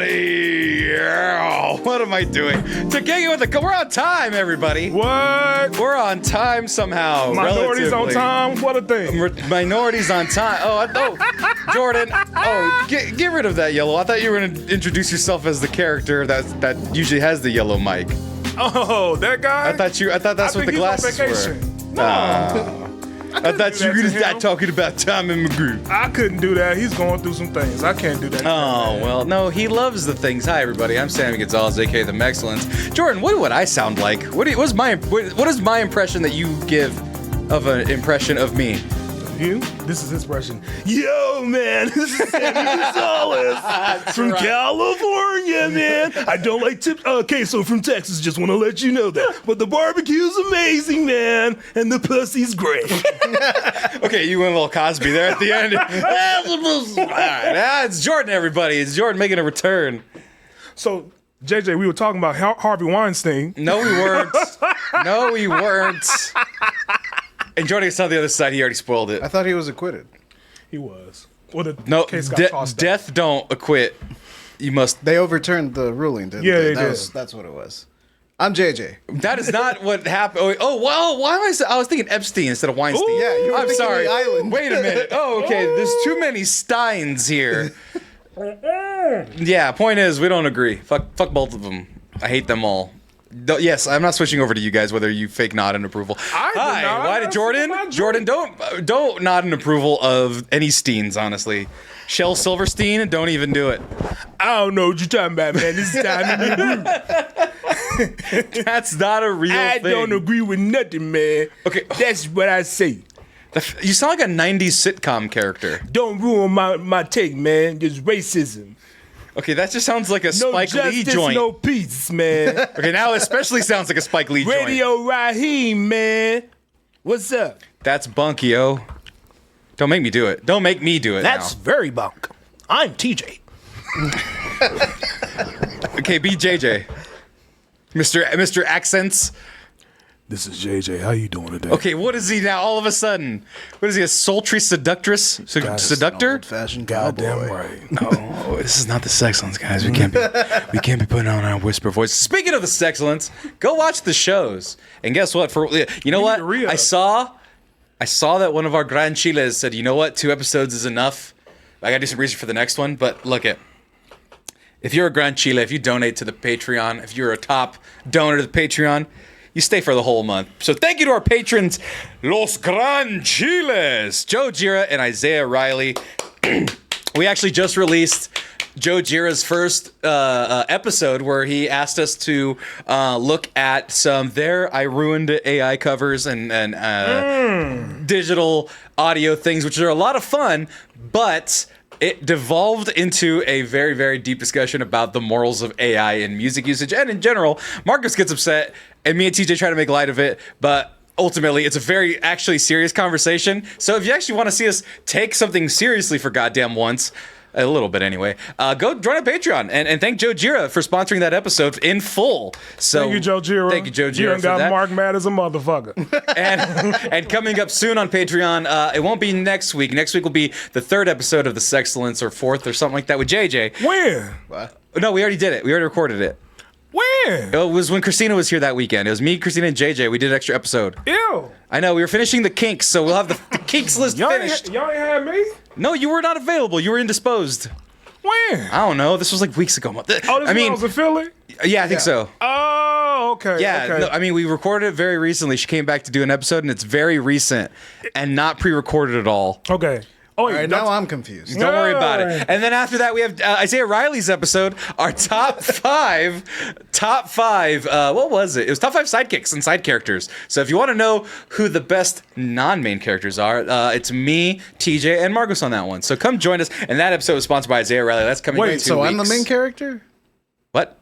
everybody. Yeah. What am I doing? To get you with the... We're on time, everybody. What? We're on time somehow. Minorities on time? What a thing. Minorities on time. Jordan. Oh, get rid of that yellow. I thought you were going to introduce yourself as the character that usually has the yellow mic. Oh, that guy? I thought that's what the glasses were. No. I thought you were going to start talking about Tommy McGrew. I couldn't do that. He's going through some things. I can't do that. Oh, well, no, he loves the things. Hi, everybody. I'm Sammy Gonzalez, a.k.a. themexcellence. Jordan, what would I sound like? What is my impression that you give of an impression of me? You? This is his impression. Yo, man, this is Sammy Gonzalez from California, man. I don't like tips. Okay, so from Texas, just want to let you know that. But the barbecue's amazing, man, and the pussy's great. Okay, you went a little Cosby there at the end. All right, it's Jordan, everybody. It's Jordan making a return. So, JJ, we were talking about Harvey Weinstein. No, we weren't. No, we weren't. And Jordan gets on the other side. He already spoiled it. I thought he was acquitted. He was. Well, the No, case got tossed out. death don't acquit. You must. They overturned the ruling, didn't Yeah, they? they did. That's what it was. I'm JJ. That is not what happened. Oh, wow. Why am I was thinking Epstein instead of Weinstein. Ooh, Yeah, you were I'm thinking sorry. the island. Wait a minute. Oh, okay. There's too many Steins here. Yeah, point is, we don't agree. Fuck both of them. I hate them all. Yes, I'm not switching over to you guys, whether you fake nod in approval. Why did Jordan, don't nod in approval of any Steens, honestly. Shel Silverstein, don't even do it. I don't know what you're talking about, man. This is time to be rude. That's not a real thing. I don't agree with nothing, man. Okay. That's what I say. You sound like a 90s sitcom character. Don't ruin my take, man. There's racism. Okay, that just sounds like a Spike no Lee justice, joint. no peace, man. Okay, now it especially sounds like a Spike Lee joint. Radio Raheem, man. What's up? That's bunk, yo. Don't make me do it. Don't make me do it That's very bunk. I'm TJ. Okay, be JJ. Mr. Accents. This is JJ. How you doing today? Okay, what is he now all of a sudden? What is he, a sultry seductress? Seductor? Old-fashioned Goddamn cowboy. right. No, this is not the Sexcellence, guys. We can't be putting on our whisper voice. Speaking of the Sexcellence, go watch the shows. And guess what? You know what? I saw that one of our Gran Chiles said, you know what? 2 episodes is enough. I gotta do some research for the next one, but look it. If you're a Gran Chile, if you donate to the Patreon, if you're a top donor to the Patreon, you stay for the whole month. So thank you to our patrons, Los Gran Chiles, Joe Gira and Isaiah Riley. We actually just released Joe Gira's first episode where he asked us to look at some I ruined AI covers and digital audio things, which are a lot of fun, but it devolved into a very, very deep discussion about the morals of AI and music usage. And in general, Marcus gets upset, and me and TJ try to make light of it, but ultimately, it's a very actually serious conversation. So if you actually want to see us take something seriously for goddamn once, a little bit anyway, go join our Patreon and thank Joe Gira for sponsoring that episode in full. So Thank you, Joe Gira. Thank you, Joe Gira, You for got that. Mark mad as a motherfucker. and coming up soon on Patreon, it won't be next week. Next week will be the 3rd episode of the Sexcellence, or 4th or something like that with JJ. When? What? No, we already did it. We already recorded it. When? It was when Christina was here that weekend. It was me, Christina, and JJ. We did an extra episode. Ew. I know, we were finishing the kinks, so we'll have the kinks list finished. Y'all ain't had me? No, you were not available. You were indisposed. When? I don't know. This was like weeks ago. Oh, this was in Philly? Yeah, I think so. Oh, okay. Yeah, okay. no, I mean, we recorded it very recently. She came back to do an episode, and it's very recent and not pre-recorded at all. Okay. Oh, All right, now I'm confused. Don't worry about it. And then after that, we have Isaiah Riley's episode, our top five, what was it? It was top 5 sidekicks and side characters. So if you want to know who the best non-main characters are, it's me, TJ, and Marcos on that one. So come join us. And that episode was sponsored by Isaiah Riley. That's coming in 2 weeks. So I'm the main character? What?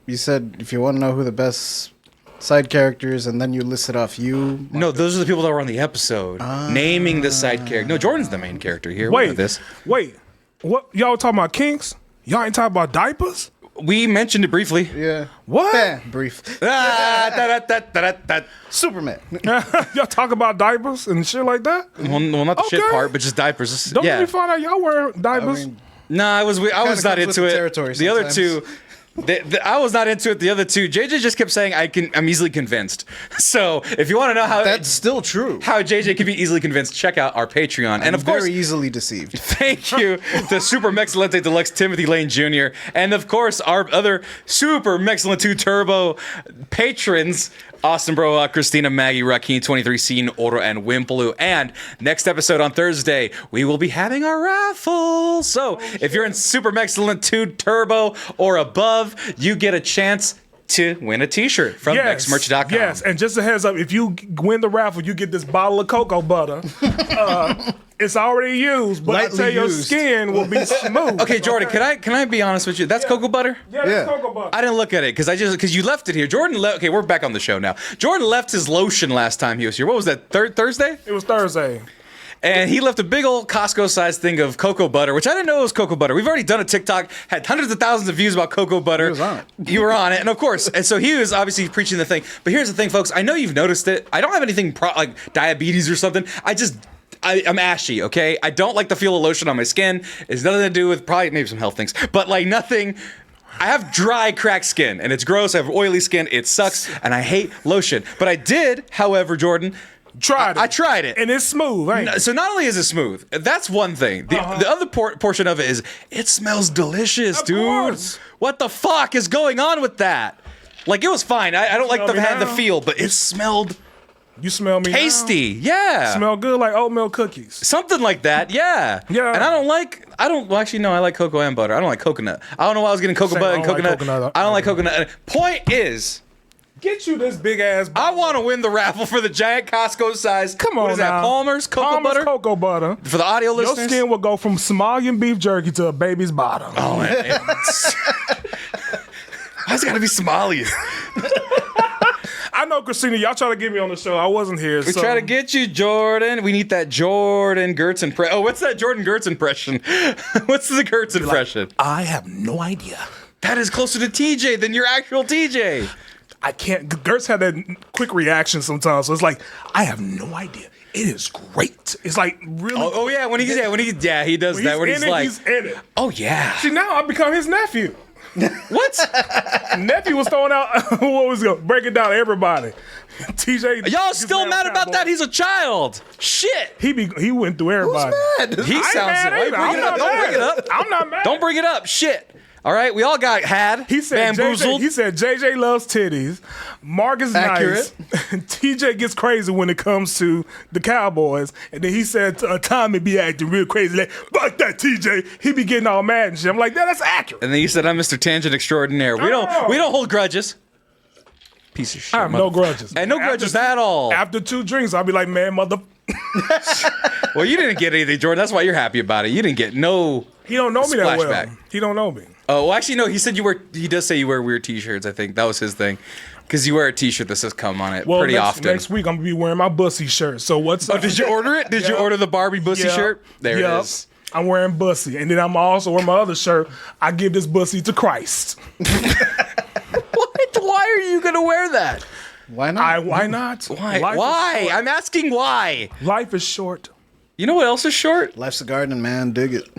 You said if you want to know who the best side characters, and then you listed off you. No, those are the people that were on the episode. Naming the side character. No, Jordan's the main character here. We know this. Wait. What? Y'all talking about kinks? Y'all ain't talking about diapers? We mentioned it briefly. Yeah. What? Brief. Ah, Superman. Y'all talk about diapers and shit like that? Well, not the shit Okay. part, but just diapers. Don't let me find out y'all wear diapers. No, I was not comes with into the it. territory The other sometimes. two. I was not into it. The other two, JJ just kept saying I'm easily convinced. So if you want to know how That's still true. how JJ can be easily convinced, check out our Patreon. And of course, very easily deceived. thank you to Super Mexcellente Deluxe Timothy Lane Jr. And of course, our other Super Mexcellent 2 Turbo patrons, Austin Bro, Christina, Maggie, Rakim, 23 Scene, Oro, and Wimpaloo. And next episode on Thursday, we will be having our raffle. So if you're in Super Mexcellent 2 Turbo or above, you get a chance to win a t-shirt from mexmerch.com. Yes, and just a heads up, if you win the raffle, you get this bottle of cocoa butter. It's already used, but I Lightly tell you, your used. skin will be smooth. Okay, Jordan, can I be honest with you? That's cocoa butter? Yeah, Yeah. it's cocoa butter. I didn't look at it because you left it here. Jordan left. Okay, we're back on the show now. Jordan left his lotion last time he was here. What was that? Thursday? It was Thursday. And he left a big old Costco-sized thing of cocoa butter, which I didn't know it was cocoa butter. We've already done a TikTok, had hundreds of thousands of views about cocoa butter. He was on it. You were on it, and of course. And so he was obviously preaching the thing. But here's the thing, folks. I know you've noticed it. I don't have anything like diabetes or something. I'm ashy, okay? I don't like the feel of lotion on my skin. It's nothing to do with probably maybe some health things, but like nothing. I have dry, cracked skin, and it's gross. I have oily skin. It sucks, and I hate lotion. But I did, however, Jordan. Tried it. I tried it. And it's smooth, ain't it? So not only is it smooth, that's one thing. The other portion of it is it smells delicious, Of dude. course. What the fuck is going on with that? Like, it was fine. I don't like Smell the me had the now? feel, but it smelled You smell me now? tasty. Yeah. Smell good like oatmeal cookies. Something like that, yeah. Yeah. And well, actually, no, I like cocoa and butter. I don't like coconut. I don't know why I was getting cocoa Same, butter I and don't like coconut. coconut. I don't like coconut. Point is, Get you this big ass. I want to win the raffle for the giant Costco size. Come on What is that? now. Palmer's cocoa butter? cocoa butter. For the audio Your listeners? skin will go from Somalian beef jerky to a baby's bottom. Oh, why's it gotta be Somalian? I know, Christina, y'all try to get me on the show. I wasn't here. We try to get you, Jordan. We need that Jordan Gertz impression. Oh, what's that Jordan Gertz impression? What's the Gertz impression? I have no idea. That is closer to TJ than your actual TJ. I can't. Gertz had that quick reaction sometimes, so it's like I have no idea. It is great. It's like really. Oh yeah, he does when that. When he's in it, like, he's in it. oh yeah. See, now I've become his nephew. What? Nephew was throwing out what was it? Breaking down everybody. TJ, Y'all still mad about that? He's a child. Shit. he went through everybody. He I ain't sounds. mad Wait, either. bring I'm it up. not Don't mad. bring it up. I'm not mad. Don't bring it up. Shit. All right, we all got He said bamboozled. JJ loves titties. Mark is Accurate. nice. And TJ gets crazy when it comes to the Cowboys. And then he said Tommy be acting real crazy. Like, fuck that TJ. He be getting all mad and shit. I'm like, that's accurate. And then you said, "I'm Mr. Tangent Extraordinaire." We don't hold grudges. Piece of shit. I have no grudges. And no grudges at all. After 2 drinks, I'll be like, man, mother. Well, you didn't get anything, Jordan. That's why you're happy about it. You didn't get no. He don't know me that well. Splashback. He don't know me. Oh, well, actually, no. He said you wear. He does say you wear weird T-shirts. I think that was his thing, because you wear a T-shirt that says "come" on it Well, pretty next, often. next week I'm gonna be wearing my Bussy shirt. So what's Oh, did you order it? Did you Yeah. order the Barbie Bussy Yeah. shirt? There Yep. it is. I'm wearing Bussy, and then I'm also wearing my other shirt. I give this Bussy to Christ. What? Why are you gonna wear that? Why not? Why not? Why? Life is Why? short. I'm asking why. Life is short. You know what else is short? Life's a garden, man. Dig it.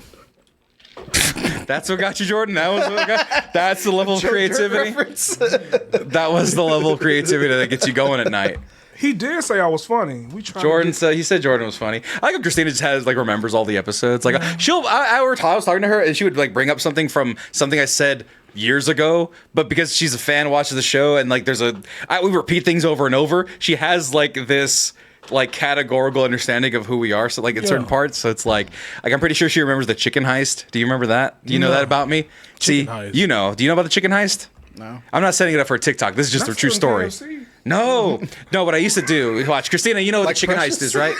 That's what got you, Jordan. That was what got. That's the level of creativity. That was the level of creativity that gets you going at night. He did say I was funny. We tried. Jordan said he said Jordan was funny. I like how Christina just has like remembers all the episodes. Like I was talking to her and she would like bring up something from something I said years ago, but because she's a fan, watches the show, and like we repeat things over and over. She has like this like categorical understanding of who we are. So like in certain parts, so it's like I'm pretty sure she remembers the chicken heist. Do you remember that? Do you know that about me? See, heist. you know. Do you know about the chicken heist? No. I'm not setting it up for a TikTok. This is just a true story. KFC. No, what I used to do. Watch, Christina. You know what Like the chicken Precious? heist is, right?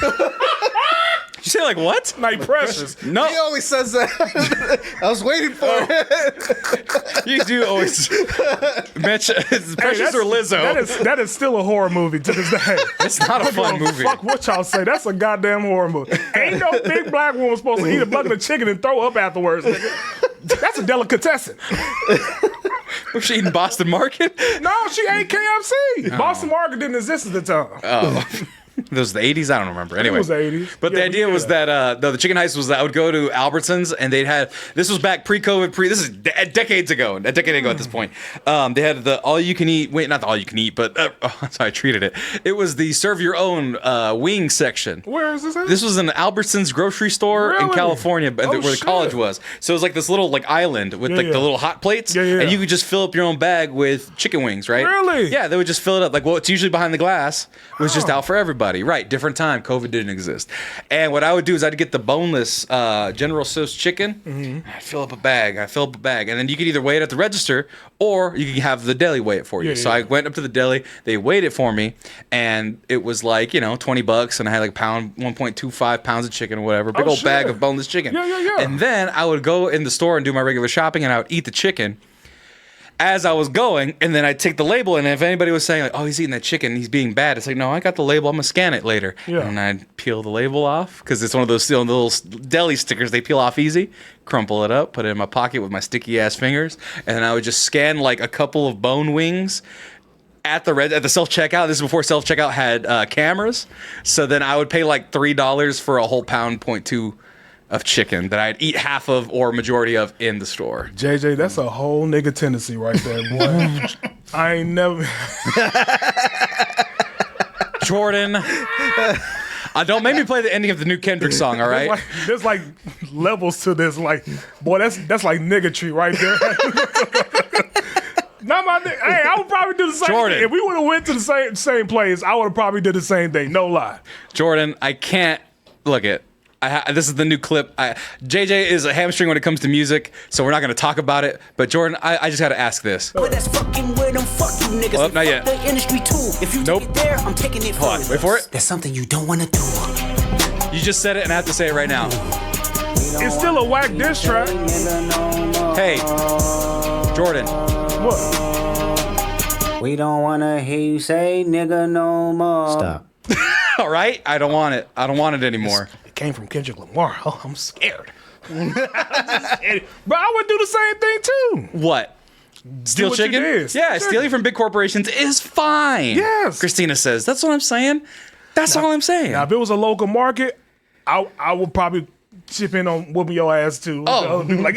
You say like what? Like Precious. No, He always says that. I was waiting for it. you do always mention Precious or Lizzo. That is still a horror movie to this day. It's not a fun movie. Fuck what y'all say. That's a goddamn horror movie. Ain't no big black woman supposed to eat a bucket of chicken and throw up afterwards, nigga. That's a delicatessen. Was she eating Boston Market? No, she ate KFC. Boston Market didn't exist at the time. Oh, Those the 80s? I don't remember. Anyway. It was the 80s. But Yeah, the idea yeah. was that the chicken heist was that I would go to Albertsons and they'd have, this was back pre-COVID, this is decades ago, a decade ago at this point. They had the all-you-can-eat, not the all-you-can-eat, but that's how I treated it. It was the serve-your-own wing section. Where is this at? This was an Albertsons grocery store in Really? California, Oh, where the shit. college was. So it was like this little like island with like yeah. the little hot plates, Yeah. and you could just fill up your own bag with chicken wings, right? Really? Yeah, they would just fill it up. Like what's usually behind the glass was just out for everybody. Right, different time. COVID didn't exist. And what I would do is I'd get the boneless General Tso's chicken. Mm-hmm. I'd fill up a bag, and then you could either weigh it at the register or you could have the deli weigh it for you. Yeah, so yeah. I went up to the deli, they weighed it for me, and it was like, $20, and I had like 1.25 pounds of chicken or whatever, big Oh, old bag shit. of boneless chicken. Yeah. And then I would go in the store and do my regular shopping, and I would eat the chicken as I was going, and then I'd take the label, and if anybody was saying like, "Oh, he's eating that chicken, he's being bad," it's like, "No, I got the label. I'm gonna scan it later." Yeah. And I'd peel the label off because it's one of those little deli stickers. They peel off easy. Crumple it up, put it in my pocket with my sticky ass fingers, and then I would just scan like a couple of bone wings at the self checkout. This is before self checkout had cameras. So then I would pay like $3 for a whole pound, 0.2 of chicken that I'd eat half of or majority of in the store. JJ, that's a whole nigga tendency right there, boy. I ain't never. Jordan, don't make me play the ending of the new Kendrick song, all right? There's like levels to this. Like, boy, that's like niggatry right there. Not my nigga. Hey, I would probably do the same Jordan. thing. If we would have went to the same place, I would have probably did the same thing. No lie. Jordan, I can't look it. This is the new clip. JJ is a hamstring when it comes to music, so we're not going to talk about it. But Jordan, I just got to ask this. But that's fucking where them fuck you niggas. Well, not yet. The industry too. If you Nope. take it there, I'm taking it Hold on, further. wait for it. That's something you don't want to do. You just said it, and I have to say it right now. It's still a whack diss track. Hey, Jordan. What? We don't wanna hear you say nigga no more. Stop. All right, I don't want it. I don't want it anymore. It came from Kendrick Lamar. Oh, I'm scared. But I would do the same thing too. What? Steal what you chicken? did. Yeah, Steal stealing from big corporations is fine. Yes. Christina says. That's what I'm saying. That's all I'm saying. Now, if it was a local market, I would probably chip in on whooping your ass too. Oh. The other people like,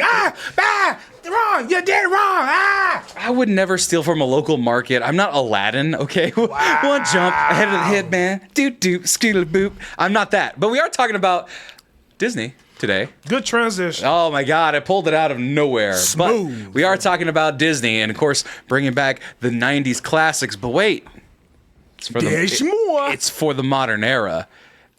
wrong, you did wrong, I would never steal from a local market. I'm not Aladdin, okay? One jump ahead of the head, man. Doot doot, skeetle boop. I'm not that. But we are talking about Disney today. Good transition. Oh my God, I pulled it out of nowhere. Smooth. But we are talking about Disney and, of course, bringing back the 90s classics. But wait, it's for There's more. it's for the modern era.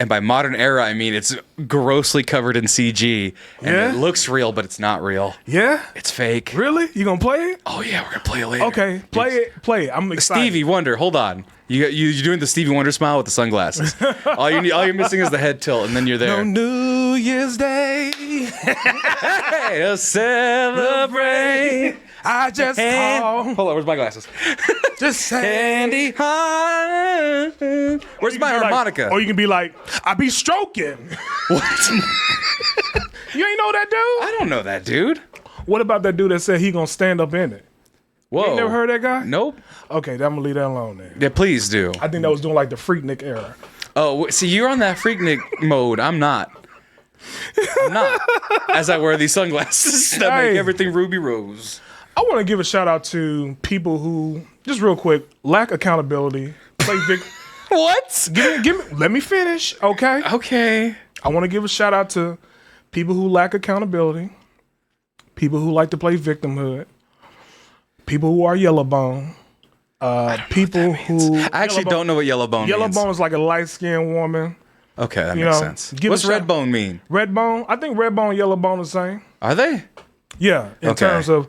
And by modern era, I mean it's grossly covered in CG. And Yeah? it looks real, but it's not real. Yeah? It's fake. Really? You gonna play it? Oh, yeah, we're going to play it later. Okay, play it. I'm excited. Stevie Wonder, hold on. You're doing the Stevie Wonder smile with the sunglasses. all you're missing is the head tilt, and then you're there. On New Year's Day, Hey, to celebrate. I just call. Hold on, where's my glasses? Just say. Candy heart. Where's my harmonica? Or you can be like, I be stroking. What? You ain't know that dude? I don't know that dude. What about that dude that said he gonna stand up in it? Whoa. You never heard that guy? Nope. Okay, I'm gonna leave that alone then. Yeah, please do. I think that was doing like the Freaknik era. Oh, see, you're on that Freaknik mode. I'm not. As I wear these sunglasses that make Hey. everything ruby rose. I want to give a shout out to people who, just real quick, lack accountability. Play What? let me finish, okay? Okay. I want to give a shout out to people who lack accountability, people who like to play victimhood, people who are yellow bone, people who I actually don't know what yellow bone Yellow means. bone is like a light skinned woman. Okay, that You makes know, sense. give What's a red shot. bone mean? Red bone, I think red bone and yellow bone are the same. Are they? Yeah, in Okay. terms of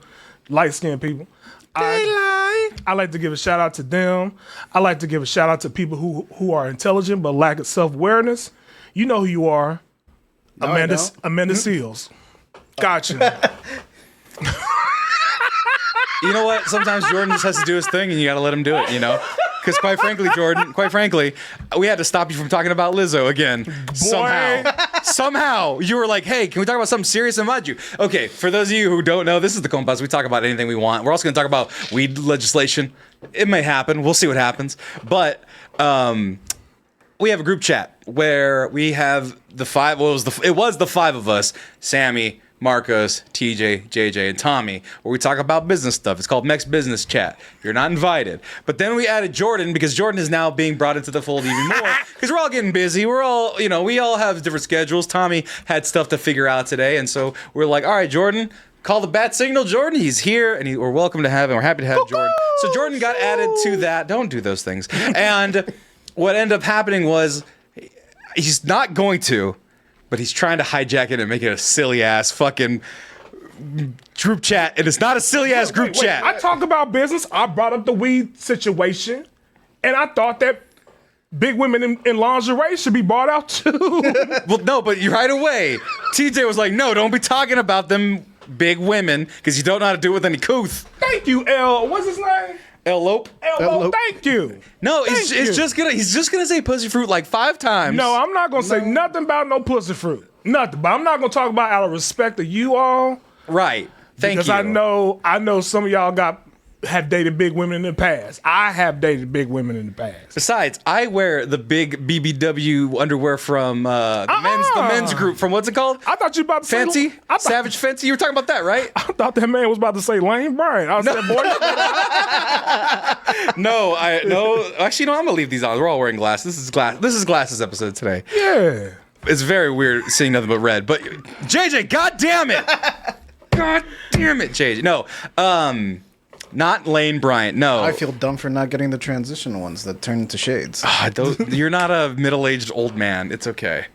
light skinned people. I like to give a shout out to them. I like to give a shout out to people who are intelligent but lack of self awareness. You know who you are, I don't. Amanda Seals. Gotcha. You know what? Sometimes Jordan just has to do his thing, and you got to let him do it. You know, because quite frankly, Jordan, we had to stop you from talking about Lizzo again. Somehow, you were like, "Hey, can we talk about something serious?" And mind you, okay, for those of you who don't know, this is the Compas. We talk about anything we want. We're also going to talk about weed legislation. It may happen. We'll see what happens. But we have a group chat where we have the five. Well, it was the five of us: Sammy, Marcos, TJ, JJ, and Tommy, where we talk about business stuff. It's called Mex Business Chat. You're not invited. But then we added Jordan because Jordan is now being brought into the fold even more because we're all getting busy. We're all, we all have different schedules. Tommy had stuff to figure out today, and so we're like, all right, Jordan, call the bat signal. Jordan, he's here, and we're welcome to have him. We're happy to have Jordan. So Jordan got added to that. Don't do those things. And what ended up happening was he's not going to, but he's trying to hijack it and make it a silly ass fucking group chat, and it's not a silly ass group chat. I talk about business. I brought up the weed situation, and I thought that big women in lingerie should be bought out too. Well, no, but right away, TJ was like, "No, don't be talking about them big women because you don't know how to do it with any couth." Thank you, L. What's his name? Elope. L. Thank you. No, he's just gonna say pussy fruit like 5 times. No, I'm not gonna say nothing about no pussy fruit. Nothing. But I'm not gonna talk about out of respect to you all. Right. Thank you. Because I know some of y'all have dated big women in the past. I have dated big women in the past. Besides, I wear the big BBW underwear from the men's group. From what's it called? I thought you about to Fancy? say Savage Fancy? You were talking about that, right? I thought that man was about to say Lane Bryant. I said, boy. No. Actually, no. I'm gonna leave these on. We're all wearing glasses. This is glasses episode today. Yeah. It's very weird seeing nothing but red. But JJ, God damn it, JJ. No, not Lane Bryant. No, I feel dumb for not getting the transition ones that turn into shades. You're not a middle-aged old man. It's okay.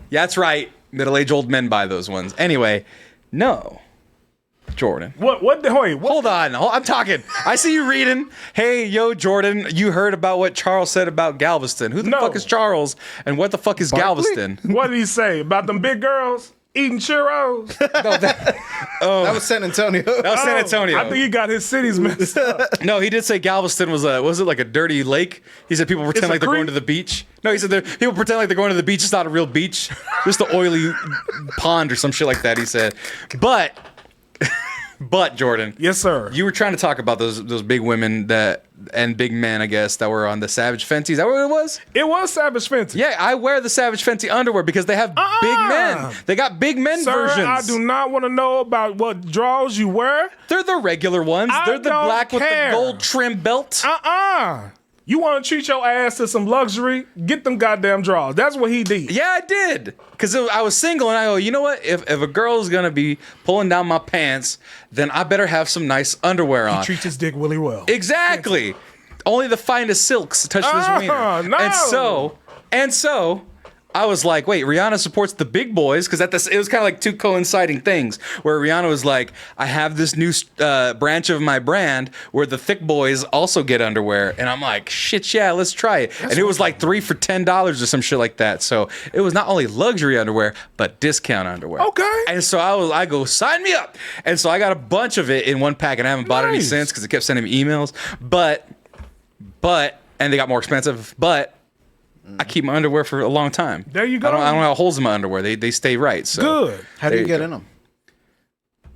Yeah, that's right. Middle-aged old men buy those ones. Anyway, no. Jordan. What? Hold on. I'm talking. I see you reading. Hey, yo, Jordan, you heard about what Charles said about Galveston. Who the fuck is Charles? And what the fuck is Galveston? What did he say? About them big girls eating churros? That was San Antonio. That was San Antonio. I think he got his cities mixed up. No, he did say Galveston was it like a dirty lake? He said people pretend like they're going to the beach. No, he said people pretend like they're going to the beach. It's not a real beach. Just an oily pond or some shit like that, he said. But Jordan, Yes, sir. you were trying to talk about those big women and big men, I guess, that were on the Savage Fenty. Is that what it was? It was Savage Fenty. Yeah, I wear the Savage Fenty underwear because they have big men. They got big men Sir, versions. I do not want to know about what drawers you wear. They're the regular ones. I They're the don't black with care. the gold trim belt. You want to treat your ass to some luxury? Get them goddamn drawers. That's what he did. Yeah, I did. Because I was single, and I go, you know what? If a girl's going to be pulling down my pants, then I better have some nice underwear on. He treats his dick really well. Exactly. Only the finest silks touch this wiener. No. And so, I was like, wait, Rihanna supports the big boys? Because it was kind of like two coinciding things, where Rihanna was like, I have this new branch of my brand where the thick boys also get underwear. And I'm like, shit, yeah, let's try it. And it was like 3 for $10 or some shit like that. So it was not only luxury underwear, but discount underwear. Okay. And so I go, sign me up. And so I got a bunch of it in one pack, and I haven't bought any since because it kept sending me emails. But, and they got more expensive, but I keep my underwear for a long time. There you go. I don't have holes in my underwear. They stay right. So Good. How do you get in them?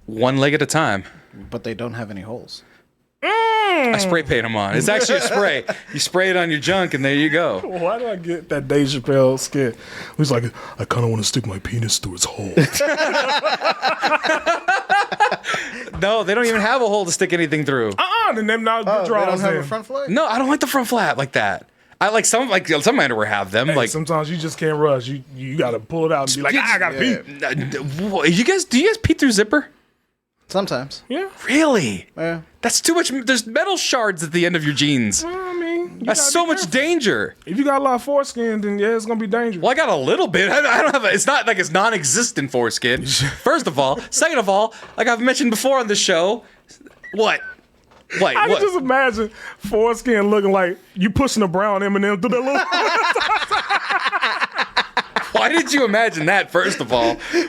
one leg at a time. But they don't have any holes. I spray paint them on. It's actually a spray. You spray it on your junk, and there you go. Why do I get that Dave Chappelle skit? He's like, I kind of want to stick my penis through its hole. No, they don't even have a hole to stick anything through. And them not They drawers don't have in. a front flap? No, I don't like the front flap like that. I like some underwear have them. Hey, like sometimes you just can't rush. You got to pull it out and be like, I got to pee. do you guys pee through zipper? Sometimes. Yeah. Really? Yeah. That's too much. There's metal shards at the end of your jeans. Well, I mean, you That's gotta so be much careful. danger. If you got a lot of foreskin, then yeah, it's gonna be dangerous. Well, I got a little bit. I don't have it's not like it's non-existent foreskin. First of all. Second of all, like I've mentioned before on the show, what? I can just imagine foreskin looking like you pushing a brown M&M through that little. Why did you imagine that, first of all? You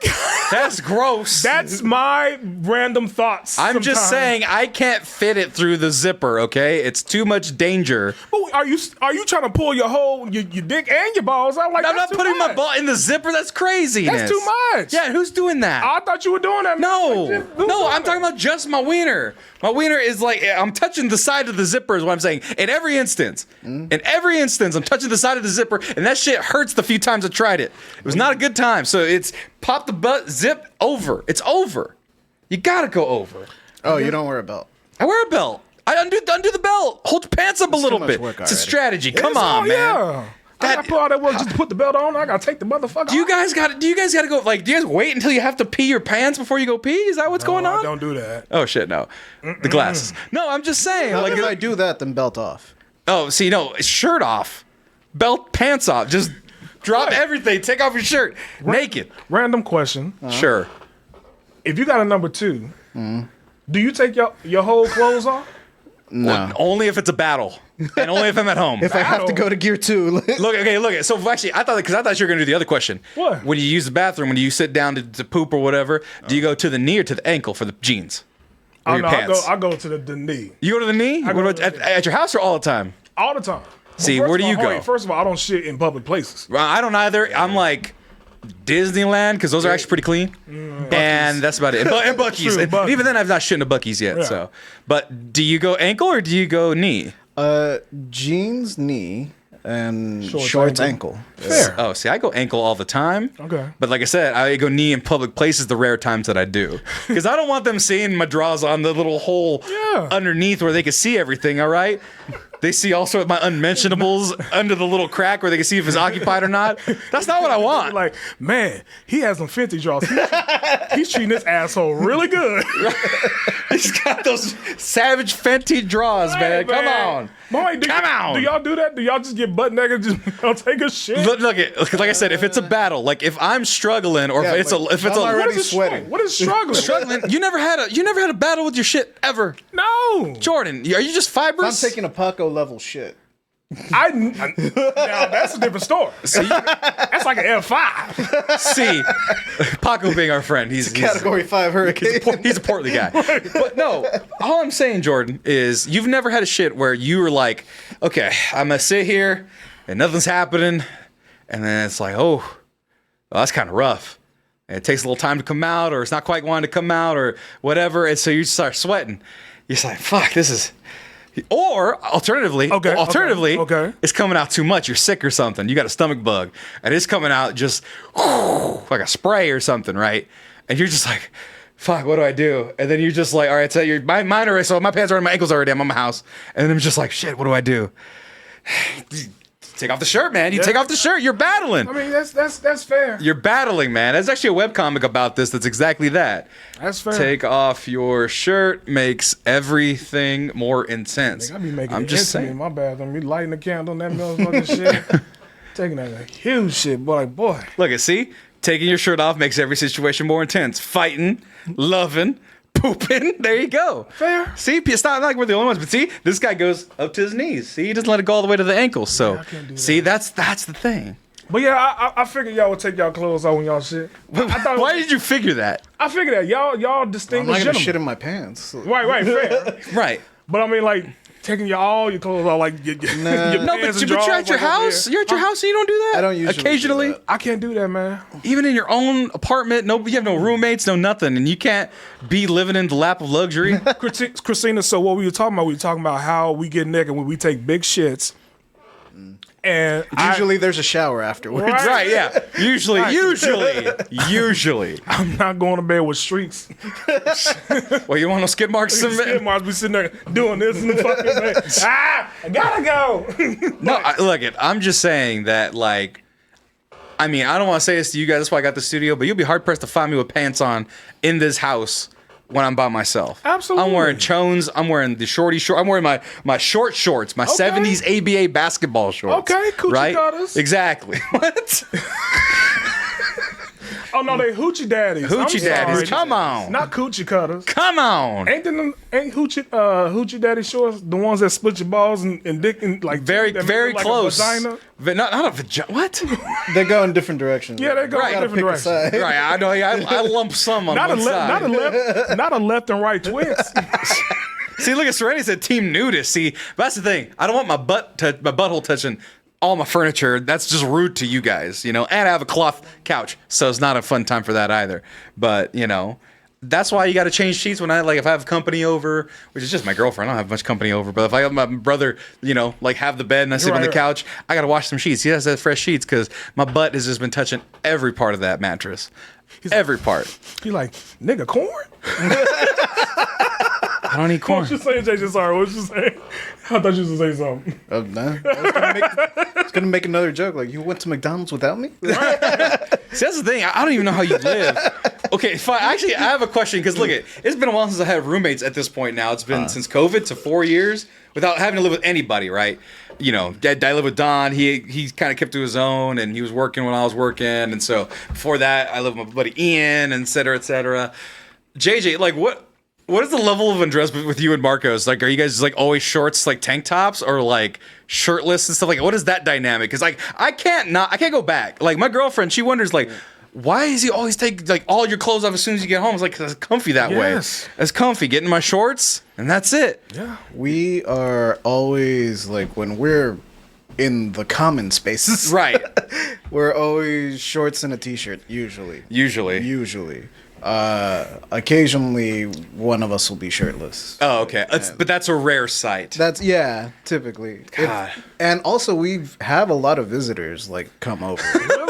got That's gross. That's my random thoughts. I'm just sometimes. saying I can't fit it through the zipper, okay? It's too much danger. But are you trying to pull your dick and your balls out? Like, I'm not that's too putting my much. ball in the zipper. That's craziness. That's too much. Yeah, who's doing that? I thought you were doing that. No, Like, who's no, doing I'm that? talking about just my wiener. My wiener is like, I'm touching the side of the zipper is what I'm saying. In every instance, I'm touching the side of the zipper, and that shit hurts the few times I tried it. It was not a good time. So it's pop the butt, zip, over. It's over. You gotta go over. Oh, you don't wear a belt. I wear a belt. I undo the belt. Hold your pants up a little much bit. work It's a already. strategy. Come It's- on, oh, man. Yeah. I got to put all that work just to put the belt on. I got to take the motherfucker Do you off. guys got to go, like, do you guys wait until you have to pee your pants before you go pee? Is that what's going No, on? I don't do that. Oh shit, no. The glasses. No, I'm just saying. Like Like, if I do that, then belt off. oh, see, no, shirt off, belt, pants off. Just drop Right. everything. Take off your shirt, naked. Random question. Sure. If you got a number 2, do you take your whole clothes off? No. Well, only if it's a battle, and only if I'm at home. If I have to go to gear 2, Look. So actually, I thought you were gonna do the other question. What? When you use the bathroom, when you sit down to poop or whatever, do you go to the knee or to the ankle for the jeans? Or your pants? I go to the knee You go to the knee? go What to about the knee. at your house or all the time? all the time. See, Well, first where do of you all, go? First of all, I don't shit in public places. Well, I don't either. I'm like Disneyland because those are actually pretty clean, and that's about it. And Buc-ee's. True, And Buc-ee's. even then, I've not shit in a Buc-ee's yet. Yeah. So, but do you go ankle or do you go knee? jeans, knee, and Shorts, shorts, ankle. ankle. Fair. Oh, see, I go ankle all the time. Okay. But like I said, I go knee in public places the rare times that I do. Because I don't want them seeing my draws on the little hole underneath where they can see everything, all right? They see also my unmentionables under the little crack where they can see if it's occupied or not. That's not what I want. Like, man, he has some Fenty draws. He's treating this asshole really good. He's got those savage Fenty draws, man. Hey, Come on. Boy, Come on. Do y'all do that? Do y'all just get butt naked and just take a shit? Look, like I said, if it's a battle, like if I'm struggling or Yeah, if it's like, if it's I'm a already What is sweating. What is struggling? struggling, you never had a battle with your shit ever. No. Jordan, are you just I'm fibrous? taking a Paco level shit. Now that's a different story. That's like an F5. See, Paco being our friend, he's Category 5 hurricane. he's a portly guy. But no, all I'm saying, Jordan, is you've never had a shit where you were like, okay, I'm gonna sit here and nothing's happening, and then it's like, oh, well, that's kind of rough. And it takes a little time to come out, or it's not quite wanting to come out, or whatever, and so you start sweating. You're just like, fuck, this is. Or alternatively, Okay. it's coming out too much. You're sick or something. You got a stomach bug, and it's coming out just like a spray or something, right? And you're just like, "Fuck, what do I do?" And then you're just like, "All right, so mine are so my pants are in my ankles already. I'm on my house." And then I'm just like, "Shit, what do I do?" Take off the shirt, man. You take off the shirt. You're battling. I mean, that's fair. You're battling, man. There's actually a webcomic about this that's exactly that. That's fair. Take off your shirt makes everything more intense. I be making I'm it just intimate in saying. my bathroom. Me lighting the candle and that motherfucking shit. Taking that huge shit, boy. Look at see, taking your shirt off makes every situation more intense. Fighting, loving, pooping. There you go. Fair. See, it's not like we're the only ones, but see, this guy goes up to his knees. See, he doesn't let it go all the way to the ankles. So, I can't do that. see, that's the thing. But yeah, I figured y'all would take y'all clothes off when y'all shit. I thought Why did you figure that? I figured that y'all I'm not distinguished gonna shit gentlemen. in my pants. Right, fair. Right. But I mean, like taking all your clothes off, like your No, but pants and you're drawers, at your like, over house. here. You're at your house and you don't do that. I don't usually do Occasionally, that. I can't do that, man. even in your own apartment, you have no roommates, no nothing, and you can't be living in the lap of luxury. Christina, so what we were talking about how we get naked when we take big shits. And Usually there's a shower afterwards. Right. Right, yeah. Usually. I'm not going to bed with streaks. Well, you want no skid marks? Skid marks be sitting there doing this in the fucking bed. I gotta go. No, look, I'm just saying that, like, I mean, I don't want to say this to you guys. That's why I got the studio, but you'll be hard pressed to find me with pants on in this house when I'm by myself. Absolutely. I'm wearing chones. I'm wearing the shorty short. I'm wearing my short shorts, my 70s ABA basketball shorts. Okay, coochie right? cutters. Exactly. What? Oh no, they hoochie daddies. Hoochie daddies, come on. Not coochie cutters. Come on. Ain't hoochie daddy shorts the ones that split your balls and dick and like Very, that make very look close. Like a vagina? Not a vagina. What? They go in different directions. Yeah, they go in different directions. Right, I know. I lump some on Not one side. not a left and right twist. See, look at Serenity said team nudist. See, that's the thing. I don't want my butthole touching all my furniture. That's just rude to you guys, you know. And I have a cloth couch, so it's not a fun time for that either. But you know, that's why you got to change sheets when if I have company over, which is just my girlfriend. I don't have much company over, but if I have my brother, you know, like have the bed and I sit on the couch, I got to wash some sheets. He has to have fresh sheets because my butt has just been touching every part of that mattress, every part. You like nigga corn? I don't eat corn. What you saying, JJ? Sorry, what you saying? I thought you was gonna say something. Nah. I was gonna make another joke. Like, you went to McDonald's without me? See, that's the thing. I don't even know how you live. Okay, fine. Actually, I have a question because look, it's been a while since I had roommates. At this point now, it's been since COVID, to 4 years without having to live with anybody. Right? You know, I lived with Don. He kind of kept to his own, and he was working when I was working, and so before that, I lived with my buddy Ian, and et cetera, et cetera. JJ, like what is the level of undress with you and Marcos? Like, are you guys like always shorts, like tank tops, or like shirtless and stuff? Like, what is that dynamic? Because like I can't go back. Like my girlfriend, she wonders like, why is he always take like all your clothes off as soon as you get home? It's like, 'cause it's comfy that way. It's comfy. Get in my shorts and that's it. Yeah. We are always like, when we're in the common spaces, Right. we're always shorts and a t-shirt. Usually. Occasionally one of us will be shirtless. Oh, okay. But that's a rare sight. That's typically. God. And also we have a lot of visitors like come over.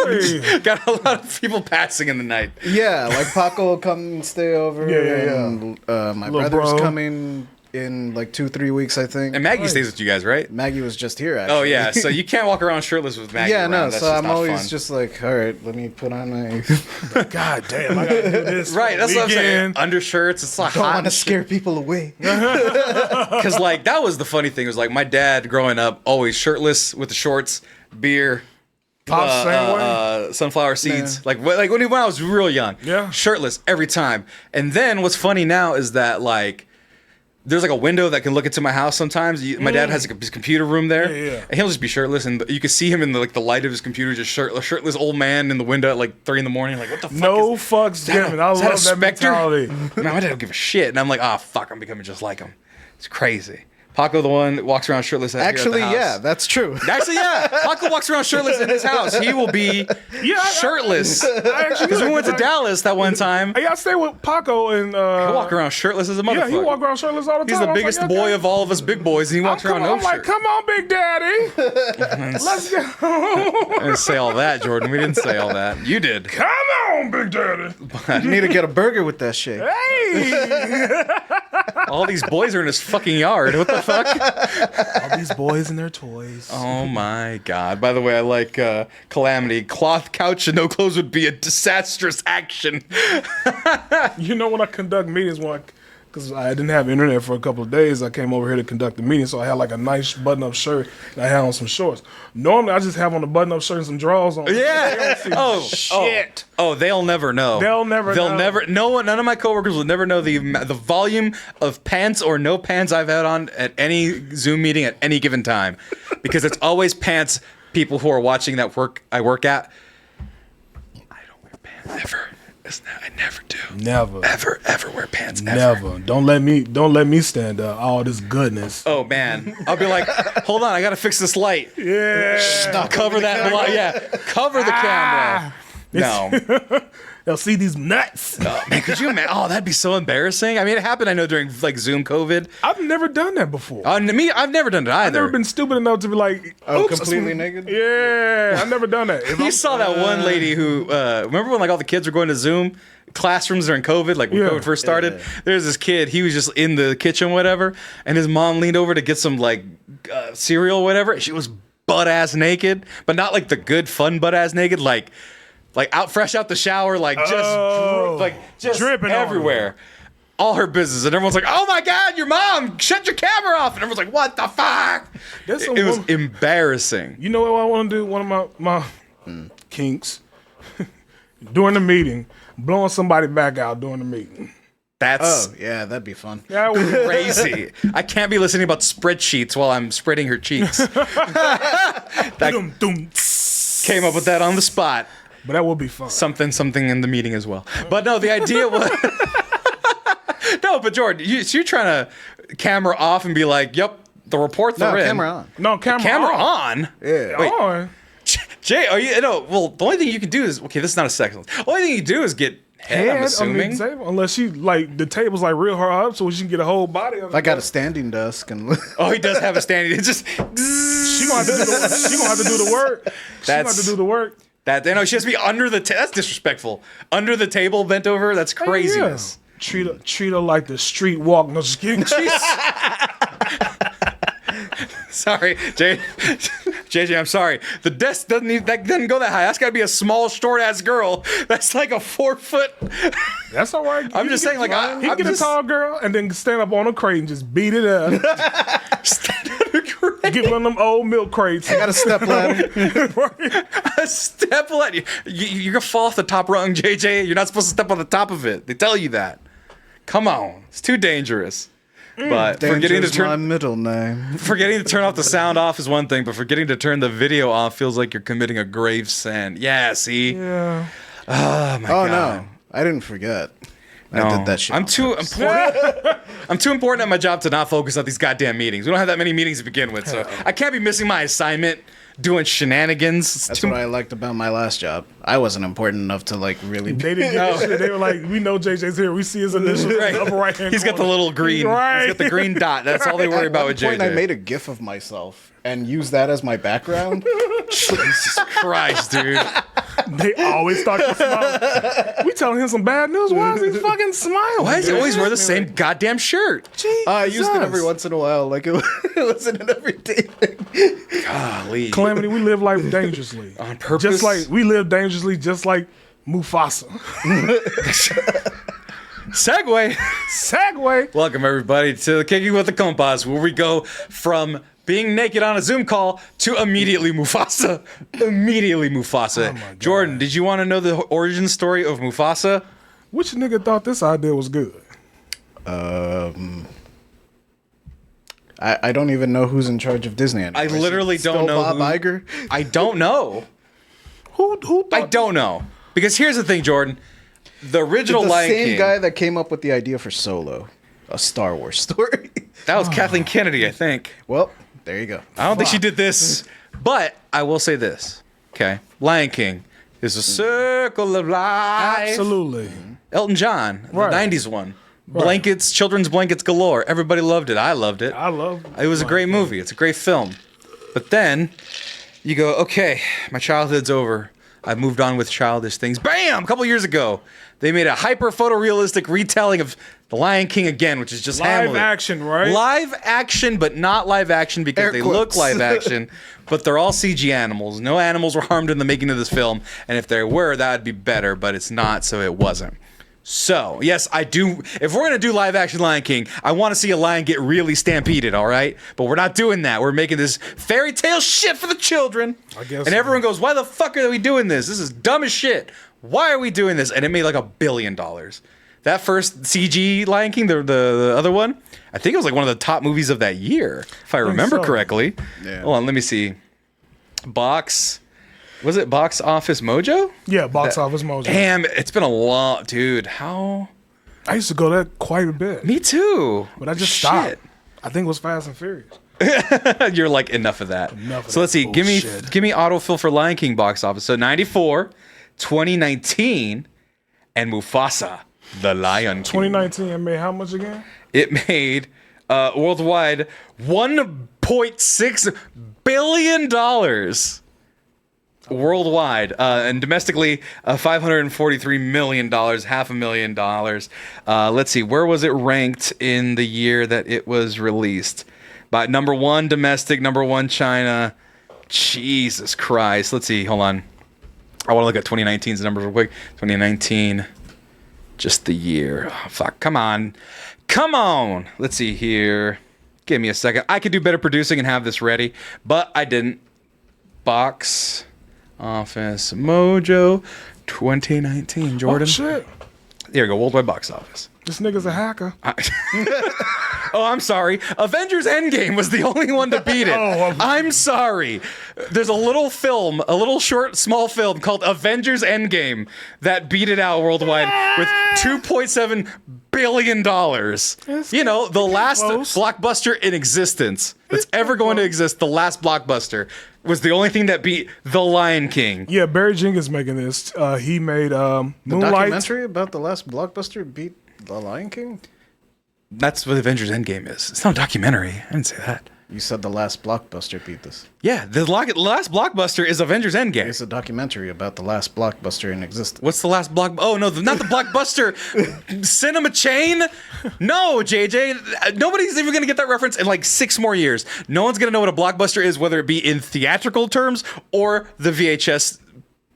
Really? Got a lot of people passing in the night. Yeah, like Paco will come and stay over. Yeah. And, my Little brother's bro. coming in like 2-3 weeks, I think. And Maggie stays with you guys, right? Maggie was just here, actually. Oh yeah. So you can't walk around shirtless with Maggie. Yeah, around. no, That's so just I'm not always fun. just like, all right, let me put on my... God damn, I gotta do this. Right, that's what I'm saying. Weekend. Undershirts, it's like don't hot. want to scare people away. Because like that was the funny thing. It was like my dad growing up always shirtless with the shorts, beer, Pops same way. sunflower seeds. Like when I was real young. Yeah. Shirtless every time. And then what's funny now is that like there's like a window that can look into my house sometimes. My dad has like his computer room there. Yeah. And he'll just be shirtless and you can see him in the light of his computer, just shirtless old man in the window at like 3 a.m. Like, what the fuck No is fucks given. I is love that a that specter? mentality. Man, my dad don't give a shit. And I'm like, fuck, I'm becoming just like him. It's crazy. Paco, the one that walks around shirtless. Actually, at the house. that's true. Actually, yeah. Paco walks around shirtless in his house. He will be shirtless. Because we went to Dallas that one time. Hey, I stay with Paco and He'll walk around shirtless as a motherfucker. yeah, he walk around shirtless all the time. He's the I was biggest like, boy okay. of all of us big boys, and he walks around no I'm like, shirt. come on, Big Daddy. Let's go. I didn't say all that, Jordan. We didn't say all that. You did. Come on, Big Daddy. You need to get a burger with that shit. Hey. All these boys are in his fucking yard. What the fuck? All these boys and their toys. Oh my god. By the way, I like Calamity. Cloth couch and no clothes would be a disastrous action. You know, when I conduct meetings, because I didn't have internet for a couple of days, I came over here to conduct the meeting, so I had like a nice button-up shirt and I had on some shorts. Normally, I just have on a button-up shirt and some drawers on. Yeah. They don't see shit. Oh, they'll never know. They'll never know. No one. None of my coworkers will never know the volume of pants or no pants I've had on at any Zoom meeting at any given time, because it's always pants. People who are watching that I work at. I don't wear pants ever. I never do. Never. Ever wear pants. Ever. Never. Don't let me stand up. All this goodness. Oh man, I'll be like, hold on, I gotta fix this light. Yeah. Cover that light. Yeah, cover the camera. No. They'll see these nuts. Oh, man, could you imagine? Oh, that'd be so embarrassing. I mean, it happened, I know, during like Zoom COVID. I've never done that before. Me, I've never done it either. I've never been stupid enough to be like, oops, completely naked? Yeah, I've never done that. You saw that one lady who, remember when like all the kids were going to Zoom classrooms during COVID, like when COVID first started? There's this kid, he was just in the kitchen, whatever, and his mom leaned over to get some like cereal or whatever, and she was butt-ass naked, but not like the good, fun butt-ass naked, like fresh out the shower, like just dripping everywhere. All her business, and everyone's like, "Oh my god, your mom! Shut your camera off!" And everyone's like, "What the fuck?" It was embarrassing. You know what I want to do? One of my kinks during the meeting, blowing somebody back out during the meeting. That's Oh, yeah, that'd be fun. That would be crazy. I can't be listening about spreadsheets while I'm spreading her cheeks. Dum, dum, Came up with that on the spot. but that would be fun. Something in the meeting as well. But no, the idea was no. But Jordan, you're trying to camera off and be like, "Yep, the reports No, are in." camera on. No, camera on. Yeah. Wait. on. Jay, are you? No. Well, the only thing you can do is okay. This is not a sex. The only thing you do is get head. I'm On the assuming. table, unless you like the table's like real hard up, so she can get a whole body of If I got a standing desk and Oh, he does have a standing. It's just She gonna have to do the work. She gonna have to do the work. that. You know, she has to be under the. That's disrespectful. Under the table, bent over. That's craziness. Yeah. Treat her like the street walk. No, just kidding. Sorry, JJ, I'm sorry. The desk doesn't go that high. That's got to be a small, short ass girl. That's like a 4 foot. That's all right. I'm just saying, like, he can get a tall girl and then stand up on a crate and just beat it up. Get one of them old milk crates. I got a step ladder. A step ladder. You're gonna fall off the top rung, JJ. You're not supposed to step on the top of it. They tell you that. Come on, it's too dangerous. But forgetting to my turn middle name. off the sound off is one thing, but forgetting to turn the video off feels like you're committing a grave sin. Yeah, see? Yeah. Oh my Oh god. no, I didn't forget. I did that shit. I'm on too purpose. important. I'm too important at my job to not focus on these goddamn meetings. We don't have that many meetings to begin with, so I can't be missing my assignment doing shenanigans. It's That's too- what I liked about my last job. I wasn't important enough to like really. They didn't get shit. They were like, we know JJ's here. We see his initials in the upper right hand. He's got the little green. Right. He's got the green dot. That's all they worry about with At one point, JJ. I made a GIF of myself and used that as my background. Jesus Christ, dude. They always start to smile. We telling him some bad news. Why is he fucking smiling? Why does he always wear the same goddamn shirt? I used it every once in a while, like it wasn't an everyday thing. Golly. Calamity, we live life dangerously. On purpose? Just like we live dangerously, just like Mufasa. Segway. Welcome, everybody, to Kicking with the Compas, where we go from being naked on a Zoom call to immediately Mufasa. Immediately Mufasa. my God. Jordan, did you want to know the origin story of Mufasa? Which nigga thought this idea was good? I don't even know who's in charge of Disney anymore. I literally Is it still don't know Bob who- Iger? I don't know. Who thought I don't know. Because here's the thing, Jordan. The original The Lion same King, guy that came up with the idea for Solo, a Star Wars story. that was Kathleen Kennedy, I think. Well, there you go. I don't think she did this, but I will say this. Okay, Lion King is a circle of life. Absolutely. Elton John, Right. the '90s one. Blankets, children's blankets galore. Everybody loved it. I loved it. I love It was a great movie. It's a great film. But then you go, okay, my childhood's over. I've moved on with childish things. Bam! A couple years ago, they made a hyper photorealistic retelling of The Lion King again, which is just live Hamlet. action, right? Live action, but not live action because Air they quotes. look live action, but they're all CG animals. No animals were harmed in the making of this film, and if there were, that would be better, but it's not, so it wasn't. So, yes, I do. If we're going to do live action Lion King, I want to see a lion get really stampeded, all right? But we're not doing that. We're making this fairy tale shit for the children. I guess And so. everyone goes, why the fuck are we doing this? This is dumb as shit. Why are we doing this? And it made like $1 billion. That first CG Lion King, the other one, I think it was like one of the top movies of that year, if I remember so. correctly. Yeah. Hold on, let me see. Was it Box Office Mojo? Yeah, box office mojo. Damn, it's been a long, dude. How? I used to go there quite a bit, Me too. but I just Shit. stopped. I think it was Fast and Furious. You're like enough of that. Enough of So let's that see. Give bullshit. me autofill for Lion King box office. So 94, 2019, and Mufasa, the Lion King. 2019, it made how much again? It made worldwide $1.6 billion. Worldwide and domestically, $543 million, $500,000. Let's see, where was it ranked in the year that it was released? By number one domestic, number one China. Jesus Christ. Let's see, hold on. I want to look at 2019's numbers real quick. 2019, just the year. Oh, fuck, come on. Let's see here. Give me a second. I could do better producing and have this ready, but I didn't. Box Office Mojo 2019, Jordan. Oh, shit. Here we go, worldwide box office. This nigga's a hacker. Oh, I'm sorry. Avengers Endgame was the only one to beat it. Oh, I'm sorry. There's a little film, a little short, small film called Avengers Endgame that beat it out worldwide with $2.7 billion. You know, the last close. blockbuster in existence that's ever going to exist, the last blockbuster, was the only thing that beat The Lion King. Yeah, Barry Jenkins making this. He made The Moonlight. documentary about the last blockbuster beat The Lion King? That's what Avengers Endgame is. It's not a documentary. I didn't say that. You said the last blockbuster beat this. Yeah, the last blockbuster is Avengers Endgame. It's a documentary about the last blockbuster in existence. What's the last block? Oh no, not the blockbuster cinema chain. No, JJ, nobody's even gonna get that reference in like 6 more years. No one's gonna know what a blockbuster is, whether it be in theatrical terms or the VHS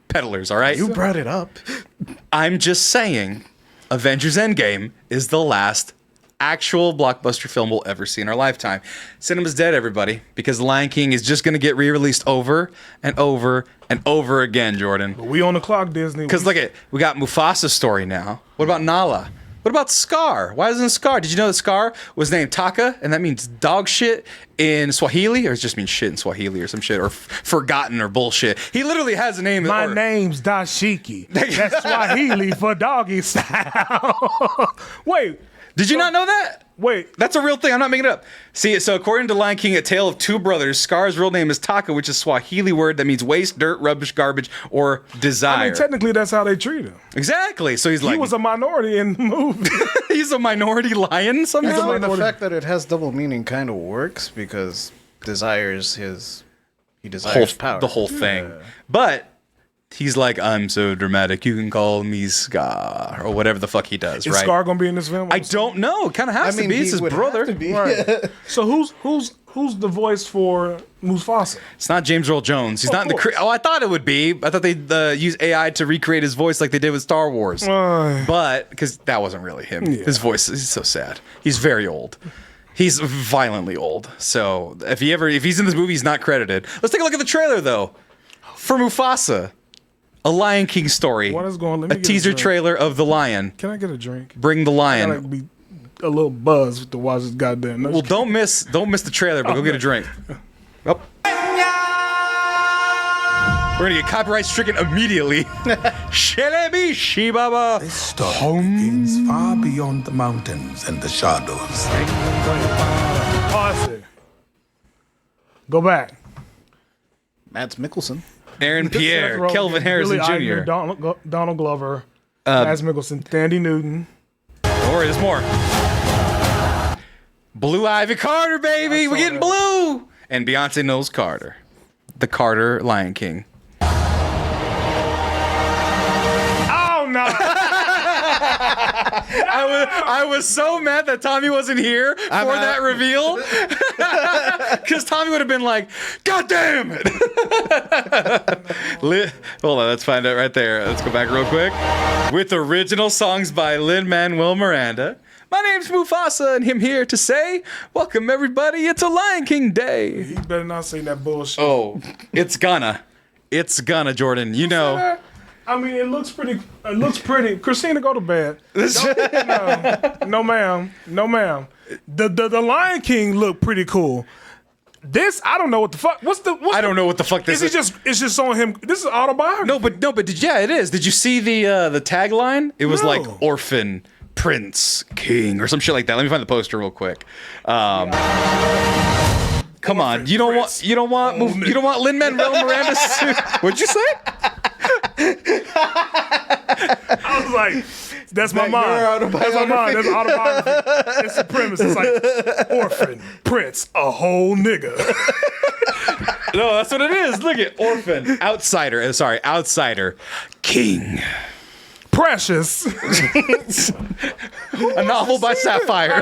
peddlers. All right, You brought it up. I'm just saying, Avengers Endgame is the last actual blockbuster film we'll ever see in our lifetime. Cinema's dead, everybody, because The Lion King is just going to get re-released over and over and over again, Jordan. We on the clock, Disney. Because look at, we got Mufasa's story now. What about Nala? What about Scar? Why isn't Scar? Did you know that Scar was named Taka, and that means dog shit in Swahili, or it just means shit in Swahili or some shit, or forgotten or bullshit? He literally has a name. My name's Dashiki. That's Swahili for doggy style. Wait. Did you not know that? Wait. That's a real thing. I'm not making it up. See, so according to Lion King, A Tale of Two Brothers, Scar's real name is Taka, which is Swahili word that means waste, dirt, rubbish, garbage, or desire. I mean, technically, that's how they treat him. Exactly. So he's like, He was a minority in the movie. he's a minority lion somehow. I mean, the fact that it has double meaning kind of works because he desires power. The whole thing. But he's like, I'm so dramatic. You can call me Scar or whatever the fuck he does. Is right? Scar gonna be in this film? I don't know. It kind of has to be. It's his brother. Right. So who's the voice for Mufasa? It's not James Earl Jones. He's not in the. Oh, I thought it would be. I thought they'd use AI to recreate his voice like they did with Star Wars. But because that wasn't really him. Yeah. His voice is so sad. He's very old. He's violently old. So if he's in this movie, he's not credited. Let's take a look at the trailer though for Mufasa. A Lion King story. What is going on? Let me a get a teaser drink. trailer of The Lion. Can I get a drink? Bring the I lion. like be a little buzzed to watch this goddamn. No, Well, don't miss the trailer, but go get a drink. Oh. We're gonna get copyright stricken immediately. Shelebi Shibaba. This story begins far beyond the mountains and the shadows. Pause it. Go back. Mads Mikkelsen. Aaron Pierre, Seth Rogen, Kelvin Harrison Billy Jr. Eichner, Donald Glover, Mads Mikkelsen, Thandie Newton. Don't worry, there's more. Blue Ivy Carter, baby. We're getting blue. And Beyonce Knowles Carter. The Carter Lion King. Oh no! I was so mad that Tommy wasn't here for that reveal. Because Tommy would have been like, God damn it. Hold on, let's find out right there. Let's go back real quick. With original songs by Lin-Manuel Miranda. My name's Mufasa, and I'm here to say, welcome everybody, it's a Lion King day. You better not say that bullshit. Oh, it's gonna, Jordan. You know. I mean, it looks pretty. Christina, go to bed. No, ma'am. The Lion King looked pretty cool. This, I don't know what the fuck. I don't know what the fuck this is. It's just on him. This is autobiography. No, but it is. Did you see the tagline? It was No. like orphan, prince, king, or some shit like that. Let me find the poster real quick. Come on, you don't want Lin-Manuel Miranda. What'd you say? I was like, that's my mind. That's my mind. That's autobiography. It's the premise. It's like orphan, prince, a whole nigga. No, that's what it is. Look at orphan, outsider. Outsider, king. Precious. A novel by Sapphire.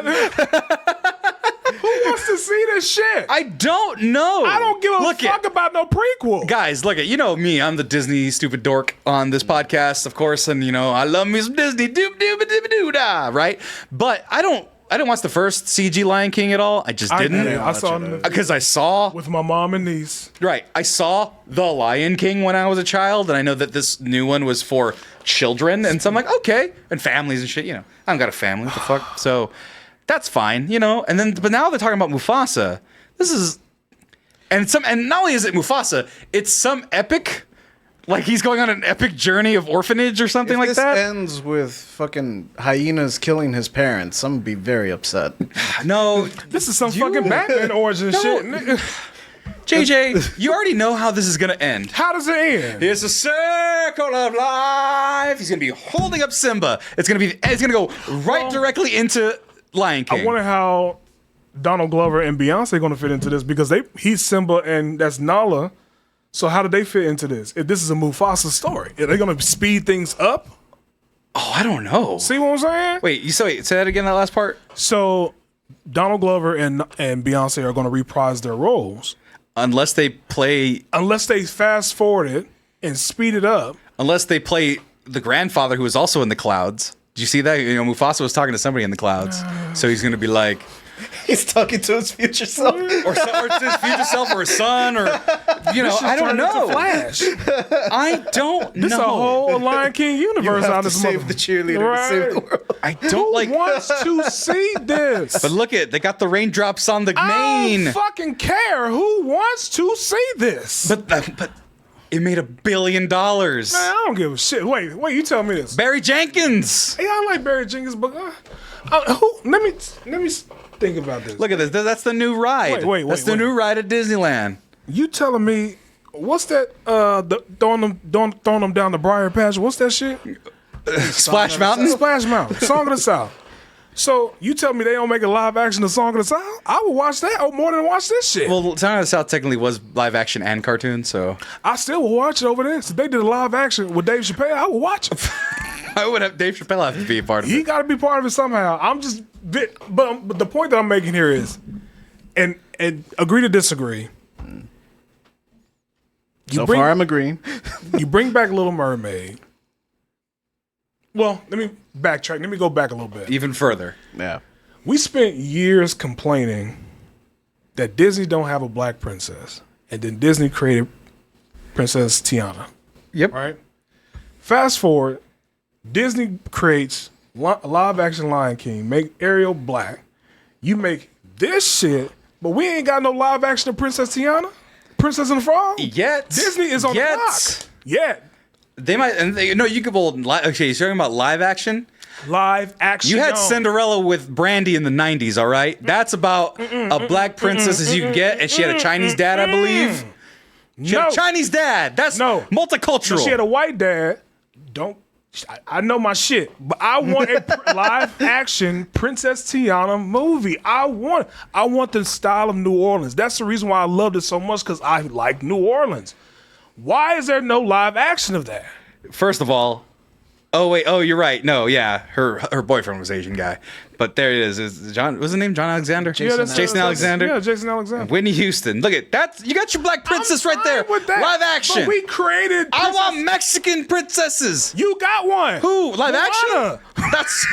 Who wants to see this shit? I don't know. I don't give a fuck about no prequel. Guys, look at, you know me, I'm the Disney stupid dork on this podcast, of course, and you know, I love me some Disney, doop doop doop doo da, right? But I don't I didn't watch the first CG Lion King at all. I just didn't. I saw it Because I saw with my mom and niece. Right. I saw The Lion King when I was a child, and I know that this new one was for children, and so I'm like, okay, and families and shit. I don't got a family. What the fuck? So that's fine, And then, but now they're talking about Mufasa. This is, and not only is it Mufasa, it's some epic. Like he's going on an epic journey of orphanage or something like that. This ends with fucking hyenas killing his parents. I'm gonna be very upset. No, This is some fucking Batman origin shit. Nigga. JJ, you already know how this is gonna end. How does it end? It's a circle of life. He's gonna be holding up Simba. It's gonna go right directly into Lion King. I wonder how Donald Glover and Beyonce going to fit into this because he's Simba and that's Nala. So how do they fit into this? If this is a Mufasa story, are they going to speed things up? Oh, I don't know. See what I'm saying? Wait, say that again, that last part? So Donald Glover and Beyonce are going to reprise their roles. Unless they fast forward it and speed it up. Unless they play the grandfather who was also in the clouds. Did you see that? Mufasa was talking to somebody in the clouds. So he's going to be like... He's talking to his future self. or to his future self or his son or... I don't know. Flash. I don't know. This a whole Lion King universe out of this save the cheerleader to save the world. I don't Who wants to see this? But look they got the raindrops on the I mane. don't fucking care. Who wants to see this? But it made $1 billion. Man, I don't give a shit. Wait, you tell me this. Barry Jenkins. Yeah, I like Barry Jenkins, but let me think about this. Look at this. That's the new ride. That's the new ride at Disneyland. You telling me what's that? Throwing them down the Briar Patch. What's that shit? Splash Mountain. Splash Mountain. Song of the South. So you tell me they don't make a live action of Song of the South? I would watch that more than watch this shit. Well, Song of the South technically was live action and cartoon, so I still would watch it over there. If they did a live action with Dave Chappelle, I would watch it. I would have Dave Chappelle have to be a part of it. He got to be part of it somehow. But the point that I'm making here is, and agree to disagree. Far I'm agreeing. You bring back Little Mermaid. Well, let me backtrack. Let me go back a little bit. Even further. Yeah. We spent years complaining that Disney don't have a black princess, and then Disney created Princess Tiana. Yep. Right. Fast forward, Disney creates live action Lion King, make Ariel black. You make this shit, but we ain't got no live action of Princess Tiana, Princess and the Frog. Yet Disney is on the clock. Yet. They might, you could hold. Okay, you're talking about live action. Live action. You had Cinderella with Brandy in the '90s, all right? That's about a black princess as you can get, and she had a Chinese dad, I believe. She had a Chinese dad. That's multicultural. She had a white dad. I know my shit, but I want a live action Princess Tiana movie. I want the style of New Orleans. That's the reason why I loved it so much, because I like New Orleans. Why is there no live action of that? First of all, you're right. No, yeah, her boyfriend was Asian guy, but there it is. Is John? What's his name? John Alexander. Jason Alexander. Yeah, Jason Alexander. Whitney Houston. Look at that. You got your black princess right there. With that, live action. But we created. I want Mexican princesses. You got one. Who? Live Moana. Action.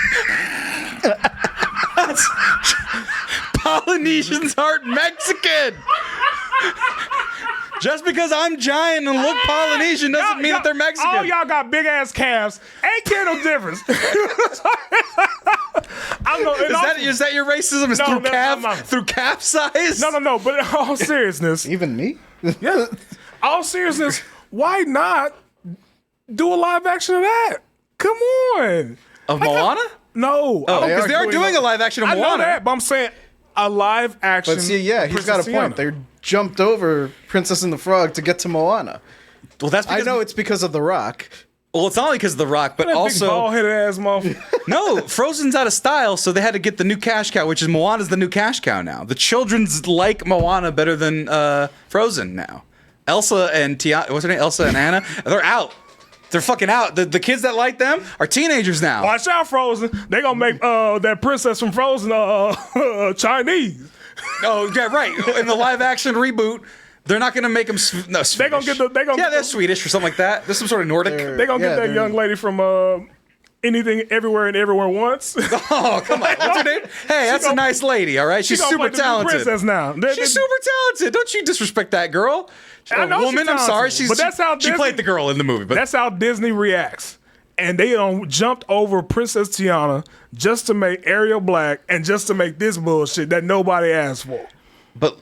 That's Polynesians aren't Mexican. Just because I'm giant and look Polynesian doesn't mean that they're Mexican. All y'all got big ass calves. Ain't care no difference. Is that your racism? Is through calf size? No. But in all seriousness, Even me? yeah. All seriousness, why not do a live action of that? Come on. Of Moana? No. Oh, because they are doing a live action of I Moana. know that, but I'm saying a live action. But see, yeah, he's got a point. They jumped over Princess and the Frog to get to Moana. Well, that's because I know it's because of The Rock. Well, it's not only because of The Rock, but that also big bald-headed ass motherfucker. no, Frozen's out of style, so they had to get the new cash cow, which is Moana's the new cash cow now. The children's like Moana better than Frozen now. Elsa and what's her name? Elsa and Anna, they're out. They're fucking out. The kids that like them are teenagers now. Watch out, Frozen. They gonna make that princess from Frozen Chinese. Oh, yeah, right. In the live action reboot, they're not gonna make them. No, Swedish. They gonna they're Swedish or something like that. There's some sort of Nordic. They gonna get that young lady from Anything, Everywhere, and Everywhere Once. Oh, come on. What's her name? Hey, that's a nice lady, all right? She's gonna super play the new talented. princess now. She's super talented. Don't you disrespect that girl. I know woman, she's I'm sorry. talented, but that's how she Disney- played the girl in the movie. But That's how Disney reacts. And they jumped over Princess Tiana just to make Ariel black and just to make this bullshit that nobody asked for. But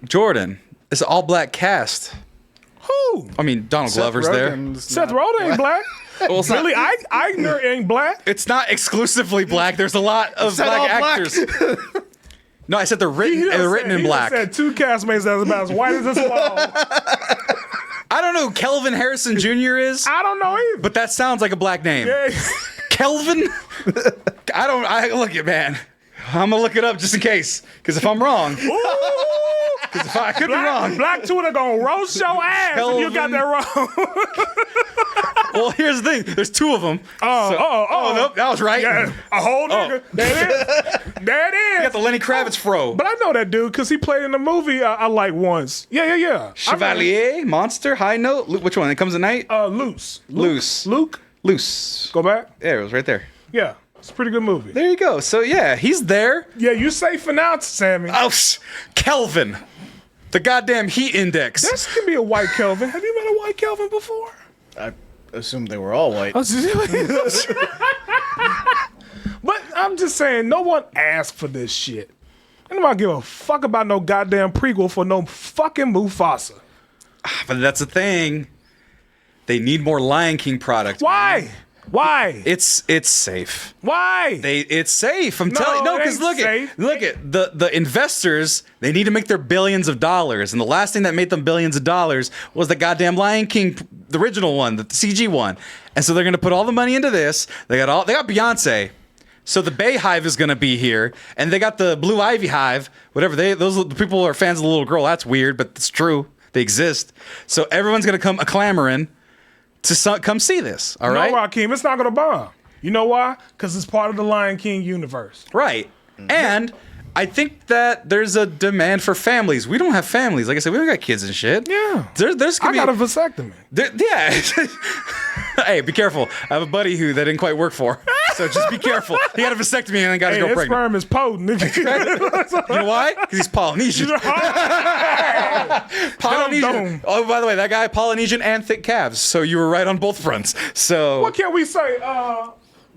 Jordan, it's an all black cast. Who? I mean, Donald Glover's there. Seth Rogen ain't black. Well, it's Billy not, Eichner ain't black. it's not exclusively black. There's a lot of said black all black. actors. No, I said they're written in He black. said 2 castmates that's about as white as this wall. I don't know who Kelvin Harrison Jr. is, I don't know either. but that sounds like a black name. Yeah. Kelvin? Look it, man. I'm gonna look it up just in case, because if I'm wrong, because I could be wrong. Black Twitter gonna roast your ass if you got that wrong. Well, here's the thing. There's 2 of them. Oh, Nope, that was right. Yeah, a whole nigga. There it is. There it is. You got the Lenny Kravitz fro. But I know that dude because he played in the movie I like once. Yeah. Chevalier, Monster, High Note. Which one? It comes at night? Loose. Loose. Luke. Loose. Go back. There, it was right there. Yeah, it's a pretty good movie. There you go. So yeah, he's there. Yeah, you safe and out, Sammy. Oh, Kelvin. The goddamn heat index. This can be a white Kelvin. Have you met a white Kelvin before? I assumed they were all white. But I'm just saying, no one asked for this shit. And nobody give a fuck about no goddamn prequel for no fucking Mufasa. But that's the thing. They need more Lion King product. Why? Why? It's safe. Why? It's safe. I'm telling you. No, it because ain't look safe. at the investors. They need to make their billions of dollars, and the last thing that made them billions of dollars was the goddamn Lion King, the original one, the CG one. And so they're gonna put all the money into this. They got Beyonce. So the Bay Hive is gonna be here, and they got the Blue Ivy Hive. Whatever the people are fans of the little girl. That's weird, but it's true. They exist. So everyone's gonna come clamoring to come see this. All right, No, Raheem, it's not gonna bomb. You know why? Because it's part of the Lion King universe. right. And I think that there's a demand for families. We don't have families. Like I said, we don't got kids and shit. Yeah. There's I got a vasectomy. yeah. Hey, be careful. I have a buddy that didn't quite work for. So just be careful. He had a vasectomy and then got his girl That pregnant. sperm is potent. You know why? Because he's Polynesian. Polynesian. Oh, by the way, that guy Polynesian and thick calves. So you were right on both fronts. So What can we say,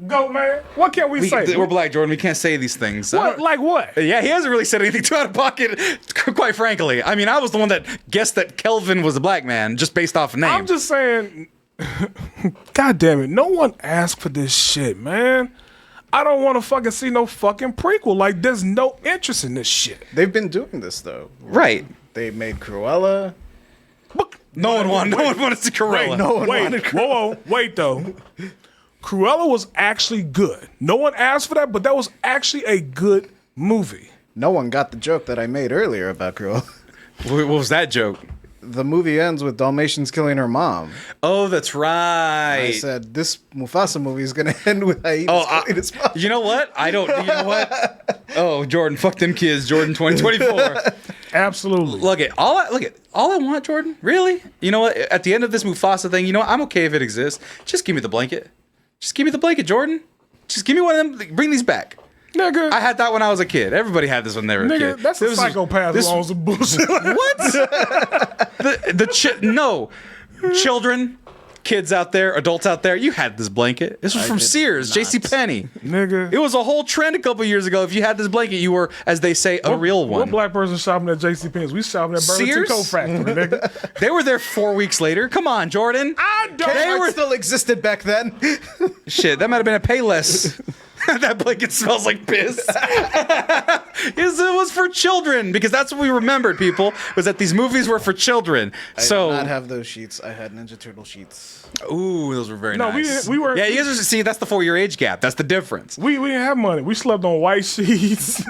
Goat Man? What can we say? we're black, Jordan. We can't say these things. What? Like what? Yeah, he hasn't really said anything too out of pocket, quite frankly. I mean, I was the one that guessed that Kelvin was a black man just based off name. I'm just saying, God damn it, no one asked for this shit, man. I don't want to fucking see no fucking prequel. Like, there's no interest in this shit. They've been doing this though. right. They made Cruella. No one wanted to see Cruella. No one wanted Cruella. Whoa, wait though. Cruella was actually good. No one asked for that, but that was actually a good movie. No one got the joke that I made earlier about Cruella. What was that joke? The movie ends with Dalmatians killing her mom. Oh, that's right. I said this Mufasa movie is going to end with hyenas killing his mom. You know what? You know what? Oh, Jordan, fuck them kids, Jordan 2024. Absolutely. Look at all I want, Jordan. Really? You know what? At the end of this Mufasa thing, you know what? I'm okay if it exists. Just give me the blanket. Just give me the blanket, Jordan. Just give me one of them. Bring these back. Nigga. I had that when I was a kid. Everybody had this when they were a Nigga, kid. that's a psychopath who owns the bullshit. What? Children, kids out there, adults out there, you had this blanket. This was from did Sears, not. JCPenney. Nigga. It was a whole trend a couple years ago. If you had this blanket, you were, as they say, a real one. What black person shopping at JCPenney's? We shopping at Burlington Sears? Coat Factory, nigga. They were there 4 weeks later. Come on, Jordan. I don't. Kmart still existed back then. Shit, that might have been a Payless. That blanket smells like piss. It was for children because that's what we remembered, people, was that these movies were for children. I did not have those sheets. I had Ninja Turtle sheets. Ooh, those were very No, nice. we were. Yeah, you guys are, see, that's the 4-year age gap. That's the difference. We didn't have money. We slept on white sheets.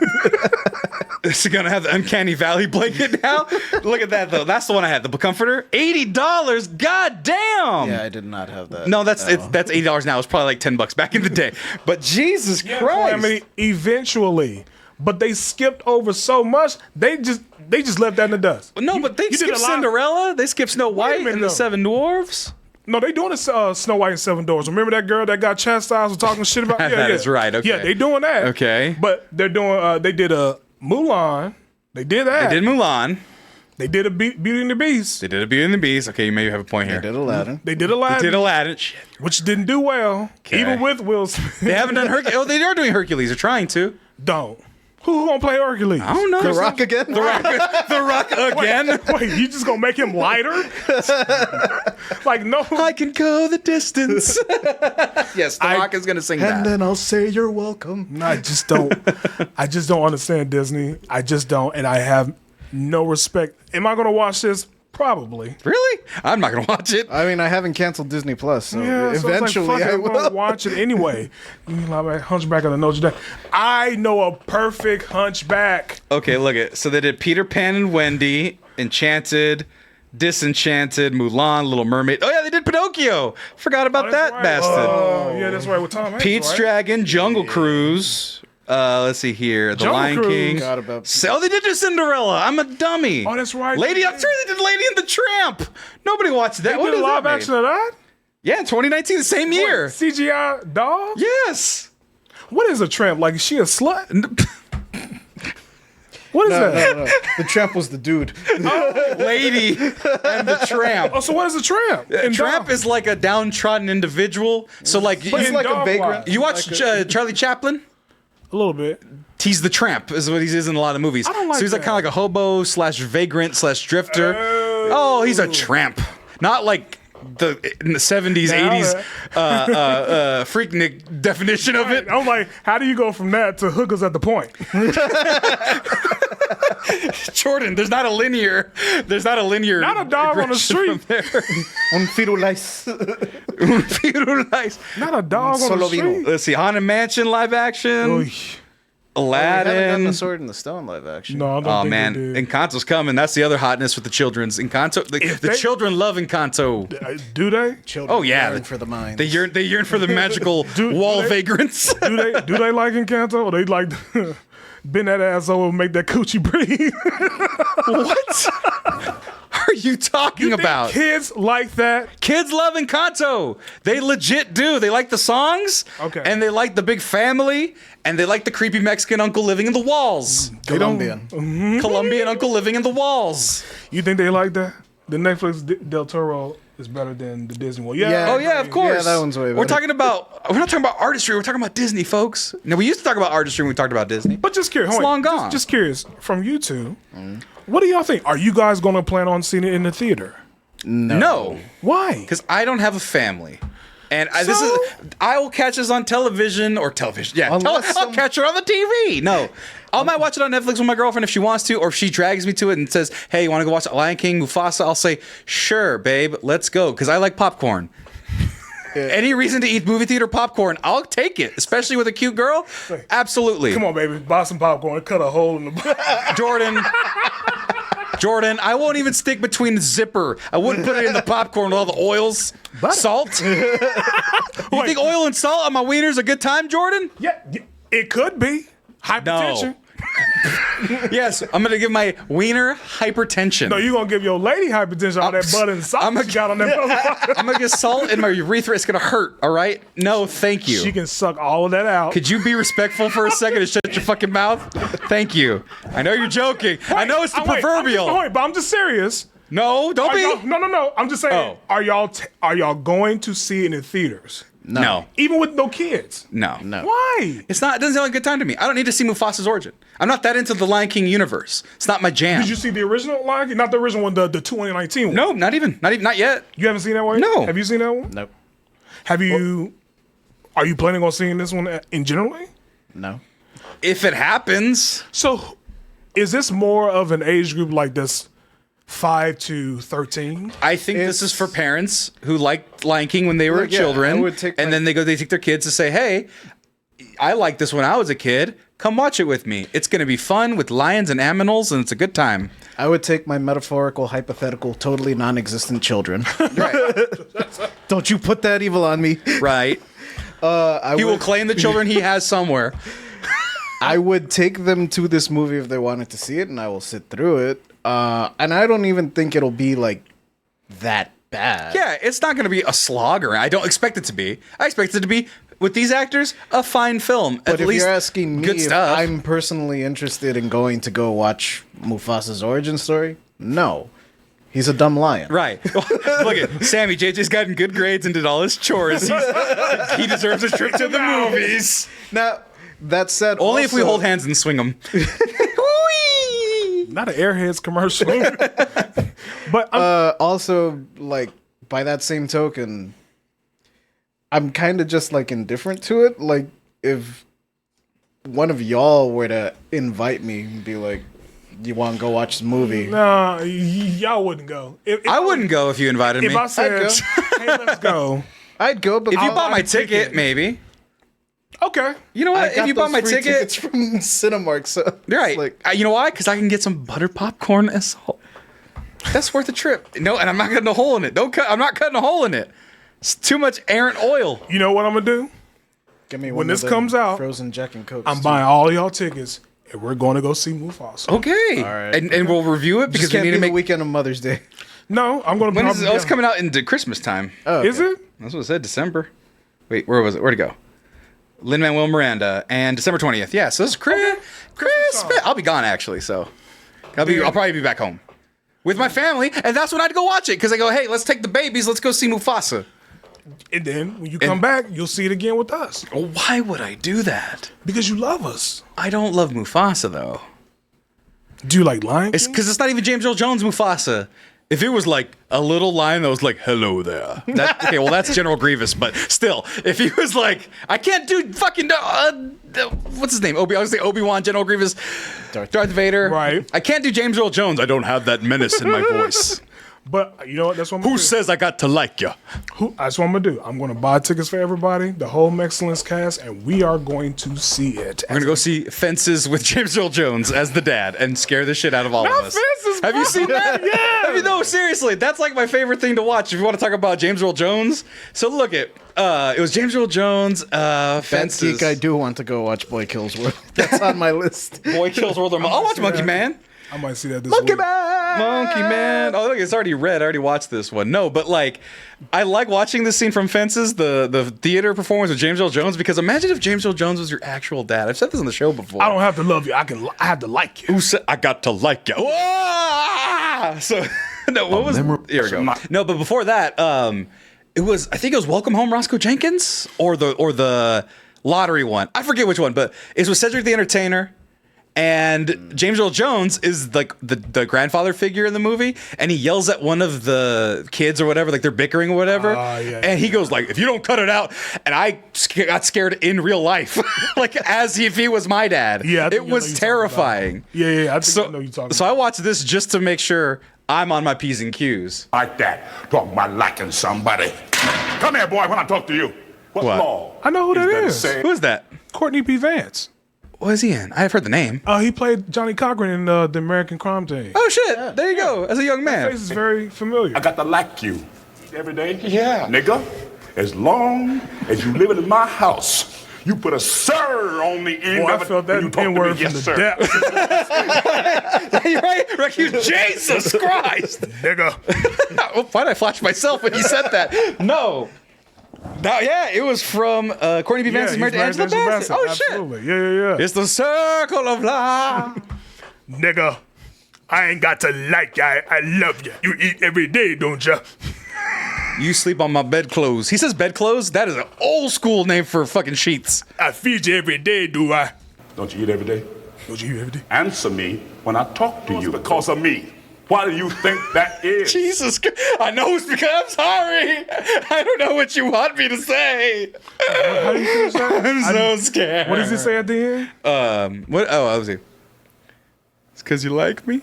Is it gonna have the Uncanny Valley blanket now? Look at that though. That's the one I had. The comforter, $80. God damn. Yeah, I did not have that. No, that's $80 now. It's probably like $10 back in the day. But Jesus Christ. Calamity eventually, but they skipped over so much. They just left that in the dust. No, but they you did skipped a lot- Cinderella. They skipped Snow White minute, and the though. Seven Dwarfs. No, they doing Snow White and Seven Dwarfs. Remember that girl that got chastised for talking shit about? Yeah, That is right, okay. Yeah, they doing that. Okay. But they're doing. They did a Mulan. They did that. They did Mulan. They did a Beauty and the Beast. They did a Beauty and the Beast. Okay, you maybe have a point here. They did Aladdin. They did Aladdin. They did Aladdin. Shit. Which didn't do well, Okay. even with Will Smith. They haven't done Hercules. Oh, they are doing Hercules. They're trying to. Don't. Who gonna play Hercules? I don't know. The Rock again? The Rock again. Wait, you just gonna make him lighter? Like no. I can go the distance. Yes, The Rock is gonna sing And that. then I'll say you're welcome. I just don't. I just don't understand Disney. I just don't, and I have no respect. Am I gonna watch this? Probably. Really? I'm not gonna watch it. I mean, I haven't canceled Disney Plus, so Yeah, eventually so it's like, fuck it, I I'm gonna will. watch it anyway. Hunchback of the Notre Dame. I know a perfect Hunchback. Okay, look at. So they did Peter Pan and Wendy, Enchanted, Disenchanted, Mulan, Little Mermaid. Oh yeah, they did Pinocchio. Forgot about That's that right. bastard. Oh, yeah, that's right. With Tom Hanks, Pete's right? Dragon, Jungle Cruise. Let's see here. The Jungle Lion Cruise. King. Forgot about- Oh, they did do Cinderella. I'm a dummy. Oh, that's right. Lady, I'm sure they did Lady and the Tramp. Nobody watched that. They What did is a live that action made? of that? Yeah, in 2019, the same year. CGI dog? Yes. What is a tramp? Like, is she a slut? What is that? No. The tramp was the dude. Lady and the Tramp. Oh, so what is a tramp? In Tramp dog? is like a downtrodden individual. So like, But He's in like a dog vagrant. wise. you watch Charlie Chaplin? A little bit. He's the tramp, is what he is in a lot of movies. I don't like so he's like that. kind of like a hobo slash vagrant slash drifter. Oh, he's a tramp. Not like in the 70s, Now 80s freaknik definition of it. I'm like, how do you go from that to hookers at the point? Jordan, there's not a linear. Not a dog on the street. Un firulais. Firulais. Not a dog on Solo the vino. street. Let's see, Haunted Mansion live action, Oy. We haven't done Aladdin. the Sword in the Stone live action. No, I don't Oh think man, they did. Encanto's coming. That's the other hotness with the children's Encanto. If The they- children love Encanto. Do they? Children Oh yeah, yearn for the mind. They yearn for the magical wall they- vagrants. Do they like Encanto? Or they like bend that ass over and make that coochie breathe? What are you talking about? Kids like that. Kids love Encanto. They legit do. They like the songs. Okay. And they like the big family. And they like the creepy Mexican uncle living in the walls. Colombian. Colombian uncle living in the walls. You think they like that? The Netflix Del Toro is better than the Disney one. Yeah. Yeah. Oh yeah, of course. Yeah, that one's way We're better. talking about. We're not talking about artistry. We're talking about Disney, folks. Now we used to talk about artistry when we talked about Disney. But just curious. It's hold on, long gone. Just curious. From you two, what do y'all think? Are you guys going to plan on seeing it in the theater? No, Why? because I don't have a family. And I will catch this on television or television. Yeah, Unless I'll catch it on the TV. No, I might watch it on Netflix with my girlfriend if she wants to, or if she drags me to it and says, "Hey, you want to go watch Lion King, Mufasa?" I'll say, "Sure, babe, let's go," because I like popcorn. Any reason to eat movie theater popcorn, I'll take it, especially with a cute girl. Absolutely. Come on, baby. Buy some popcorn. Cut a hole in the. Jordan, I won't even stick between the zipper. I wouldn't put it in the popcorn with all the oils, salt. You think oil and salt on my wiener's a good time, Jordan? Yeah, it could be hypertension. Yes, I'm gonna give my wiener hypertension. No, you gonna give your lady hypertension all that butter and salt she got on that motherfucker. I'm gonna get salt in my urethra. It's gonna hurt. All right? No, thank you. She can suck all of that out. Could you be respectful for a second and shut your fucking mouth? Thank you. I know you're joking. I know it's the proverbial. But I'm just serious. No, don't be. No. I'm just saying. Oh. Are y'all going to see it in theaters? No. Even with no kids? No. Why? It doesn't sound like a good time to me. I don't need to see Mufasa's origin. I'm not that into the Lion King universe. It's not my jam. Did you see the original Lion King? Not the original one, the 2019 one. No, not yet. You haven't seen that one? No. Have you seen that one? Nope. Are you planning on seeing this one in generally? No. If it happens, So, is this more of an age group like this 5 to 13? I think this is for parents who liked Lion King when they were Look, yeah, children, I would take and my- then they take their kids to say, "Hey, I liked this when I was a kid. Come watch it with me. It's going to be fun with lions and aminals, and it's a good time." I would take my metaphorical, hypothetical, totally non-existent children. Don't you put that evil on me. Right? He will claim the children he has somewhere. I would take them to this movie if they wanted to see it, and I will sit through it. And I don't even think it'll be like that bad. Yeah, it's not going to be a slog, or I don't expect it to be. I expect it to be, with these actors, a fine film. But At if least you're asking me good if stuff. I'm personally interested in going to go watch Mufasa's origin story, no. He's a dumb lion. Right. Look at Sammy. JJ's gotten good grades and did all his chores. He deserves a trip to the movies. Now, that said, Only if we hold hands and swing them. Not an Airheads commercial. But also, like, by that same token, I'm kind of just like indifferent to it. Like, if one of y'all were to invite me and be like, you want to go watch the movie? nah, y'all wouldn't go. If I wouldn't go if you invited me. If I said, I'd hey, let's go. I'd go, but If you I'll bought buy my the ticket, maybe. Okay. You know I what? If got you bought those my free ticket, tickets from Cinemark, so it's right? like, You know why? Because I can get some butter popcorn and salt. That's worth a trip. No, and I'm not cutting a hole in it. Don't cut. I'm not cutting a hole in it. It's too much errant oil. You know what I'm gonna do? give me When one this of the comes out, frozen Jack and Coke. I'm buying all y'all tickets, and we're going to go see Mufasa. Okay. All right. And we'll review it because Just we can't need be to the make. weekend of Mother's Day. No, I'm going to. When is it? Oh, it's coming out into Christmas time. Oh, Is okay. it? That's what it said. December. Wait, where was it? Where'd it go? Lin-Manuel Miranda and December 20th. Yeah, so this is Christmas. time. I'll be gone actually, so I'll probably be back home with my family, and that's when I'd go watch it because I go, hey, let's take the babies, let's go see Mufasa. And then when you come back, you'll see it again with us Why would I do that? because you love us. I don't love Mufasa though. Do you like Lion It's King? because it's not even James Earl Jones Mufasa. If it was like a little lion that was like, hello there. Okay, well, that's General Grievous, but still, if he was like, I can't do fucking, what's his name? I was going to say Obi-Wan, General Grievous, Darth Vader. Right. I can't do James Earl Jones. I don't have that menace in my voice. But you know what? That's what I'm Who gonna do. says I got to like you? That's what I'm gonna do. I'm gonna buy tickets for everybody, the whole Excellence cast, and we are going to see it. We're going to go see Fences with James Earl Jones as the dad and scare the shit out of all of us. Fences, Have you bro. seen that? Yeah. I mean, no, seriously, that's like my favorite thing to watch if you want to talk about James Earl Jones. So look at, it was James Earl Jones, Fence Fences. Geek, I do want to go watch Boy Kills World. That's on my list. Boy Kills World. I'll watch Monkey Man. I might see that this Monkey week. Man. Monkey Man. Oh, look, it's already read. I already watched this one. No, but like, I like watching this scene from Fences, the theater performance with James Earl Jones, because imagine if James Earl Jones was your actual dad. I've said this on the show before. I don't have to love you. I have to like you. Who said I got to like you? Whoa! So, no, what was? Here we go. No, but before that, it was. I think it was Welcome Home, Roscoe Jenkins, or the lottery one. I forget which one, but it was Cedric the Entertainer. And James Earl Jones is like the grandfather figure in the movie, and he yells at one of the kids or whatever, like they're bickering or whatever. And he goes like, "If you don't cut it out," and I got scared in real life, like as if he was my dad. Yeah, I think it I know was you're terrifying. Yeah. I think I know you're talking. So I watched this just to make sure I'm on my P's and Q's. Like that. Talk about liking somebody. Come here, boy, when I talk to you. What? law? I know who that is. Who is that? Courtney P. Vance. What is he in? I've heard the name. He played Johnny Cochran in the American Crime Team. Oh shit! There you go. As a young That man. face is very familiar. I got to like you every day. Yeah. Nigga, as long as you living in my house, you put a sir on the end Boy, I of it felt when you that talk to me. N-word from Yes, the sir. depths. You're right, Ricky. Jesus Christ! Nigga. Why did I flash myself when you said that? No. Now, yeah, it was from Courtney B. Vance is married to Angela Bassett. Oh shit! Absolutely. Yeah. It's the circle of life. Nigga, I ain't got to like you. I love you. You eat every day, don't you? You sleep on my bedclothes. He says bedclothes. That is an old school name for fucking sheets. I feed you every day, do I? Don't you eat every day? Don't you eat every day? Answer me when I talk to you because of me. Why do you think that is? Jesus, I know it's because I'm sorry. I don't know what you want me to say. How do you finish that? I'm so scared. What does it say at the end? What? Oh, I was here. It's because you like me.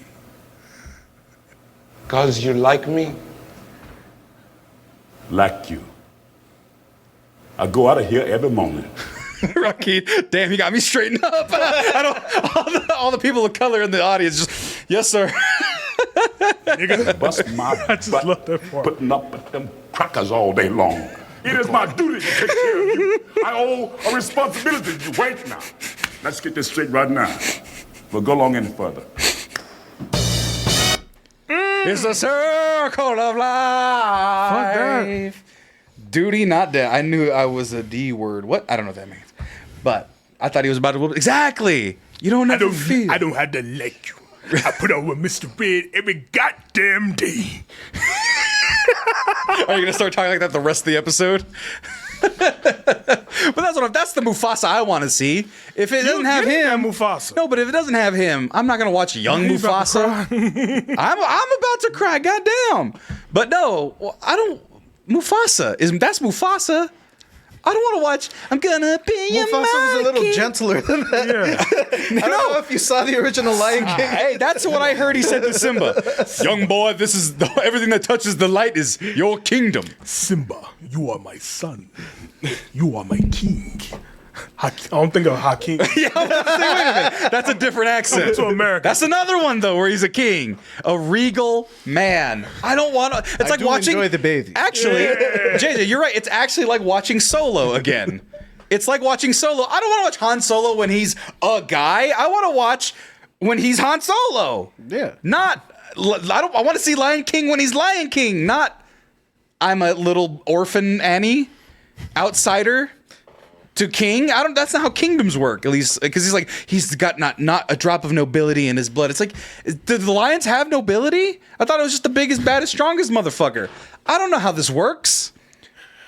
Cause you like me? Like you. I go out of here every morning. Rocky, damn, you got me straightened up. I don't. All the people of color in the audience just, yes, sir. Nigga. Bust my I just butt love that part. putting up with them crackers all day long. It is my duty to take care of you. I owe a responsibility to you. Wait now. Let's get this straight right now. We'll go along any further. It's a circle of life. Duty, not death. I knew I was a D word. What? I don't know what that means. But I thought he was about to. Exactly. You don't have to feel. I don't have to like you. I put on with Mr. Red every goddamn day. Are you gonna start talking like that the rest of the episode? But that's the Mufasa I want to see. If it doesn't have him, Mufasa. No, but if it doesn't have him, I'm not gonna watch young Mufasa. I'm about to cry. Goddamn. But no, I don't. Mufasa that's Mufasa. I don't want to watch. I'm gonna be your Mufasa was a little king. gentler than that. Yeah. I don't know if you saw the original Lion King. Hey, that's what I heard he said to Simba. Young boy, this is everything that touches the light is your kingdom. Simba, you are my son. You are my king. I don't think of Hakeem. Yeah, I was gonna say, wait a minute. That's a different accent. To America. That's another one though, where he's a king, a regal man. I don't want to. It's like watching. Enjoy the bathing. Actually, JJ, you're right. It's actually like watching Solo again. It's like watching Solo. I don't want to watch Han Solo when he's a guy. I want to watch when he's Han Solo. Yeah. Not. I want to see Lion King when he's Lion King. Not. I'm a little orphan Annie, outsider. To king, that's not how kingdoms work. At least because he's got not a drop of nobility in his blood. It's like, do the lions have nobility? I thought it was just the biggest, baddest, strongest motherfucker. I don't know how this works.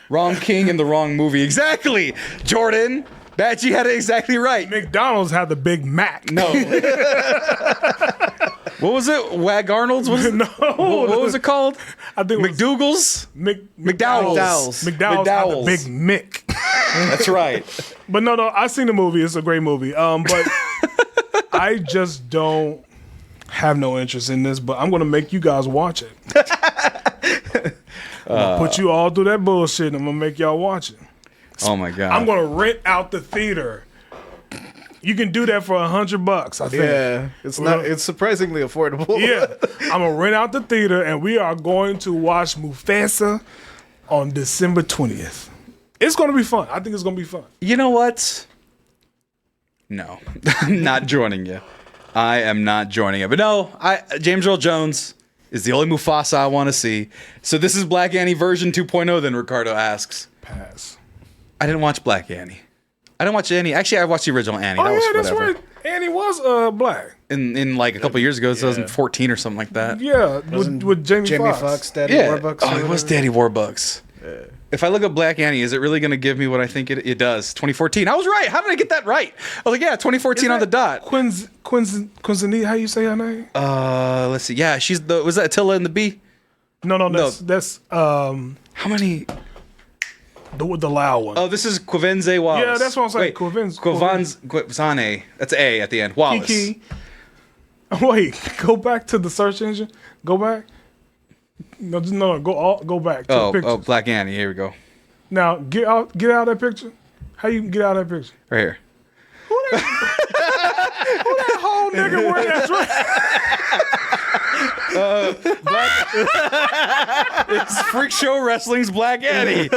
Wrong king in the wrong movie. Exactly, Jordan. Badgie had it exactly right. McDonald's had the Big Mac. No. What was it? Wag Arnold's? What was it called? I think McDougal's? McDowell's. McDowell's had the Big Mick. That's right. But no, I seen the movie. It's a great movie. But I just don't have no interest in this. But I'm gonna make you guys watch it. I'm gonna put you all through that bullshit. And I'm gonna make y'all watch it. Oh my god. I'm gonna rent out the theater. You can do that for $100, I think. Yeah, it's surprisingly affordable. Yeah, I'm gonna rent out the theater, and we are going to watch Mufasa on December 20th. It's gonna be fun. I think it's gonna be fun. You know what? No, I'm not joining you. I am not joining you. But no, James Earl Jones is the only Mufasa I want to see. So this is Black Annie version 2.0. Then Ricardo asks. Pass. I didn't watch Black Annie. I didn't watch Annie. Actually, I watched the original Annie. That was that's whatever. right. Annie was black. In like a couple years ago, 2014 or something like that. Yeah, with Jamie Foxx. Foxx, Daddy Yeah. Warbucks. Oh, it was Daddy Warbucks. If I look up Black Annie, is it really going to give me what I think it does? 2014. I was right. How did I get that right? I was like, yeah, 2014 on the dot. Quinzini, how you say her name? Let's see. Yeah, was that Attila and the Bee? No, that's How many? the loud one. Oh, this is Quavenze Wallace. Yeah, that's what I'm saying. Quavanzane. That's an A at the end. Wallace. Kiki. Wait, go back to the search engine. Go back. No, go back to the picture. Oh, Black Annie. Here we go. Now get out of that picture. How you get out of that picture? Right here. Who that whole nigga wearing that dress? It's Freak Show Wrestling's Black Annie.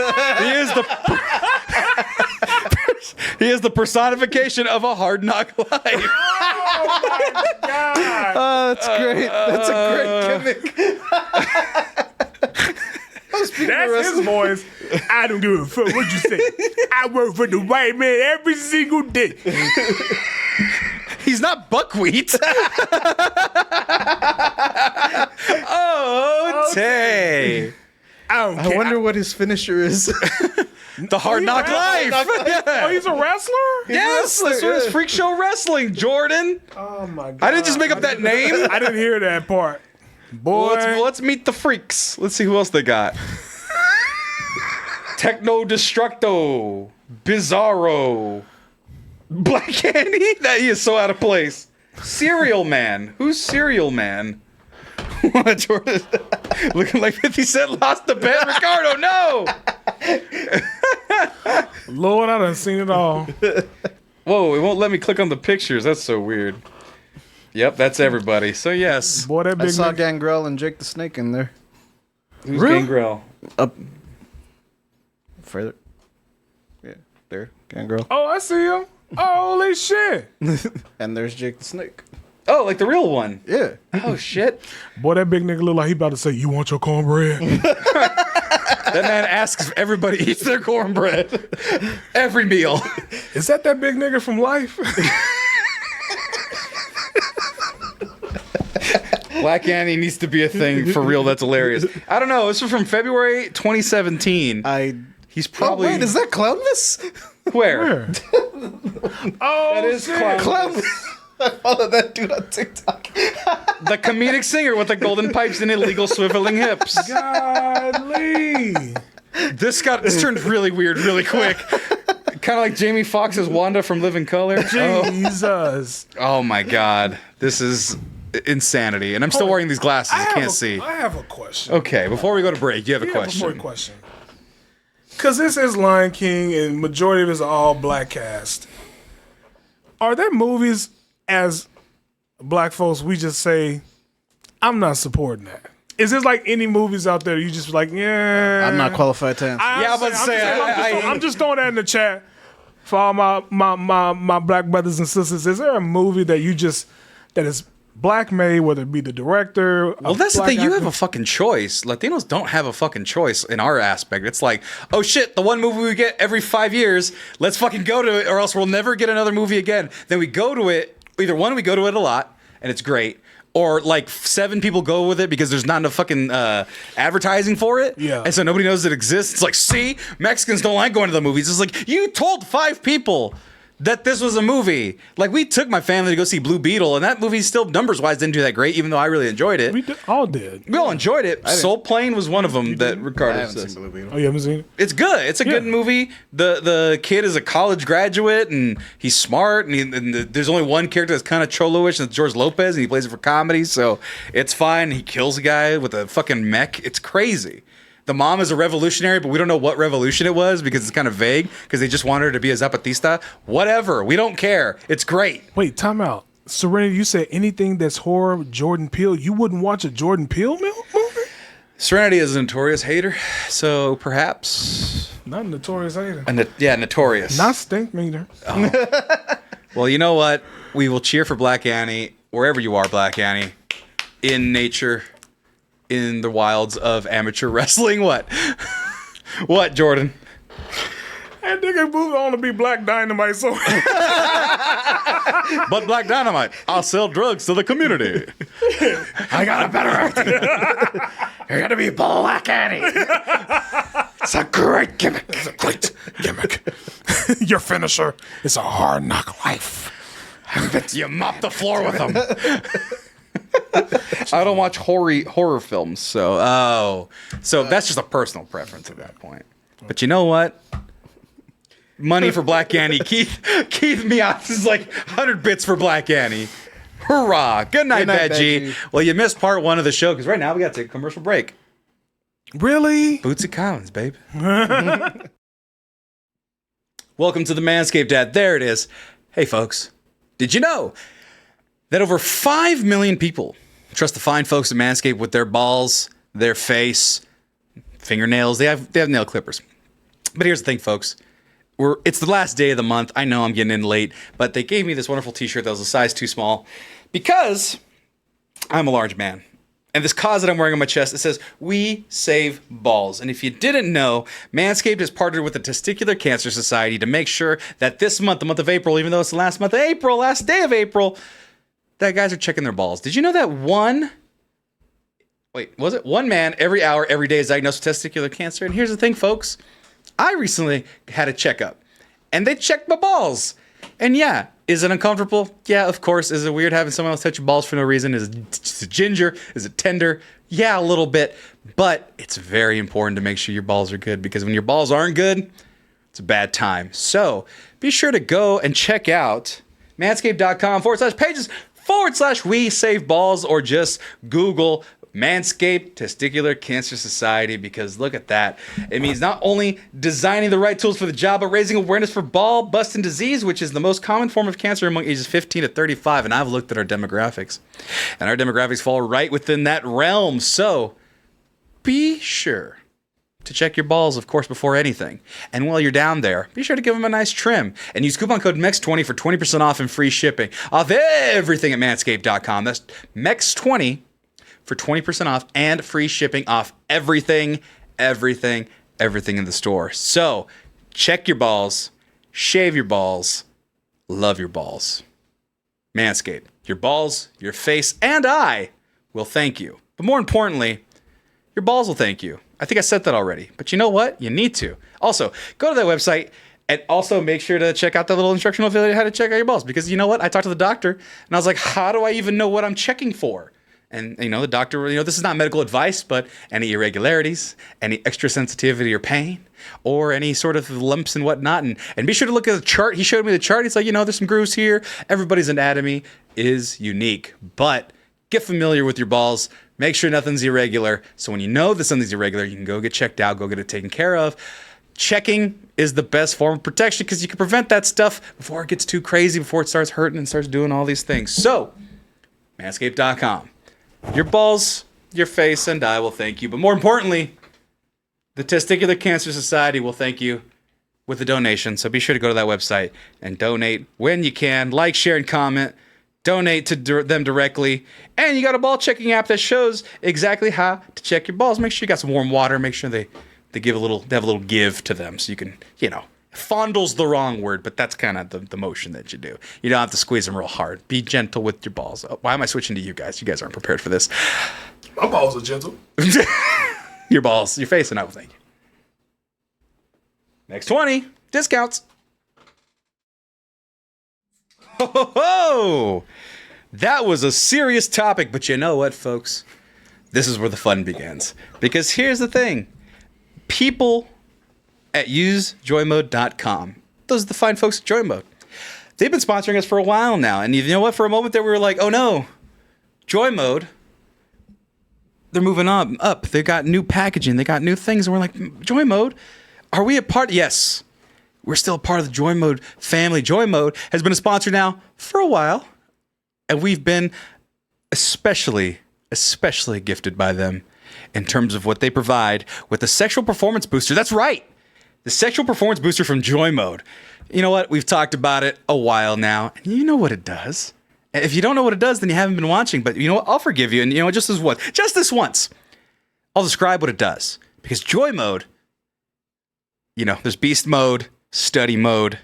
He is the personification of a hard knock life. Oh my god! Oh, that's great. That's a great gimmick. That's his voice. I don't give a fuck what you say. I work for the white man every single day. He's not buckwheat. Oh, Tay. I wonder what his finisher is. The Hard Knock Life. Yeah. Oh, he's a wrestler? Yes, that's what it's Freak Show Wrestling, Jordan. Oh my god. I didn't just make up that name. I didn't hear that part. Boy. Let's meet the freaks. Let's see who else they got. Techno Destructo. Bizarro. Black Annie? That he is so out of place. Cereal Man. Who's Cereal Man? Jordan looking like 50 Cent lost the bet. Ricardo, no! Lord, I done seen it all. Whoa, it won't let me click on the pictures. That's so weird. Yep, that's everybody. So yes. Boy, that I big saw nigga. Gangrel and Jake the Snake in there. Who's Really? Gangrel? Up further. Yeah, there. Gangrel. Oh, I see him. Holy shit. And there's Jake the Snake. Oh, like the real one. Yeah. Oh shit. Boy, that big nigga look like he about to say, "You want your cornbread?" That man asks if everybody eats their cornbread. Every meal. Is that big nigga from Life? Black Annie needs to be a thing for real. That's hilarious. I don't know. This was from February 2017. He's probably. Oh, wait, is that Clownless? Where? Oh, That is shit. Clownless. I followed that dude on TikTok. The comedic singer with the golden pipes and illegal swiveling hips. Godly. This turned really weird really quick. Kind of like Jamie Foxx's Wanda from Living Color. Jesus. Oh my God. This is insanity. And I'm still wearing these glasses. I can't see. I have a question. Okay, before we go to break, you have a Before question. a question. Because this is Lion King and majority of it is all black cast. Are there movies as black folks we just say, I'm not supporting that? Is this like any movies out there you just like, yeah. I'm not qualified to answer. I'm just throwing that in the chat for all my black brothers and sisters. Is there a movie that you just, that is black made, whether it be the director? Well, that's the thing. You have a fucking choice. Latinos don't have a fucking choice in our aspect. It's like, oh shit, the one movie we get every 5 years, let's fucking go to it, or else we'll never get another movie again. Then we go to it. Either one, we go to it a lot, and it's great. Or like 7 people go with it because there's not enough fucking advertising for it. Yeah. And so nobody knows it exists. It's like, see, Mexicans don't like going to the movies. It's like, you told 5 people that this was a movie. Like, we took my family to go see Blue Beetle, and that movie still, numbers-wise, didn't do that great, even though I really enjoyed it. We all did. We all enjoyed it. Soul Plane was one of them that I Ricardo haven't says. seen Blue Beetle. Oh, you haven't seen it? It's good. It's a good movie. The kid is a college graduate, and he's smart, and there's only one character that's kind of cholo-ish, and it's George Lopez, and he plays it for comedy, so it's fine. He kills a guy with a fucking mech. It's crazy. The mom is a revolutionary, but we don't know what revolution it was because it's kind of vague, because they just want her to be a Zapatista. Whatever. We don't care. It's great. Wait, time out. Serenity, you said anything that's horror, Jordan Peele. You wouldn't watch a Jordan Peele movie? Serenity is a notorious hater, so perhaps... Not a notorious hater. Notorious. Not stink meter. Well, you know what? We will cheer for Black Annie, wherever you are, Black Annie, in nature, in the wilds of amateur wrestling. What? What, Jordan? That nigga moved on to be Black Dynamite, so... But Black Dynamite, I'll sell drugs to the community. I got a better idea. You're gonna be Black Annie. It's a great gimmick. It's a great gimmick. Your finisher is a hard knock life. You mop the floor with them. I don't watch horror films, so that's just a personal preference at that point. But you know what? Money for Black Annie. Keith Miatz is like 100 bits for Black Annie. Hurrah! Good night, Bad G. Well, you missed part 1 of the show because right now we got to take a commercial break. Really? Bootsy Collins, babe. Welcome to the Manscaped ad. There it is. Hey, folks. Did you know that over 5 million people trust the fine folks at Manscaped with their balls, their face, fingernails? They have nail clippers. But here's the thing, folks. It's the last day of the month. I know I'm getting in late, but they gave me this wonderful t-shirt that was a size too small because I'm a large man. And this cause that I'm wearing on my chest, it says, "We save balls." And if you didn't know, Manscaped has partnered with the Testicular Cancer Society to make sure that this month, the month of April, even though it's the last month of April, last day of April, that guys are checking their balls. Did you know that one man every hour, every day is diagnosed with testicular cancer? And here's the thing, folks. I recently had a checkup, and they checked my balls. And yeah, is it uncomfortable? Yeah, of course. Is it weird having someone else touch your balls for no reason? Is it ginger? Is it tender? Yeah, a little bit. But it's very important to make sure your balls are good, because when your balls aren't good, it's a bad time. So be sure to go and check out manscaped.com/pages/we save balls, or just Google Manscaped Testicular Cancer Society, because look at that. It means not only designing the right tools for the job, but raising awareness for ball busting disease, which is the most common form of cancer among ages 15 to 35. And I've looked at our demographics, and our demographics fall right within that realm. So be sure to check your balls, of course, before anything. And while you're down there, be sure to give them a nice trim. And use coupon code MEX20 for 20% off and free shipping off everything at manscaped.com. That's MEX20 for 20% off and free shipping off everything in the store. So, check your balls, shave your balls, love your balls. Manscaped. Your balls, your face, and I will thank you. But more importantly, your balls will thank you. I think I said that already. But you know what? You need to. Also, go to that website and also make sure to check out the little instructional video on how to check out your balls. Because you know what? I talked to the doctor and I was like, how do I even know what I'm checking for? And, the doctor, this is not medical advice, but any irregularities, any extra sensitivity or pain, or any sort of lumps and whatnot. And be sure to look at the chart. He showed me the chart. He's like, there's some grooves here. Everybody's anatomy is unique. But get familiar with your balls. Make sure nothing's irregular. So when you know that something's irregular, you can go get checked out, go get it taken care of. Checking is the best form of protection because you can prevent that stuff before it gets too crazy, before it starts hurting and starts doing all these things. So, manscaped.com. Your balls, your face, and I will thank you. But more importantly, the Testicular Cancer Society will thank you with a donation. So be sure to go to that website and donate when you can. Like, share, and comment. Donate to them directly. And you got a ball checking app that shows exactly how to check your balls. Make sure you got some warm water. Make sure they have a little give to them so you can, fondle's the wrong word, but that's kind of the motion that you do. You don't have to squeeze them real hard. Be gentle with your balls. Why am I switching to you guys? You guys aren't prepared for this. My balls are gentle. Your balls, your face, and I will thank you. Next 20 discounts. Ho! That was a serious topic, but you know what, folks? This is where the fun begins. Because here's the thing. People at usejoymode.com. Those are the fine folks at Joymode. They've been sponsoring us for a while now. And you know what? For a moment there, we were like, oh no, Joymode, they're moving up. They got new packaging. They got new things. And we're like, Joymode, are we a part? Yes, we're still a part of the Joymode family. Joymode has been a sponsor now for a while. And we've been especially gifted by them in terms of what they provide with the Sexual Performance Booster. That's right. The Sexual Performance Booster from Joymode. You know what? We've talked about it a while now. And you know what it does. If you don't know what it does, then you haven't been watching. But you know what? I'll forgive you. And just this once, I'll describe what it does. Because Joymode, there's Beast Mode, Study Mode.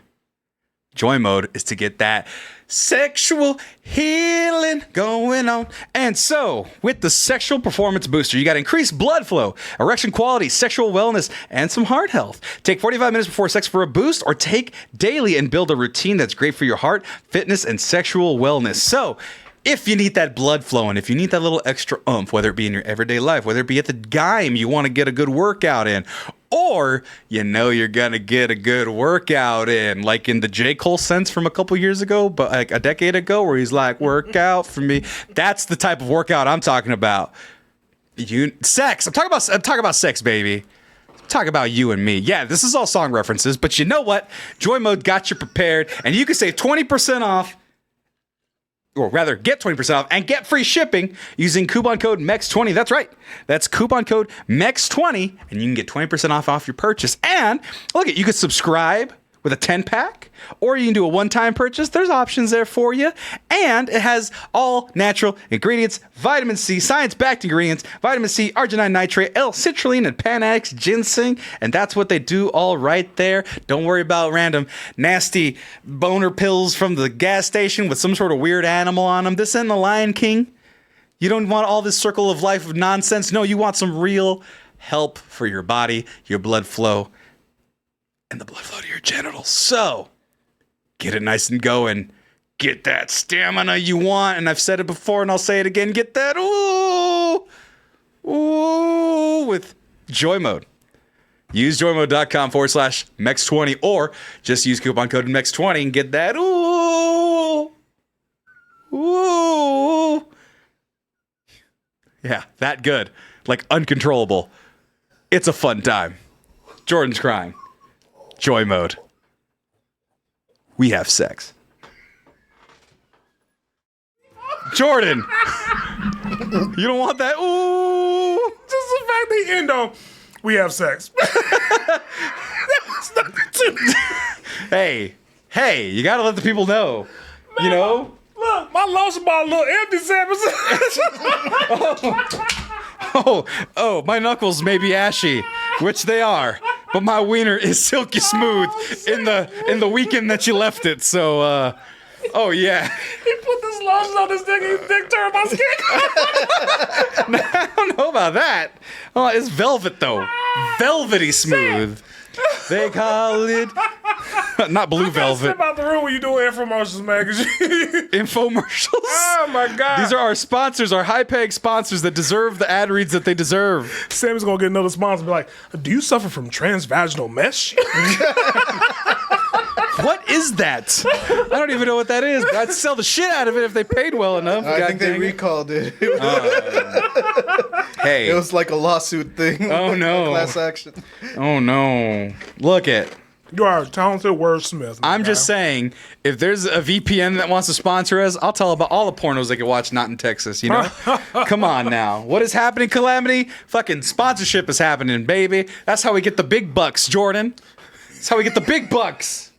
Joymode is to get that sexual healing going on. And so, with the Sexual Performance Booster, you got increased blood flow, erection quality, sexual wellness, and some heart health. Take 45 minutes before sex for a boost, or take daily and build a routine that's great for your heart, fitness, and sexual wellness. So, if you need that blood flowing, if you need that little extra oomph, whether it be in your everyday life, whether it be at the game you want to get a good workout in, or you're going to get a good workout in, like in the J. Cole sense from a couple years ago, but like a decade ago, where he's like, work out for me. That's the type of workout I'm talking about. Sex. I'm talking about sex, baby. Talk about you and me. Yeah, this is all song references, but you know what? Joymode got you prepared, and you can save 20% off. Or rather, get 20% off and get free shipping using coupon code MEX20. That's right. That's coupon code MEX20, and you can get 20% off your purchase. And look, you could subscribe with a 10-pack, or you can do a one-time purchase. There's options there for you. And it has all natural ingredients, vitamin C, science-backed ingredients, vitamin C, arginine nitrate, L-citrulline, and Panax ginseng. And that's what they do all right there. Don't worry about random nasty boner pills from the gas station with some sort of weird animal on them. This ain't the Lion King. You don't want all this circle of life of nonsense. No, you want some real help for your body, your blood flow, and the blood flow to your genitals. So, get it nice and going. Get that stamina you want. And I've said it before and I'll say it again. Get that ooh with Joymode. Use joymode.com/MEX20 or just use coupon code MEX20 and get that ooh. Yeah, that good. Like uncontrollable. It's a fun time. Jordan's crying. Joymode. We have sex. Jordan! You don't want that? Ooh! Just the fact they end on we have sex. That was nothing to me. Hey, you gotta let the people know. You know? Look, my lotion bottle a little empty, Sammy. Oh, my knuckles may be ashy, which they are, but my wiener is silky smooth in the weekend that you left it. So, oh yeah. He put this lotion on his dick and his dick turned my skin. I don't know about that. Oh, it's velvet though, velvety smooth. They call it not blue velvet. Step out the room when you do infomercials, man. Infomercials. Oh my God. These are our sponsors, our high-paying sponsors that deserve the ad reads that they deserve. Sammy's gonna get another sponsor and be like, do you suffer from transvaginal mesh? What is that? I don't even know what that is, but I'd sell the shit out of it if they paid well enough. I think they recalled it. Hey. It was like a lawsuit thing. Oh, no. Class action. Oh no. Look it. You are a talented wordsmith. I'm just saying, if there's a VPN that wants to sponsor us, I'll tell about all the pornos they can watch not in Texas, you know? Come on now. What is happening, Calamity? Fucking sponsorship is happening, baby. That's how we get the big bucks, Jordan. That's how we get the big bucks.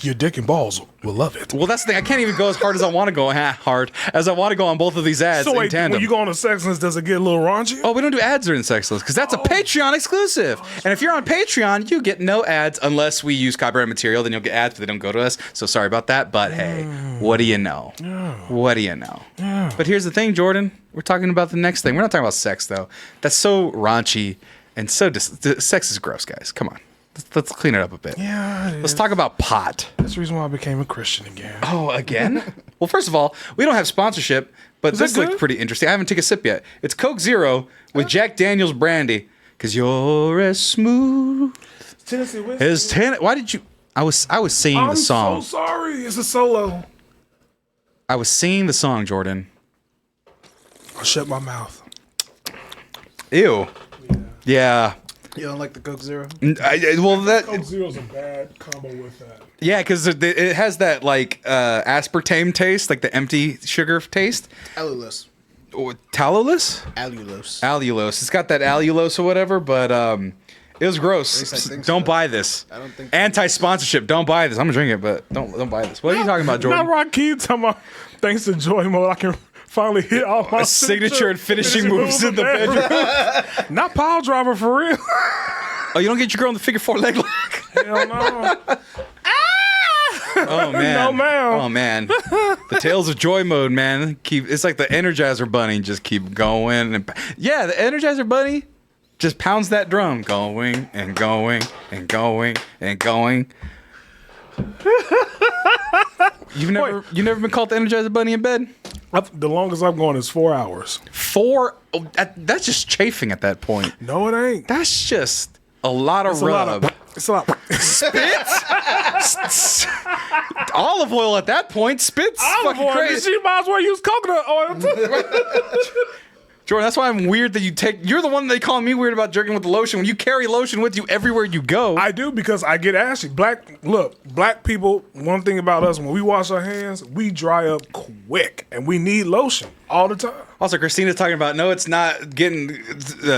Your dick and balls will love it. Well, that's the thing. I can't even go as hard as I want to go hard as I want to go on both of these ads So in wait, tandem. when you go on a sex list, does it get a little raunchy? Oh, we don't do ads during Sexless because that's a Patreon exclusive. And if you're on Patreon, you get no ads unless we use copyright material. Then you'll get ads, but they don't go to us. So sorry about that. But hey, what do you know? What do you know? But here's the thing, Jordan. We're talking about the next thing. We're not talking about sex, though. That's so raunchy and so sex is gross, guys. Come on. Let's clean it up a bit. Yeah. Let's talk about pot. That's the reason why I became a Christian again. Oh, again? Well, first of all, we don't have sponsorship, but this that looks good? pretty interesting. I haven't taken a sip yet. It's Coke Zero with Jack Daniel's brandy. Cause you're as smooth Tennessee whiskey. as Why did you? I was singing the song. I'm so sorry. It's a solo. I was singing the song, Jordan. I'll shut my mouth. Ew. Yeah. You don't like the Coke Zero? Well, that. Coke Zero's a bad combo with that. Yeah, because it has that like aspartame taste, like the empty sugar taste. Allulose. Talolus? Allulose. Allulose. It's got that allulose or whatever, but it was gross. least I think Don't so. buy this. I don't think. Anti-sponsorship. Don't buy this. I'm gonna drink it, but don't buy this. What are you talking about, Jordan? Not Rock Keith talking about, thanks to Joy Mode, I can finally hit all my Signature and finishing moves in the bedroom. Not pile driver for real. Oh, you don't get your girl in the figure 4 leg lock? Hell no. Oh man. No, ma'am. Oh man. The Tales of Joy mode, man. It's like the Energizer Bunny. Just keep going and yeah, the Energizer Bunny just pounds that drum, going and going and going and going. You've never been called the Energizer Bunny in bed? The longest I'm going is 4 hours. 4? Oh, that's just chafing at that point. No, it ain't. That's just a lot of It's a rub. lot of. It's a lot. Olive oil at that point. Spit's fucking crazy. She might as well use coconut oil too. Jordan, that's why I'm weird that you're the one they call me weird about jerking with the lotion when you carry lotion with you everywhere you go. I do because I get ashy. Black people, one thing about us, when we wash our hands, we dry up quick and we need lotion all the time. Also, Christina's talking about, no, it's not getting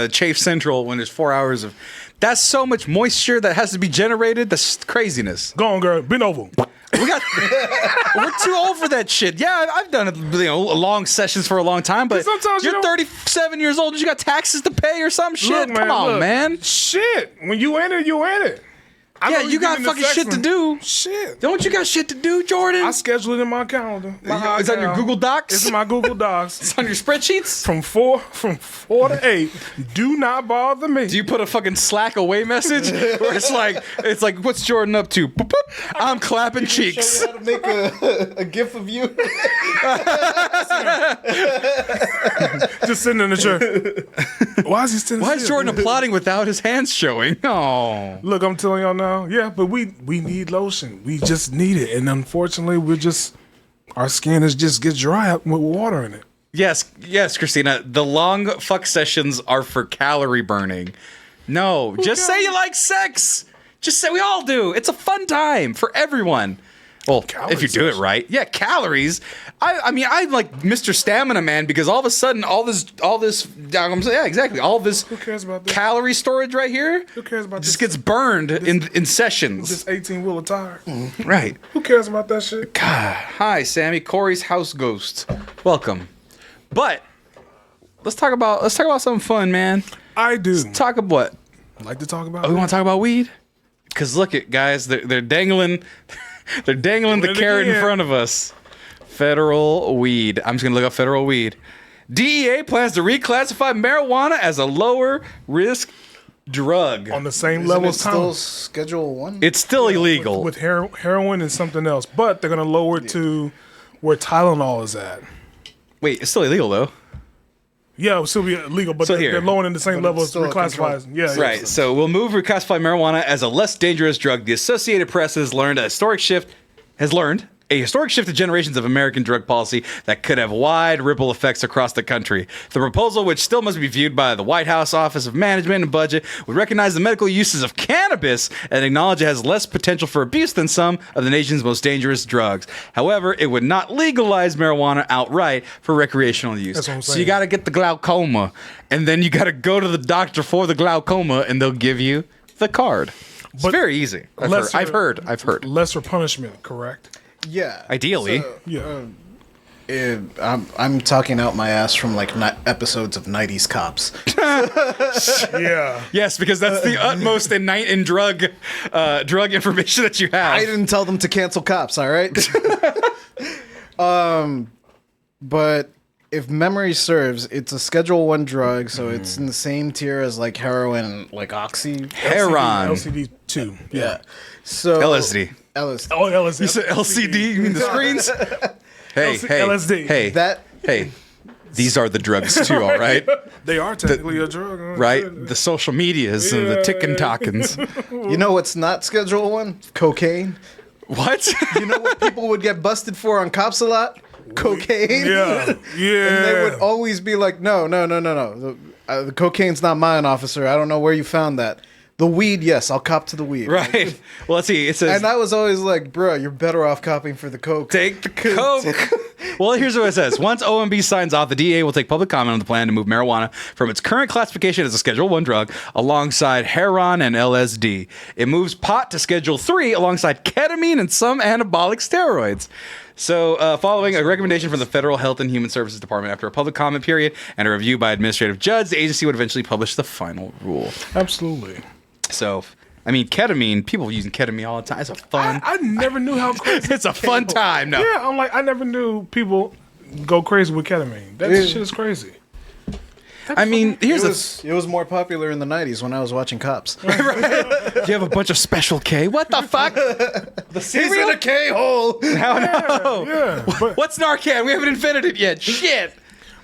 chafe central when there's 4 hours of... That's so much moisture that has to be generated. That's craziness. Go on, girl. Bend over. We're too old for that shit. Yeah, I've done it, long sessions for a long time, but Sometimes you're 37 years old and you got taxes to pay or some shit. Look, Come on, look. man. Shit. When you in it, you in it. Yeah, you got fucking shit to do. Shit. Don't you got shit to do, Jordan? I schedule it in my calendar. It's on your Google Docs? It's in my Google Docs. It's on your spreadsheets? From 4 to 8. Do not bother me. Do you put a fucking Slack away message where it's like what's Jordan up to? Boop, boop. I'm clapping cheeks. Show you how to make a gif of you. Just sitting in the chair. Why is he sitting? Why is Jordan applauding without his hands showing? Oh. Look, I'm telling y'all now. Yeah, but we need lotion. We just need it, and unfortunately, our skin gets dry up with water in it. Yes, Christina. The long fuck sessions are for calorie burning. No, just say you like sex. Just say we all do. It's a fun time for everyone. Well, Calorie if you do it session. right. Yeah, calories. I mean, I'm like Mr. Stamina Man because all of a sudden, all this, yeah, exactly. All this Who cares about this? calorie storage right here. Who cares about just this? gets burned in sessions. This 18-wheeler tire. Right. Who cares about that shit? Hi, Sammy. Corey's house ghost. Welcome. But let's talk about something fun, man. I do. Talk about what? Like to talk about We want to talk about weed? Because look at guys, they're dangling, they're dangling the Doing it carrot in again. front of us. Federal weed. I'm just gonna look up federal weed. DEA plans to reclassify marijuana as a lower risk drug. on the same Isn't level it as still Tom. Schedule 1? It's still illegal. With heroin and something else, but they're gonna lower it to where Tylenol is at. Wait, it's still illegal though. Yeah, it'll still be illegal, but So they're here. lowering it to the same But level it's as still a reclassified. control. Yeah, Right. So we'll reclassify marijuana as a less dangerous drug. The Associated Press has learned a historic shift in generations of American drug policy that could have wide ripple effects across the country. The proposal, which still must be viewed by the White House Office of Management and Budget, would recognize the medical uses of cannabis and acknowledge it has less potential for abuse than some of the nation's most dangerous drugs. However, it would not legalize marijuana outright for recreational use. That's what I'm So you saying. got to get the glaucoma, and then you got to go to the doctor for the glaucoma, and they'll give you the card. It's But very easy. I've heard. lesser punishment, correct? Yeah. Ideally. Yeah. I'm talking out my ass from like episodes of 90s Cops. Yeah. Yes, because that's the utmost in drug information that you have. I didn't tell them to cancel Cops, all right? But if memory serves, it's a Schedule 1 drug, so it's in the same tier as like heroin, like oxy. Heron. LCD 2. Yeah. So LSD. LSD. Oh, LSD. You said LCD? You mean the screens? Hey, hey, LSD. hey, That hey. These are the drugs too, all right? They are technically a drug. Oh, Right? shit. The social medias and the tick and talkins. you know what's not Schedule 1? Cocaine. What? You know what people would get busted for on Cops a lot? Cocaine. Yeah. Yeah. And they would always be like, no. The cocaine's not mine, officer. I don't know where you found that. The weed, yes, I'll cop to the weed. Right. Well, let's see. It says And I was always like, bro, you're better off copying for the coke. take the coke. Well, here's what it says. Once OMB signs off, the DEA will take public comment on the plan to move marijuana from its current classification as a Schedule 1 drug alongside heroin and LSD. It moves pot to Schedule 3 alongside ketamine and some anabolic steroids. So, following a recommendation from the Federal Health and Human Services Department after a public comment period and a review by administrative judge, the agency would eventually publish the final rule. Absolutely. So, I mean, ketamine, people are using ketamine all the time. It's a fun. I never knew how crazy. It's a fun time. No. Yeah, I'm like, I never knew people go crazy with ketamine. That shit is crazy. I mean, here's It was more popular in the 90s when I was watching Cops. you have a bunch of Special K. What the fuck? He's in a K-hole. How no? Yeah. But What's Narcan? We haven't invented it yet. Shit.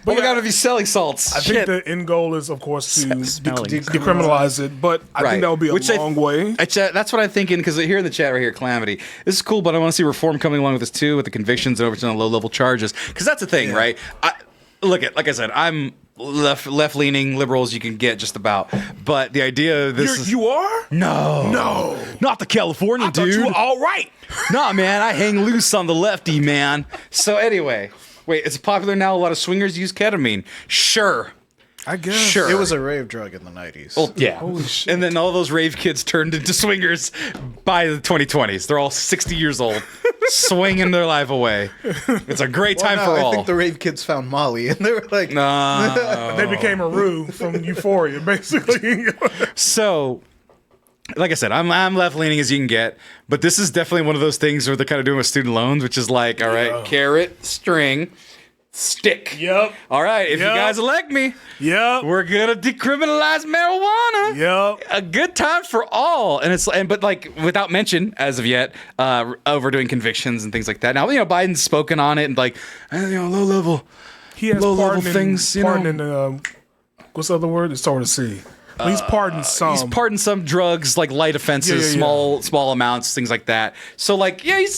Oh my yeah, god, if he's selling salts. I Shit. think the end goal is, of course, to Smelling. decriminalize it, but I think that would be a long way. That's what I'm thinking, because here in the chat right here, Calamity, this is cool, but I want to see reform coming along with this too, with the convictions and overturn on low-level charges. Because that's the thing, right? Like I said, I'm left-leaning liberals you can get just about. But the idea of this is... You are? No, not the California I thought dude. you were all right. Nah, man, I hang loose on the lefty, man. So anyway, wait, it's popular now. A lot of swingers use ketamine. Sure. I guess. Sure. It was a rave drug in the 90s. Well, yeah. Holy shit. And then all those rave kids turned into swingers by the 2020s. They're all 60 years old, swinging their life away. It's a great time for I all. think the rave kids found Molly, and they were like, No. They became a Rue from Euphoria, basically. So, like I said, I'm left-leaning as you can get, but this is definitely one of those things where they're kind of doing with student loans, which is like, all right, carrot, string, stick. Yep. All right, if Yep. you guys elect me, Yep. we're gonna decriminalize marijuana. Yep. A good time for all, but like without mention as of yet, overdoing convictions and things like that. Now Biden's spoken on it and like low level. He has Low-level pardoning, things, you know. pardoning, what's the other word? It's starting to see. He's pardoned some. He's pardoned some drugs, like light offenses, Yeah. small amounts, things like that. So like, yeah, he's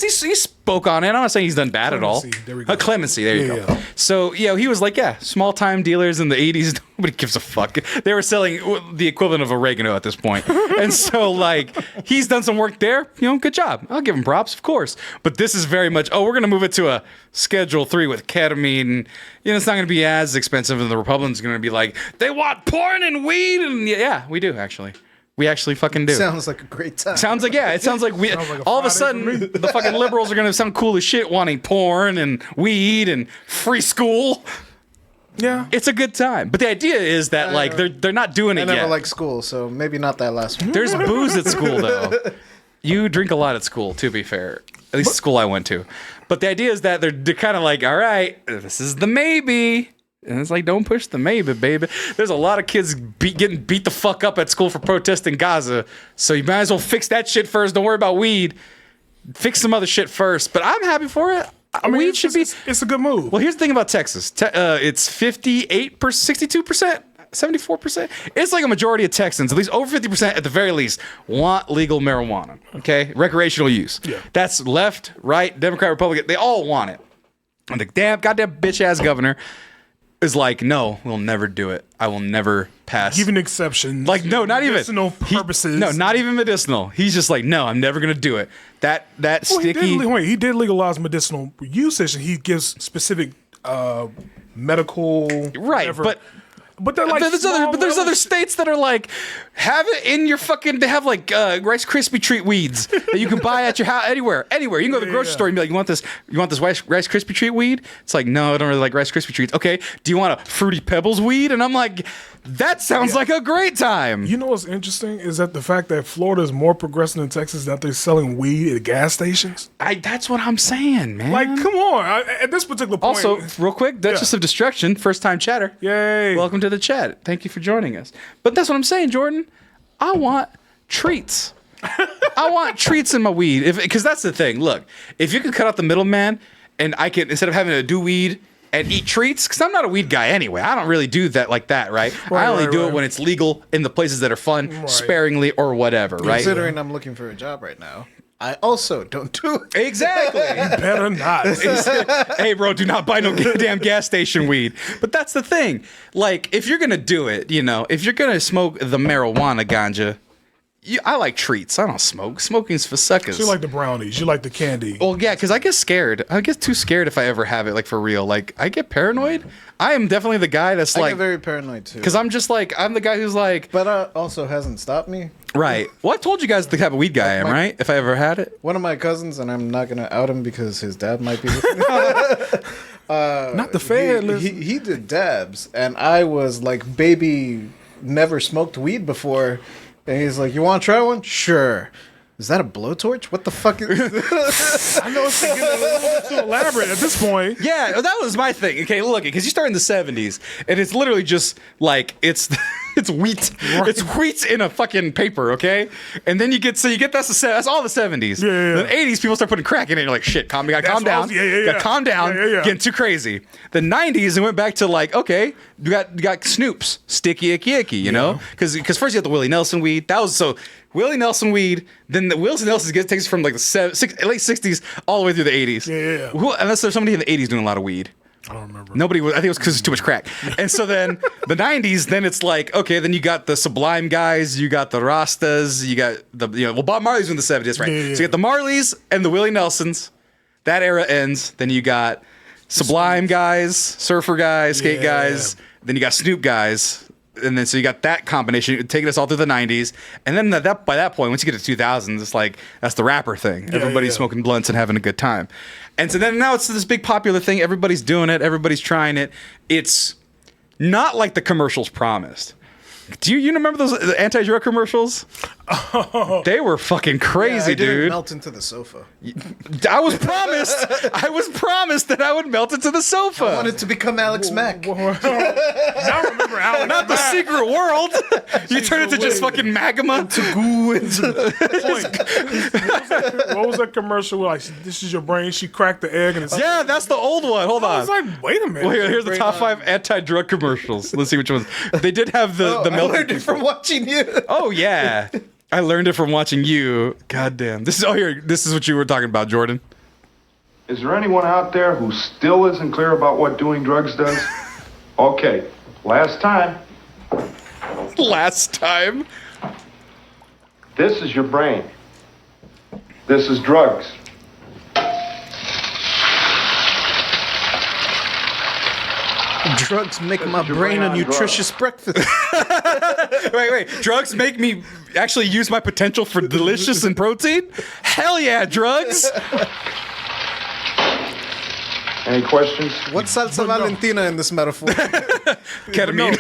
spoke on it. I'm not saying he's done bad at all. There we go. Clemency, there you go. Yeah. So, he was like, small time dealers in the 80s. Nobody gives a fuck. They were selling the equivalent of oregano at this point. And so, like, he's done some work there. Good job. I'll give him props, of course. But this is very much, we're going to move it to a Schedule 3 with ketamine. It's not going to be as expensive. And the Republicans are going to be like, they want porn and weed. And yeah, we do, actually. We actually fucking do. Sounds like a great time. It sounds like we. like a All of a Friday for sudden, the fucking liberals are gonna sound cool as shit, wanting porn and weed and free school. Yeah. It's a good time, but the idea is that like they're not doing I it never yet. liked school, so maybe not that last one. There's booze at school though. You drink a lot at school, to be fair. At least the school I went to. But the idea is that they're kind of like, all right, this is the maybe. And it's like, don't push the maybe, baby. There's a lot of kids getting beat the fuck up at school for protesting Gaza. So you might as well fix that shit first. Don't worry about weed. Fix some other shit first. But I'm happy for it. Weed should be... It's a good move. Well, here's the thing about Texas. It's 58%, 62%, 74%. It's like a majority of Texans, at least over 50% at the very least, want legal marijuana. Okay? Recreational use. Yeah. That's left, right, Democrat, Republican. They all want it. And the goddamn bitch-ass governor is like, no, we'll never do it. I will never pass. Give an exception. Like, no, not even. Medicinal purposes. No, not even medicinal. He's just like, no, I'm never going to do it. That sticky. He did legalize medicinal usage, and he gives specific medical. Right, whatever. but they're like there's other states that are like, have it in your fucking. They have like Rice Krispie treat weeds that you can buy at your house anywhere. You can go to the grocery store and be like, you want this Rice Krispie treat weed? It's like, no, I don't really like Rice Krispie treats. Okay, do you want a Fruity Pebbles weed? And I'm like, that sounds like a great time. You know what's interesting is that the fact that Florida is more progressive than Texas, that they're selling weed at gas stations. That's what I'm saying, man. Like, come on! At this particular point. Also, real quick, Duchess of Destruction, first time chatter. Yay! Welcome to the chat. Thank you for joining us. But that's what I'm saying, Jordan. I want treats. I want treats in my weed. Because that's the thing. Look, if you can cut out the middleman and I can, instead of having to do weed and eat treats, because I'm not a weed guy anyway. I don't really do that like that, right? I only do it when it's legal in the places that are fun, sparingly or whatever, right? Considering I'm looking for a job right now, I also don't do it. Exactly. Better not. Hey, bro, do not buy no goddamn gas station weed. But that's the thing. Like, if you're going to do it, if you're going to smoke the marijuana ganja, I like treats. I don't smoke. Smoking's for suckers. So you like the brownies. You like the candy. Well, yeah, because I get scared. I get too scared if I ever have it, like, for real. Like, I get paranoid. I am definitely the guy that's I like... get very paranoid, too. Because I'm just like... I'm the guy who's like... But also hasn't stopped me. Right. Well, I told you guys the type of weed guy I am, right? If I ever had it. One of my cousins, and I'm not going to out him because his dad might be... Not the Fed. He did dabs, and I was like, baby, never smoked weed before. And he's like, you want to try one? Sure. Is that a blowtorch? What the fuck is I know it's getting a little bit too elaborate at this point. Yeah, that was my thing. Okay, look, because you start in the 70s, and it's literally just like it's wheat. Right. It's wheat in a fucking paper, okay? And then you get that's all the 70s. Yeah. The 80s, people start putting crack in it. And you're like, shit, calm down. Gotta calm down. Yeah. Getting too crazy. The 90s, it went back to like, okay, you got Snoops, sticky icky, you know? Because first you had the Willie Nelson weed. That was so. Willie Nelson weed, then the Willie Nelson takes us from like the late 60s all the way through the 80s. Yeah. Unless there's somebody in the 80s doing a lot of weed. I don't remember. Nobody was. I think it was because it's too much crack. And so then the 90s, then it's like, okay, then you got the Sublime guys, you got the Rastas, you got Bob Marley's in the 70s, right? Yeah. So you got the Marleys and the Willie Nelsons. That era ends. Then you got Sublime guys, Surfer guys, Skate guys. Then you got Snoop guys. And then so you got that combination taking us all through the 90s. And then by that point, once you get to 2000s, it's like that's the rapper thing. Everybody's smoking blunts and having a good time. And so then now it's this big popular thing. Everybody's doing it. Everybody's trying it. It's not like the commercials promised. Do you remember those anti-drug commercials? Oh. They were fucking crazy, I didn't dude. melt into the sofa. I was promised that I would melt into the sofa. I wanted to become Alex Mack. Now I remember Alex. Not the secret world. You turn it to just fucking magma. To goo into What was that commercial where, like, this is your brain? She cracked the egg and it's Yeah, that's the old one. Hold I on. was like, wait a minute. Well, here's the top 5 anti-drug commercials. Let's see which ones. They did have the I melting learned it from watching you. Oh yeah, I learned it from watching you. God damn. This is what you were talking about, Jordan. Is there anyone out there who still isn't clear about what doing drugs does? Okay, last time. Last time. This is your brain. This is drugs. Drugs make my brain a nutritious breakfast. Wait. Drugs make me actually use my potential for delicious and protein? Hell yeah, drugs. Any questions? What's salsa Valentina in this metaphor? Ketamine.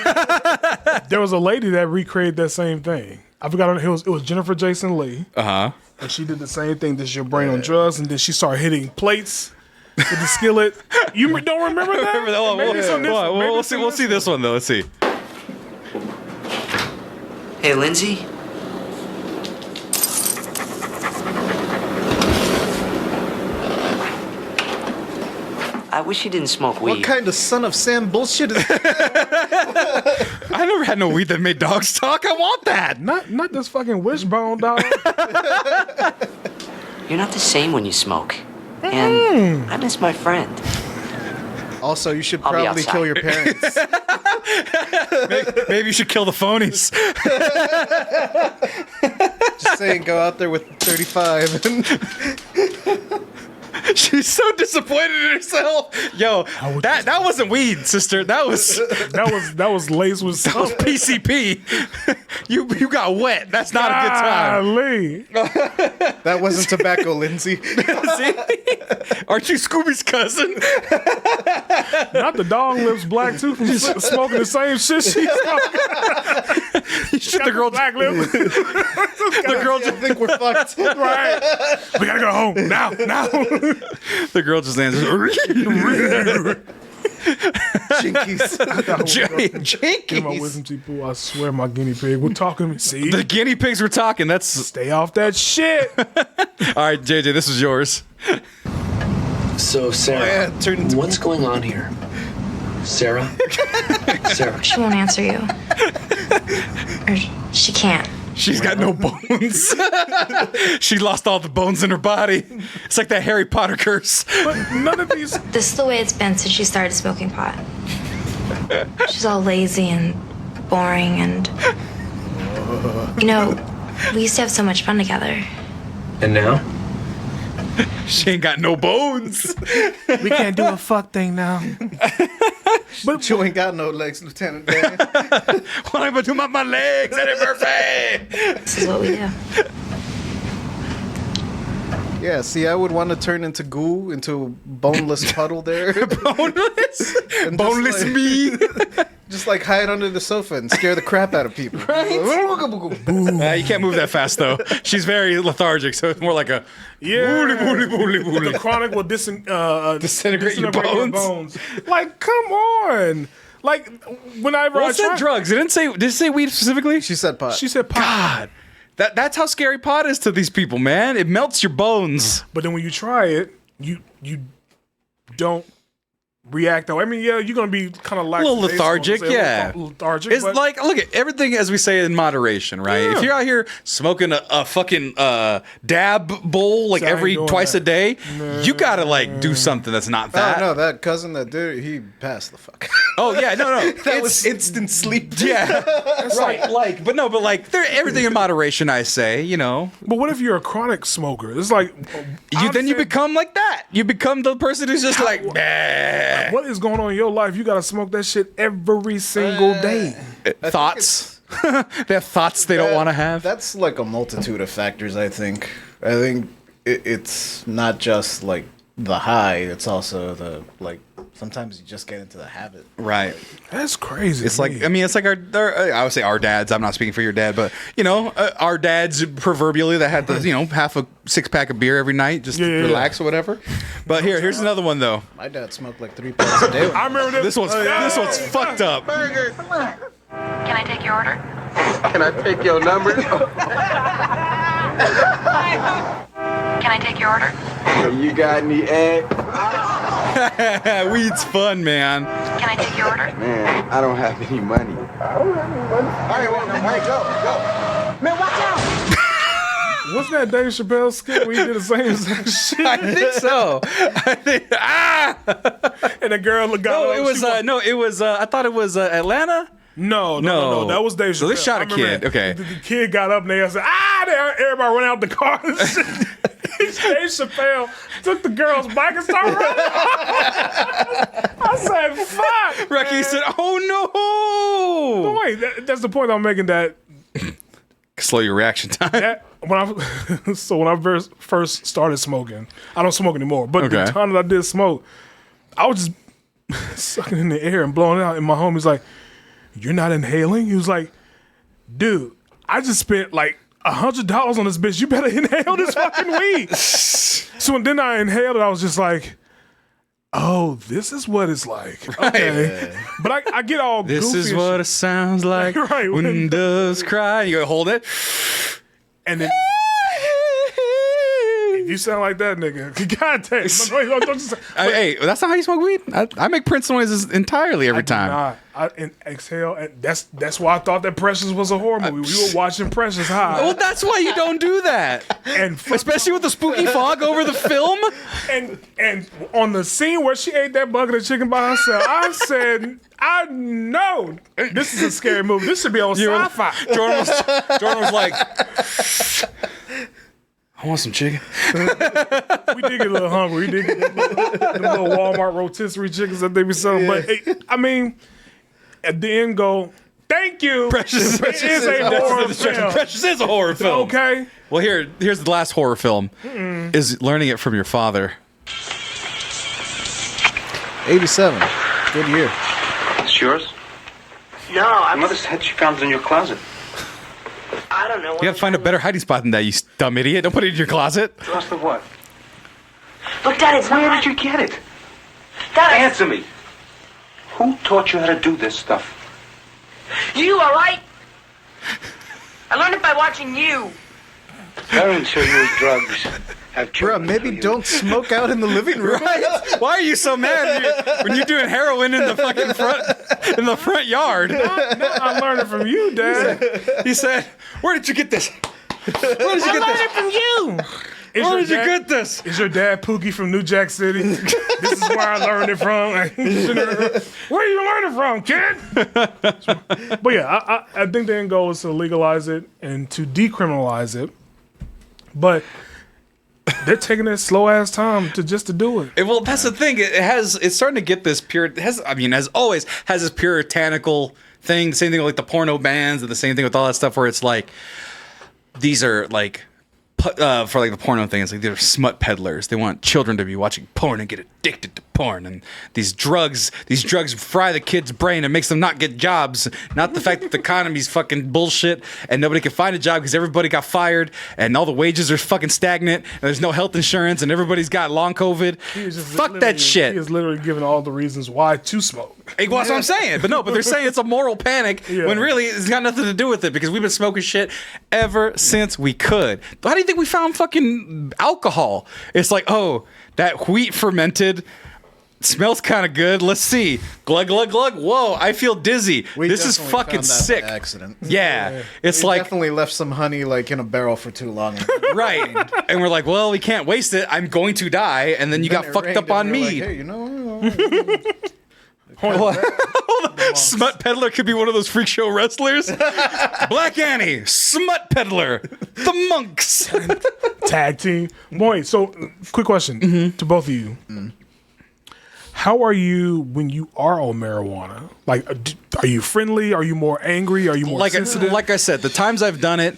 There was a lady that recreated that same thing. I forgot her. It was Jennifer Jason Leigh. Uh-huh. And she did the same thing. This is your brain on drugs. And then she started hitting plates with the skillet. You don't remember that? Remember that one? We'll see this one, though. Let's see. Hey, Lindsay. I wish you didn't smoke weed. What kind of son of Sam bullshit is that? I never had no weed that made dogs talk. I want that. Not this fucking wishbone, dog. You're not the same when you smoke. And I miss my friend. Also, you should I'll be probably outside. kill your parents. Maybe you should kill the phonies. Just saying, go out there with 35 and She's so disappointed in herself. Yo, that wasn't weed, sister. That was laced with that was PCP. You got wet. That's not a good time. Golly. that wasn't tobacco, Lindsay. See? Aren't you Scooby's cousin? Not the dog lips black too from smoking the same shit she smoked. You should the girl black lips. the girl just think we're fucked. Right. We gotta go home now. the girl just answers. Jinkies. Jinkies. Give my wisdom teeth, boo. I swear my guinea pig. We're talking. See? The guinea pigs were talking. That's Stay off that shit. all right, JJ. This is yours. So, Sarah, what's going on here? Sarah? Sarah. She won't answer you. Or she can't. She's got no bones. She lost all the bones in her body. It's like that Harry Potter curse. But none of these. This is the way it's been since she started smoking pot. She's all lazy and boring and... You know, we used to have so much fun together. And now? She ain't got no bones. We can't do a fuck thing now. But you ain't got no legs, Lieutenant Dan. What am I doing with my legs, Eddie Murphy? This is what we do. Yeah, see, I would want to turn into goo, into a boneless puddle there. Boneless? And Boneless me? Just like hide under the sofa and scare the crap out of people. Right? You can't move that fast, though. She's very lethargic, so it's more like a... The chronic will disintegrate your bones. Like, come on. Like, whenever What's that drugs? Did it say weed specifically? She said pot. She said pot. God. That's how scary pot is to these people, man. It melts your bones. But then when you try it, you don't react though. I mean, yeah, you're gonna be kind of like a little lethargic, yeah. Lethargic. It's like, look at everything as we say in moderation, right? Yeah. If you're out here smoking a fucking dab bowl like every twice a day, you gotta like do something that's not that. Oh no, that cousin that did it, he passed the fuck. Oh yeah, no. That was instant sleep. Yeah, right. But everything in moderation. I say, you know. But what if you're a chronic smoker? It's like you become like that. You become the person who's just like, nah. What is going on in your life? You gotta smoke that shit every single day. Thoughts? They have thoughts they don't want to have. That's like a multitude of factors. I think it's not just like the high. It's also the like. Sometimes you just get into the habit. Right. That's crazy. It's like, I mean, it's like our I would say our dads. I'm not speaking for your dad, but you know, our dads proverbially that had the, you know, half a 6-pack of beer every night just to relax or whatever. But here's another one though. My dad smoked like 3 packs a day. I remember this one's fucked up. Burger. Can I take your order? Can I take your number? Can I take your order? You got any eggs? Weed's fun, man. Can I take your order? Man, I don't have any money. I don't have any money. All right, go. Man, watch out! Wasn't that Dave Chappelle skit where he did the same exact shit? I think so. And the girl looked out. It was. I thought it was Atlanta. No. That was Dave Chappelle. So they shot a kid. Okay. The kid got up and they said, everybody went out the car. And shit. Dave Chappelle took the girl's bike and started running. I said, fuck. Rocky said, oh no. But wait, that's the point I'm making, that slow your reaction time. When I first started smoking, I don't smoke anymore, but the time that I did smoke, I was just sucking in the air and blowing it out. And my homie's like, "You're not inhaling?" He was like, "Dude, I just spent like $100 on this bitch. You better inhale this fucking weed." So then I inhaled it. I was just like, "Oh, this is what it's like." Right. Okay. But I get all this goofy is what it sounds like when doves cry. You gotta hold it. And then you sound like that nigga. God damn. Hey, that's not how you smoke weed. I make Prince noises entirely every time. I exhale, and that's why I thought that Precious was a horror movie. We were watching Precious High. Well, that's why you don't do that. And especially with the spooky fog over the film. And on the scene where she ate that bucket of chicken by herself, I said, I know this is a scary movie. This should be on Sci-Fi. Jordan was like, I want some chicken. We did get a little hungry. We did get them little Walmart rotisserie chickens that they be selling. But hey, I mean, at the end go, thank you. Precious is a horror film. Precious is a horror film. Okay. Well, here's the last horror film. Is learning it from your father. 87. Good year. It's yours? No, My mother said she found it in your closet. I don't know. You gotta find a better hiding spot than that, you dumb idiot. Don't put it in your closet. Closet of what? Look, Dad, it's Where not. did you get it? Dad, Answer me. Who taught you how to do this stuff? You, all right? I learned it by watching you. Parents who use drugs have Bruh, children. maybe don't smoke out in the living room. Right? Why are you so mad when you're doing heroin in the fucking front yard? No, I learned it from you, Dad. He said, "Where did you get this? Where did you get this from you? Where did you get this? Is your dad Pookie from New Jack City? This is where I learned it from. Where you learn it from, kid? But yeah, I think the end goal is to legalize it and to decriminalize it. But they're taking that slow ass time to do it. Well, that's the thing. It's starting to get this pure. As always, has this puritanical thing. The same thing with like the porno bans, and the same thing with all that stuff where it's like these are like. For like the porno thing, it's like they're smut peddlers. They want children to be watching porn and get addicted to porn. And these drugs fry the kid's brain and makes them not get jobs. Not the fact that the economy's fucking bullshit and nobody can find a job because everybody got fired and all the wages are fucking stagnant and there's no health insurance and everybody's got long COVID. Fuck that shit. He is literally giving all the reasons why to smoke. Hey, well, that's what I'm saying. But they're saying it's a moral panic when really it's got nothing to do with it because we've been smoking shit ever since we could. How do you think we found fucking alcohol? It's like, oh, that wheat fermented smells kind of good. Let's see. Glug, glug, glug. Whoa, I feel dizzy. This is fucking sick. By accident. Yeah. It's We like definitely left some honey like in a barrel for too long. right. And we're like, well, we can't waste it. I'm going to die. And then you got fucked up on me. Like, hey, you know. Smut peddler could be one of those freak show wrestlers. Black Annie, smut peddler, the monks. Tag team. Boy, so quick question to both of you. How are you when you are on marijuana? Like, are you friendly? Are you more angry? Are you more sensitive? Like I said, the times I've done it,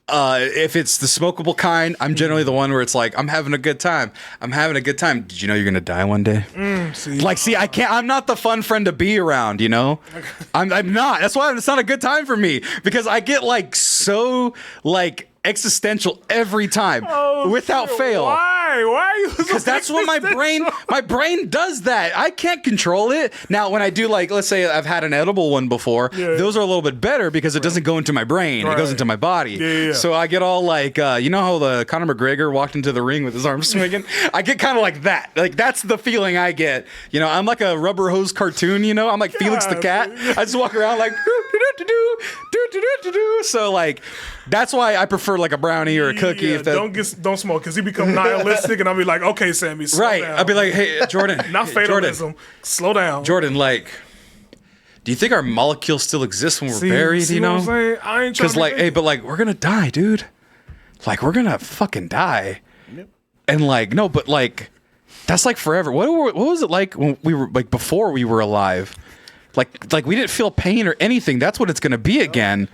if it's the smokable kind, I'm generally the one where it's like, I'm having a good time. Did you know you're gonna die one day? I can't. I'm not the fun friend to be around. You know, I'm not. That's why it's not a good time for me because I get like so like existential every time without fail. Why? Because that's what my brain does that. I can't control it. Now, when I do like, let's say I've had an edible one before, those are a little bit better because it doesn't go into my brain. It goes into my body. Yeah. So I get all like, you know how the Conor McGregor walked into the ring with his arms swinging? I get kind of like that. Like that's the feeling I get. You know, I'm like a rubber hose cartoon, you know? I'm like Felix the cat. I just walk around like So like, that's why I prefer like a brownie or a cookie. Yeah, if that, don't smoke because he become nihilistic, and I'll be like, okay, Sammy, slow right? down. I'll be like, hey, Jordan, not fatalism. Jordan, slow down, Jordan. Like, do you think our molecules still exist when we're buried? See you what know, I'm saying? I ain't trying because like, to hey, but like, we're gonna die, dude. Like, we're gonna fucking die. And like, no, but like, that's like forever. What was it like when we were like before we were alive? Like we didn't feel pain or anything. That's what it's gonna be again.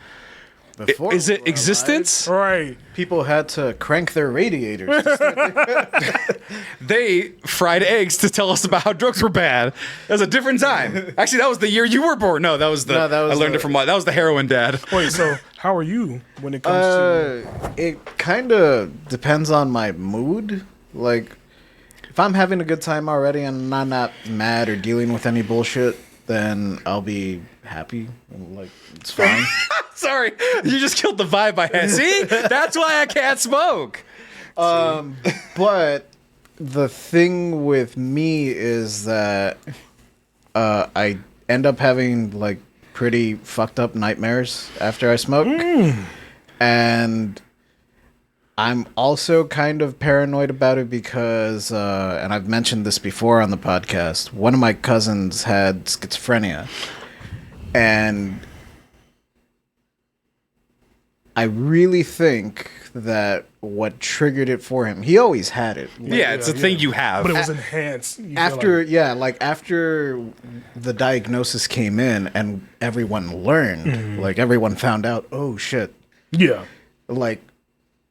Before Is we it were existence? Right. People had to crank their radiators. They fried eggs to tell us about how drugs were bad. That was a different time. Actually, that was the year you were born. No, that was the. I learned it from that was the heroin dad. Wait, so how are you when it comes to? It kind of depends on my mood. Like, if I'm having a good time already and I'm not mad or dealing with any bullshit, then I'll be happy. Like, it's fine. Sorry, you just killed the vibe I had. See, that's why I can't smoke. But the thing with me is that I end up having like pretty fucked up nightmares after I smoke, and I'm also kind of paranoid about it because, and I've mentioned this before on the podcast, one of my cousins had schizophrenia, and I really think that what triggered it for him, he always had it. Like, yeah, it's a thing you have. But it was enhanced. After after the diagnosis came in and everyone learned, like everyone found out, oh shit. Yeah. Like,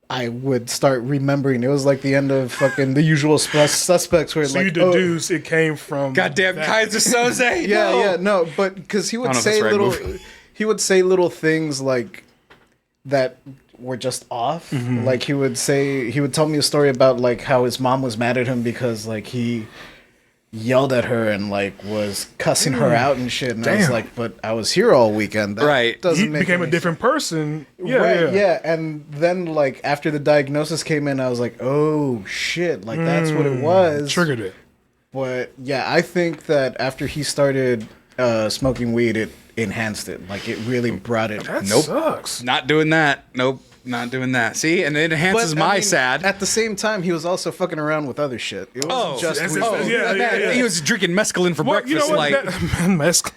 I would start remembering. It was like the end of fucking The Usual Suspects, where So like, you deduce it came from goddamn Kaiser Soze. no, but because he would say little things like that were just off. Like he would tell me a story about like how his mom was mad at him because like he yelled at her and like was cussing her out and shit. And I was like, but I was here all weekend. That doesn't he make became a any different person. Yeah. And then like after the diagnosis came in, I was like, oh shit, like that's what it was. Triggered it. But yeah, I think that after he started smoking weed, it enhanced it. Like it really brought it. That sucks. Not doing that. Nope. Not doing that. See, and it enhances my sad. At the same time, he was also fucking around with other shit. It wasn't just weed. Yeah. He was drinking mescaline for breakfast. You know what? Like, Mescaline.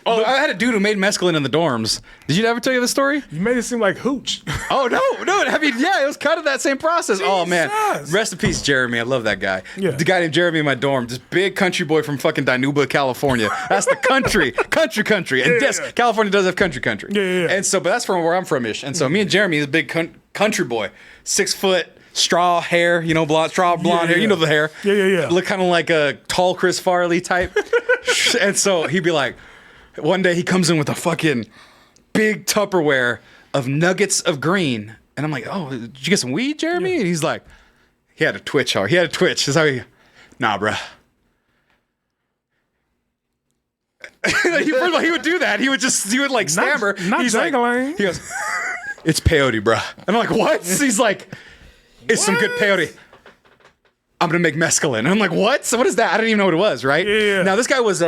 I had a dude who made mescaline in the dorms. Did you ever tell you the story? You made it seem like hooch. Oh no! I mean, yeah, it was kind of that same process. Jesus. Oh man, rest in peace, Jeremy. I love that guy. Yeah. The guy named Jeremy in my dorm, this big country boy from fucking Dinuba, California. That's the country, and yes, California does have country. Yeah. And so, but that's from where I'm from ish. And so, me and Jeremy is a big country boy, 6 foot. Straw hair, blonde hair. You know the hair. Yeah. Look kind of like a tall Chris Farley type. And so he'd be like, one day he comes in with a fucking big Tupperware of nuggets of green. And I'm like, oh, did you get some weed, Jeremy? And he's like, he had a twitch. That's how nah, bruh. First of all, he would do that. He would like stammer. He's like, he goes, it's peyote, bruh. And I'm like, what? He's like, it's some good peyote. I'm gonna make mescaline. And I'm like, what? So what is that? I didn't even know what it was, right? Yeah. Now this guy was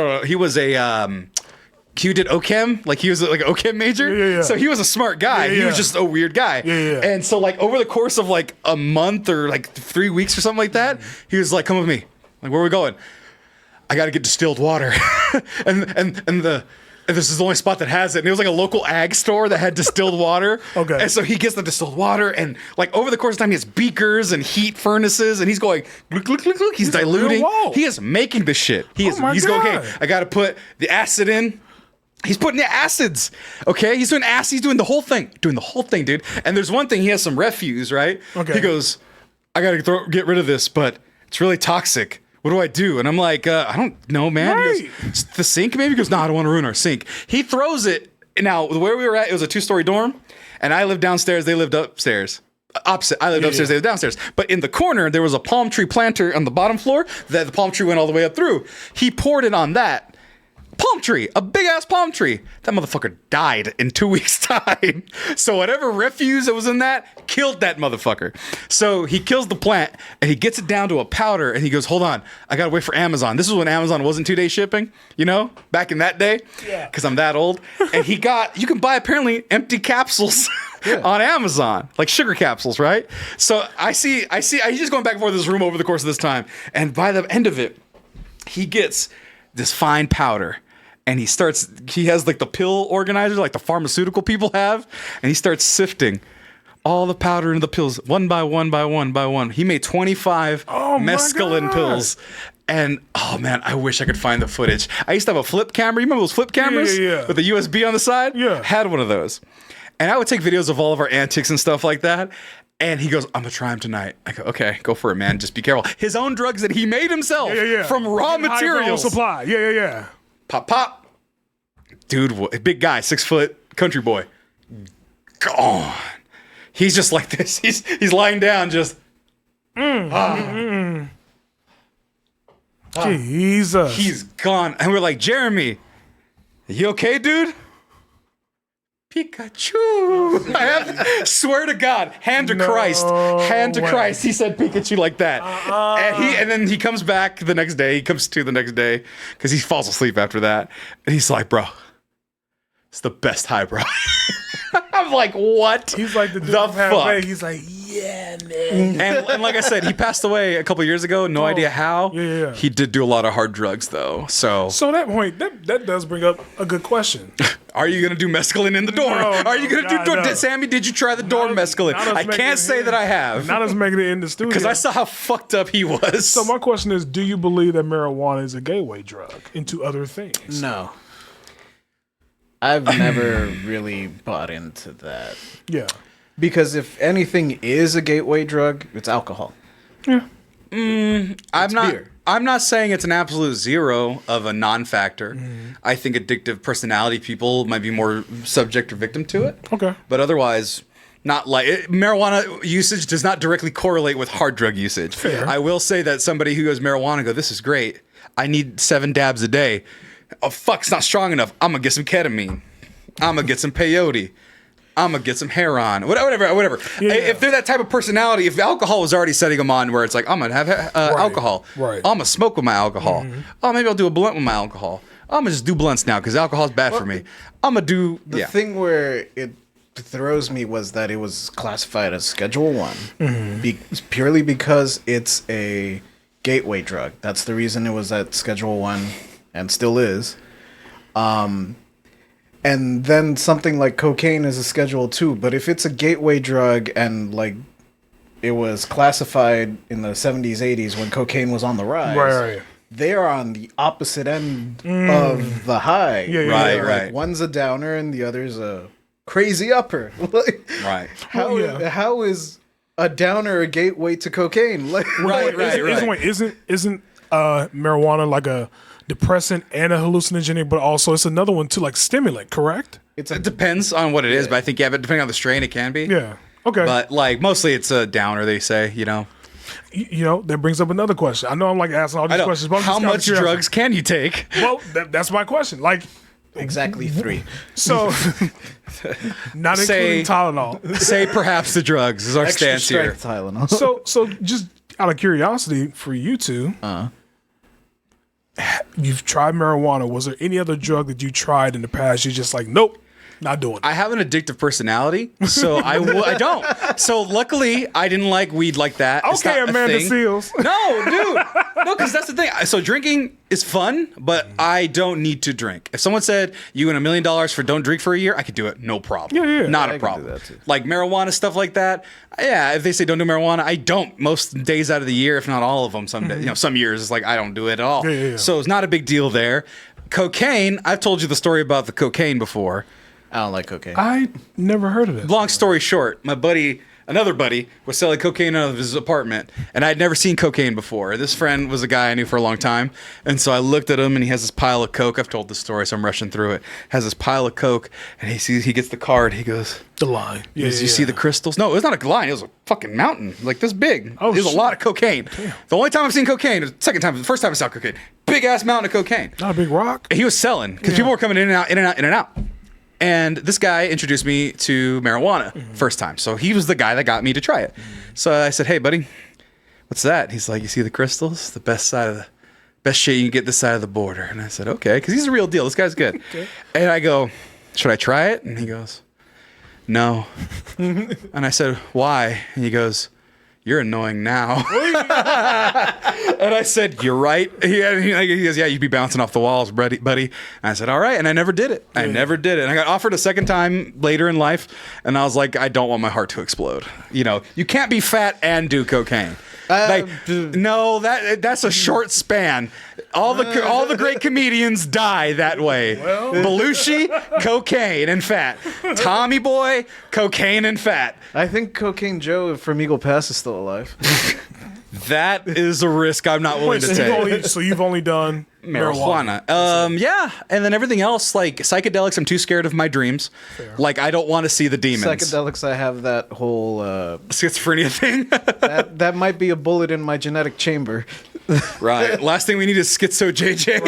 he did OChem, like he was like an OChem major. Yeah. So he was a smart guy. He was just a weird guy. Yeah. And so like over the course of like a month or like 3 weeks or something like that, he was like, come with me. Like, where are we going? I gotta get distilled water. And this is the only spot that has it. And it was like a local ag store that had distilled water. Okay. And so he gets the distilled water, and like over the course of time, he has beakers and heat furnaces, and he's going, look. He's diluting. He is making the shit. He's going, okay, I got to put the acid in. He's putting the acids. Okay. He's doing acid. He's doing the whole thing. Dude. And there's one thing, he has some refuse, right? Okay. He goes, I got to get rid of this, but it's really toxic. What do I do? And I'm like, I don't know, man. Right. He goes, the sink maybe? He goes, no, I don't want to ruin our sink. He throws it. Now, where we were at, it was a 2-story dorm, and I lived downstairs. They lived upstairs. Opposite. I lived upstairs. They lived downstairs. But in the corner, there was a palm tree planter on the bottom floor that the palm tree went all the way up through. He poured it on that. palm tree, a big ass palm tree. That motherfucker died in 2 weeks' time. So whatever refuse that was in that killed that motherfucker. So he kills the plant and he gets it down to a powder and he goes, hold on, I gotta wait for Amazon. This was when Amazon wasn't 2-day shipping, back in that day. Yeah. Because I'm that old. And you can buy apparently empty capsules on Amazon, like sugar capsules, right? So he's just going back and forth in this room over the course of this time. And by the end of it, he gets this fine powder. And he has like the pill organizer, like the pharmaceutical people have, and he starts sifting all the powder into the pills one by one by one by one. He made 25 mescaline pills. And oh man, I wish I could find the footage. I used to have a flip camera. You remember those flip cameras? Yeah. With the USB on the side? Yeah. Had one of those. And I would take videos of all of our antics and stuff like that. And he goes, I'm gonna try them tonight. I go, okay, go for it, man. Just be careful. His own drugs that he made himself from raw materials. Supply. Yeah. Pop. Dude, big guy, 6 foot, country boy. Gone. He's just like this. He's lying down, just. Jesus. He's gone. And we're like, Jeremy, you okay, dude? Pikachu. Swear to God, hand to Christ. He said Pikachu like that. And then he comes back the next day. He comes to the next day because he falls asleep after that. And he's like, bro, it's the best high, bro. I'm like, what? He's like the dude the from fuck? Halfway. He's like, yeah, man. And like I said, he passed away a couple years ago. No idea how. Yeah. He did do a lot of hard drugs though. So that point, that does bring up a good question. Are you gonna do mescaline in the dorm? Are you gonna do door? Sammy, did you try the dorm mescaline? I can't say that I have. Not us making it in the studio. Because I saw how fucked up he was. So my question is, do you believe that marijuana is a gateway drug into other things? No. I've never really bought into that. Yeah. Because if anything is a gateway drug, it's alcohol. Yeah. I'm not saying it's an absolute zero of a non-factor. I think addictive personality people might be more subject or victim to it. Okay. But otherwise, not like marijuana usage does not directly correlate with hard drug usage. Fair. I will say that somebody who goes marijuana go, this is great. I need 7 dabs a day. Oh fuck, it's not strong enough. I'm gonna get some ketamine. I'm gonna get some peyote. I'm gonna get some heroin. Whatever. Yeah. If they're that type of personality, if alcohol was already setting them on, where it's like I'm gonna have alcohol. Right. I'm gonna smoke with my alcohol. Oh, maybe I'll do a blunt with my alcohol. I'm gonna just do blunts now because alcohol's bad for me. I'm gonna do the thing where it throws me was that it was classified as Schedule 1 purely because it's a gateway drug. That's the reason it was at Schedule 1 and still is. And then something like cocaine is a Schedule 2. But if it's a gateway drug and like it was classified in the 70s, 80s when cocaine was on the rise, right. They are on the opposite end of the high. Right. One's a downer and the other's a crazy upper. Right. How is a downer a gateway to cocaine? Right. Isn't marijuana like a depressant and a hallucinogenic, but also it's another one too, like stimulant, correct? It depends on what it is, but I think but depending on the strain, it can be. Yeah. Okay. But like mostly it's a downer, they say. That brings up another question. I know I'm like asking all these questions, but how much drugs can you take? Well, that's my question. Like exactly 3. So not including Tylenol. Say perhaps the drugs is our Extra stance here. Tylenol. So just out of curiosity for you two. You've tried marijuana. Was there any other drug that you tried in the past? You're just like, nope, not doing it. I have an addictive personality, so I don't. So luckily, I didn't like weed like that. It's Okay, not a Amanda thing. Seals. No, dude. No, because that's the thing. So drinking is fun, but I don't need to drink. If someone said you win $1 million for don't drink for a year, I could do it. No problem. Yeah. Not I a can problem. do that too. Like marijuana, stuff like that. Yeah, if they say don't do marijuana, I don't most days out of the year, if not all of them. Some days, some years it's like I don't do it at all. Yeah. So it's not a big deal there. Cocaine, I've told you the story about the cocaine before. I don't like cocaine. I never heard of it. Long story short, my buddy another buddy was selling cocaine out of his apartment, and I'd never seen cocaine before. This friend was a guy I knew for a long time, and so I looked at him, and he has this pile of coke. I've told this story, so I'm rushing through it. Has this pile of coke, and he gets the card. He goes, the line. You see the crystals? No, it was not a line. It was a fucking mountain, like this big. Oh, it was a lot of cocaine. Damn. The only time I've seen cocaine was the second time. The first time I saw cocaine, big ass mountain of cocaine. Not a big rock. He was selling because people were coming in and out, in and out, in and out. And this guy introduced me to marijuana first time. So he was the guy that got me to try it. So I said, hey, buddy, what's that? He's like, you see the crystals? The best shit you can get this side of the border. And I said, okay, because he's a real deal. This guy's good. Okay. And I go, should I try it? And he goes, no. And I said, why? And he goes, you're annoying now. And I said, you're right. He goes, yeah, you'd be bouncing off the walls, buddy. And I said, all right. And I never did it. I never did it. And I got offered a second time later in life. And I was like, I don't want my heart to explode. You know, you can't be fat and do cocaine. No, that's a short span. All the great comedians die that way. Well. Belushi, cocaine and fat. Tommy Boy, cocaine and fat. I think Cocaine Joe from Eagle Pass is still alive. That is a risk I'm not willing to take. So you've only done marijuana. Yeah, and then everything else, like psychedelics, I'm too scared of my dreams. Fair. Like I don't want to see the demons. Psychedelics, I have that whole schizophrenia thing. that might be a bullet in my genetic chamber. Right. Last thing we need is schizo JJ.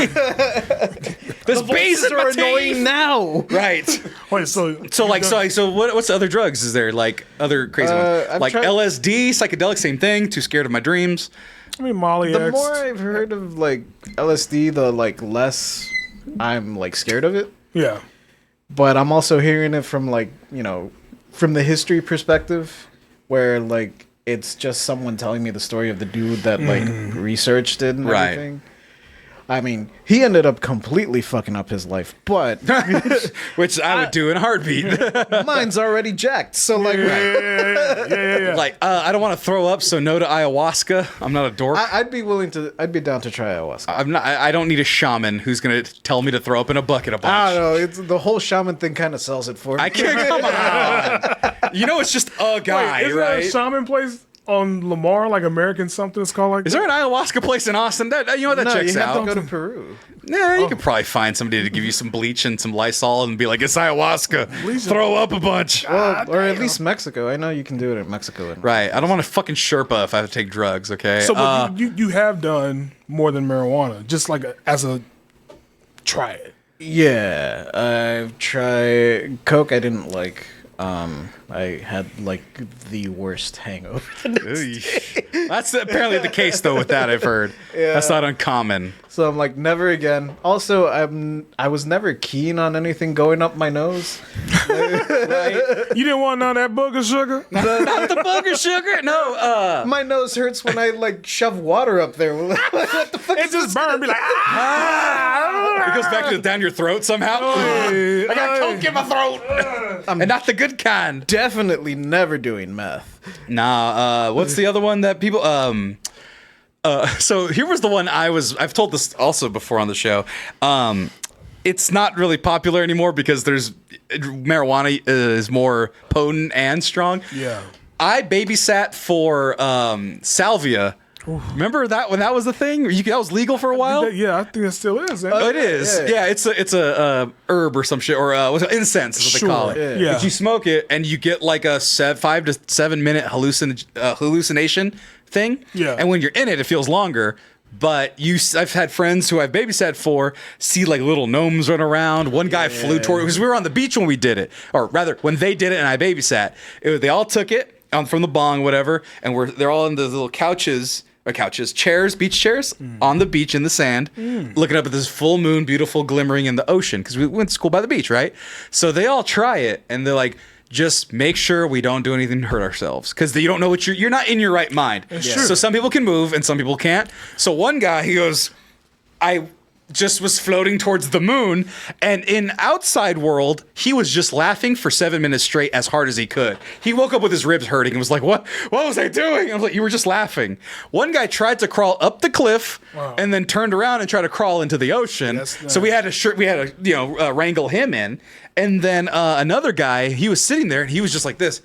The voices are annoying now. Right. Wait, so what's the other drugs? Is there like other crazy ones? Like LSD, psychedelic, same thing. Too scared of my dreams. I mean, Molly. The more I've heard of like LSD, the like less I'm like scared of it. Yeah. But I'm also hearing it from like, you know, from the history perspective, where like it's just someone telling me the story of the dude that like researched it and everything. I mean, he ended up completely fucking up his life, but which I would do in a heartbeat. Mine's already jacked, so like, yeah. Like, I don't want to throw up, so no to ayahuasca. I'm not a dork. I'd be down to try ayahuasca. I'm not. I don't need a shaman who's gonna tell me to throw up in a bucket a bunch. I don't know. It's the whole shaman thing kind of sells it for me. I can't. Come on. You know, it's just a guy, isn't right? There a shaman place on Lamar, like American something? It's called like. Is there an ayahuasca place in Austin? That you know that checks out. No, you have to go to Peru. Yeah, you could probably find somebody to give you some bleach and some Lysol and be like, it's ayahuasca. Throw up a bunch. Well, or at least Mexico. I know you can do it in Mexico. Right. I don't want to fucking Sherpa if I have to take drugs, okay? So you have done more than marijuana, just like as a try it. Yeah, I've tried Coke. I didn't like. I had like the worst hangover. That's apparently the case though with that, I've heard. Yeah. That's not uncommon. So I'm like, never again. Also, I was never keen on anything going up my nose. Right? You didn't want none of that booger sugar? Not the booger sugar? No. My nose hurts when I like shove water up there. What the fuck? It just burns. Be like, ah! It goes back to down your throat somehow. I got coke in my throat. And not the good kind. Definitely never doing meth. Nah. What's the other one that people? So here was the one I've told this also before on the show. It's not really popular anymore because marijuana is more potent and strong. Yeah. I babysat for salvia. Remember that when that was the thing? That was legal for a while. Yeah, I think it still is. It is. Yeah, it's a herb or some shit, or incense is what they call it. Yeah. But you smoke it and you get like a 5 to 7 minute hallucination thing. Yeah. And when you're in it, it feels longer. But I've had friends who I've babysat for see like little gnomes run around. One guy flew toward because we were on the beach when we did it, or rather when they did it and I babysat. They all took it from the bong, whatever, and they're all in the little chairs, beach chairs on the beach in the sand, looking up at this full moon, beautiful glimmering in the ocean because we went to school by the beach, right? So they all try it and they're like, just make sure we don't do anything to hurt ourselves because you don't know what you're not in your right mind. So some people can move and some people can't. So one guy, he goes, I just was floating towards the moon, and in outside world, he was just laughing for 7 minutes straight as hard as he could. He woke up with his ribs hurting and was like, what was I doing? I was like, you were just laughing. One guy tried to crawl up the cliff and then turned around and tried to crawl into the ocean. So we had to wrangle him in. And then another guy, he was sitting there and he was just like this.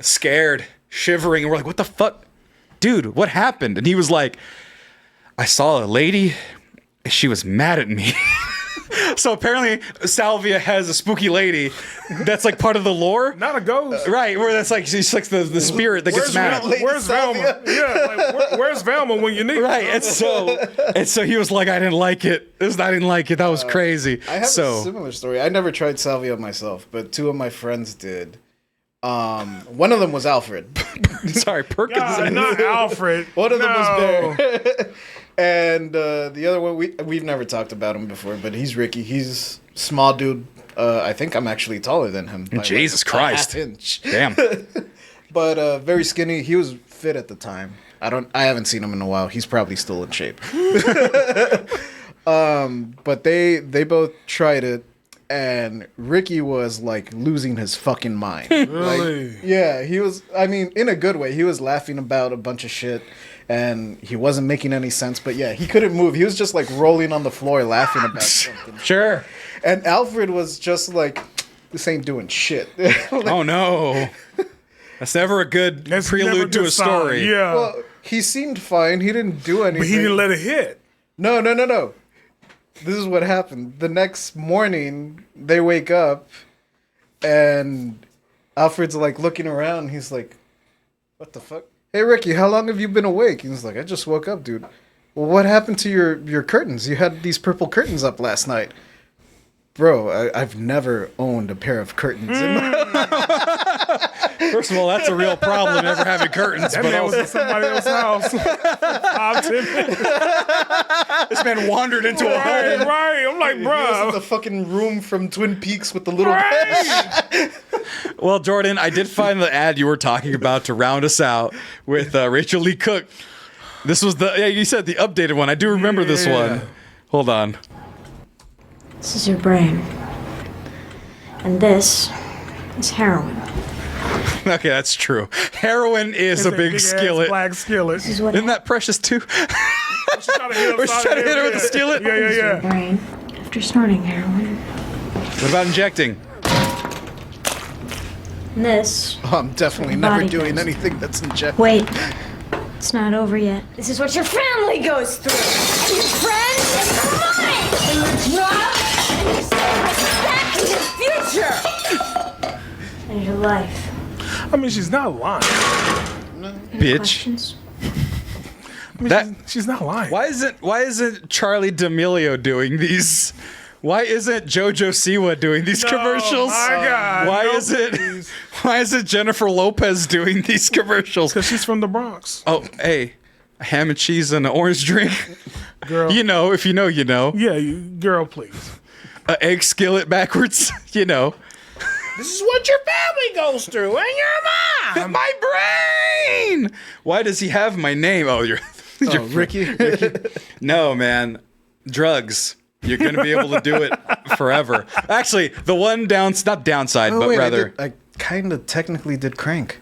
scared, shivering, and we're like, what the fuck? Dude, what happened? And he was like, I saw a lady, she was mad at me. So apparently Salvia has a spooky lady that's like part of the lore. Not a ghost. Right, where that's like, she's like the spirit that gets mad. Where's Velma? Yeah, like, where's Velma when you need her? Right, and so he was like, I didn't like it. I didn't like it. That was crazy. I have a similar story. I never tried salvia myself, but two of my friends did. One of them was Alfred. Sorry, Perkins. God, not Alfred. One of them was Bear. And the other one, we've never talked about him before, but he's Ricky. He's small dude. I think I'm actually taller than him. Jesus Christ. A half inch. Damn. But very skinny. He was fit at the time. I haven't seen him in a while. He's probably still in shape. But they both tried it, and Ricky was like losing his fucking mind. Really? Like, yeah, he was. I mean, in a good way. He was laughing about a bunch of shit. And he wasn't making any sense, but yeah, he couldn't move. He was just like rolling on the floor laughing about something. Sure. And Alfred was just like, this ain't doing shit. Like, oh no. That's never a good prelude to a story. Yeah. Well, he seemed fine. He didn't do anything. But he didn't let it hit. No. This is what happened. The next morning, they wake up, and Alfred's like looking around. He's like, what the fuck? Hey, Ricky, how long have you been awake? He's like, I just woke up, dude. Well, what happened to your curtains? You had these purple curtains up last night. Bro, I've never owned a pair of curtains. First of all, that's a real problem, never having curtains. That but man also, was in somebody else's house. 5-10 minutes. This man wandered into a home. Right. I'm like, He was in bro. the fucking room from Twin Peaks with the little Right. Well, Jordan, I did find the ad you were talking about to round us out with Rachel Lee Cook. This was you said the updated one. I do remember this one. Hold on. This is your brain. And this is heroin. Okay, that's true. Heroin is a big skillet. Black skillet. This is what Isn't that Precious too? She's trying to hit her with the skillet. Yeah. brain after snorting heroin. What about injecting? And this. Oh, I'm definitely Your never body doing goes. anything that's injected. Wait. It's not over yet. This is what your family goes through. And your friends and your money. And your job. And your self-respect. And your future. And your life. I mean, she's not lying. Bitch. Questions? I mean, she's not lying. Why isn't Charlie D'Amelio doing these? Why isn't JoJo Siwa doing these commercials? My God. Why isn't Jennifer Lopez doing these commercials? Because she's from the Bronx. Oh, hey, a ham and cheese and an orange drink. Girl. You know, if you know, you know. Yeah, girl, please. An egg skillet backwards. You know. This is what your family goes through, and your mom. My brain. Why does he have my name? Oh, you're Ricky. No, man. Drugs. You're going to be able to do it forever. Actually, the one not downside, but rather. I kind of technically did crank.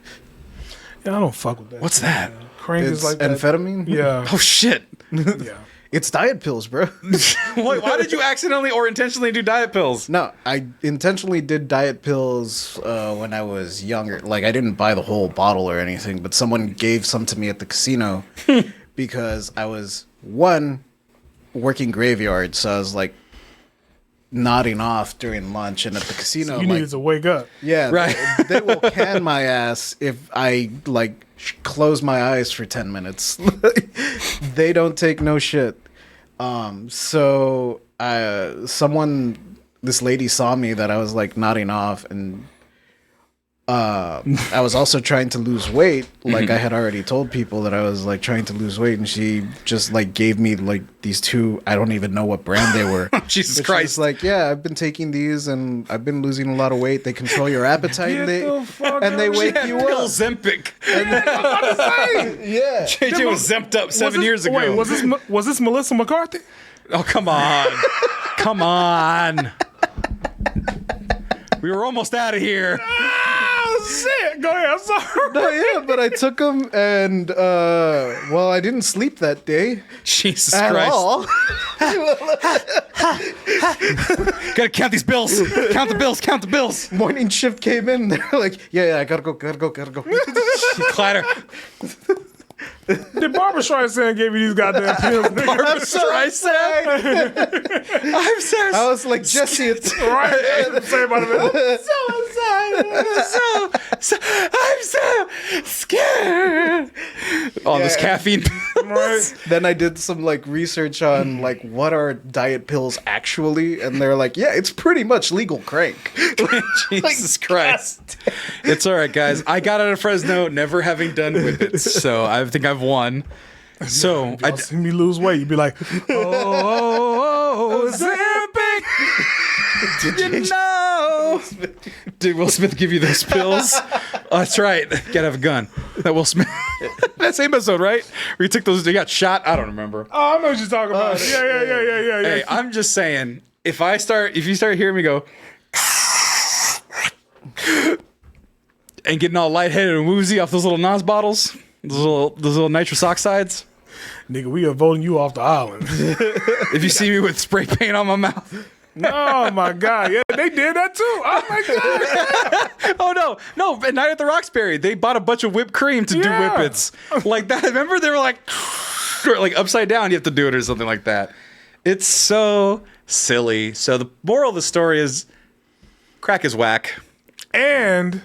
Yeah, I don't fuck with that. What's that? Crank It's is like that. amphetamine? Yeah. Oh, shit. Yeah. It's diet pills, bro. Why did you accidentally or intentionally do diet pills? No, I intentionally did diet pills when I was younger. Like, I didn't buy the whole bottle or anything, but someone gave some to me at the casino because I was, working graveyard, so I was like nodding off during lunch, and at the casino, You needed to wake up. yeah, Right. they will can my ass if I like close my eyes for 10 minutes. They don't take no shit. So this lady saw me that I was like nodding off, and I was also trying to lose weight. Like I had already told people that I was like trying to lose weight, and she just like gave me like these two. I don't even know what brand they were. Jesus But Christ! she's like, yeah, I've been taking these, and I've been losing a lot of weight. They control your appetite, and they wake you up. Zempic. Yeah, JJ was zemped up 7 years ago. Wait, was this Melissa McCarthy? Oh, come on. Come on. We were almost out of here. Oh, shit. Go ahead. I'm sorry. No, yeah, but I took them, and I didn't sleep that day. Jesus at Christ. all. Gotta count these bills. Count the bills. Count the bills. Morning shift came in. They're like, yeah, I gotta go. Clatter. Did Barbara Streisand give you these goddamn pills? Barbara Streisand? I'm so I was like, Jesse, it's right. Say about it. I'm so scared. All this caffeine. Right. Then I did some like research on like what are diet pills actually, and they're like, yeah, it's pretty much legal crank. Jesus Christ. It's all right, guys. I got out of Fresno never having done whippets, so I think I've won. So I see me lose weight. You'd be like, oh, Ozempic. Did you know? Did Will Smith give you those pills? Oh, that's right. Gotta have a gun. That Will Smith. That same episode, right? Where he took those, they got shot. I don't remember. Oh, I know what you're talking about. Yeah. Hey, I'm just saying, if you start hearing me go and getting all lightheaded and woozy off those little Nas bottles, those little nitrous oxides, nigga, we are voting you off the island. if you see me with spray paint on my mouth. Oh my God! Yeah, they did that too. Oh my God! Oh no! At Night at the Roxbury, they bought a bunch of whipped cream to do whippets like that. Remember, they were like upside down. You have to do it or something like that. It's so silly. So the moral of the story is, crack is whack. And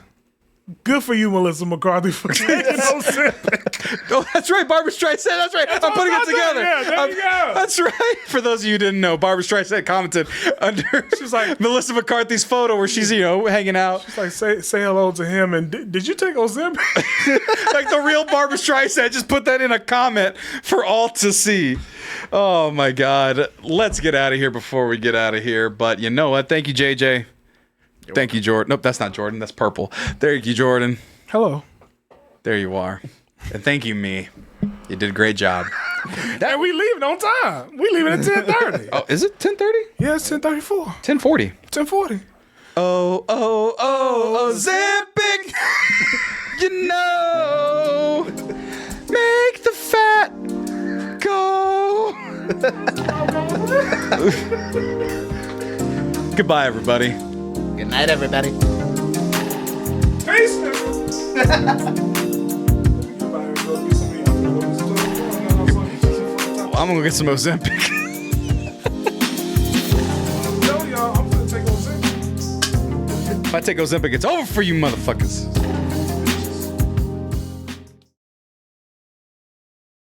good for you, Melissa McCarthy, for taking Ozempic. Oh, that's right, Barbara Streisand. That's right. I'm putting it together. Yeah, there you go. That's right. For those of you who didn't know, Barbara Streisand commented under she's like, Melissa McCarthy's photo where she's hanging out. She's like, say hello to him. And did you take Ozempic? Like the real Barbara Streisand just put that in a comment for all to see. Oh my God. Let's get out of here before we get out of here. But you know what? Thank you, JJ. Thank you, Jordan. Nope, that's not Jordan. That's purple. Thank you, Jordan. Hello. There you are. And thank you, me. You did a great job. And we leaving on time. We leaving at 10:30. Oh, is it 10:30? Yeah, it's 10:34. 10:40. 10:40. Oh, Ozempic. You know, make the fat go. Goodbye, everybody. Good night, everybody. Peace. I'm gonna get some Ozempic. I'm gonna take Ozempic. If I take Ozempic, it's over for you motherfuckers.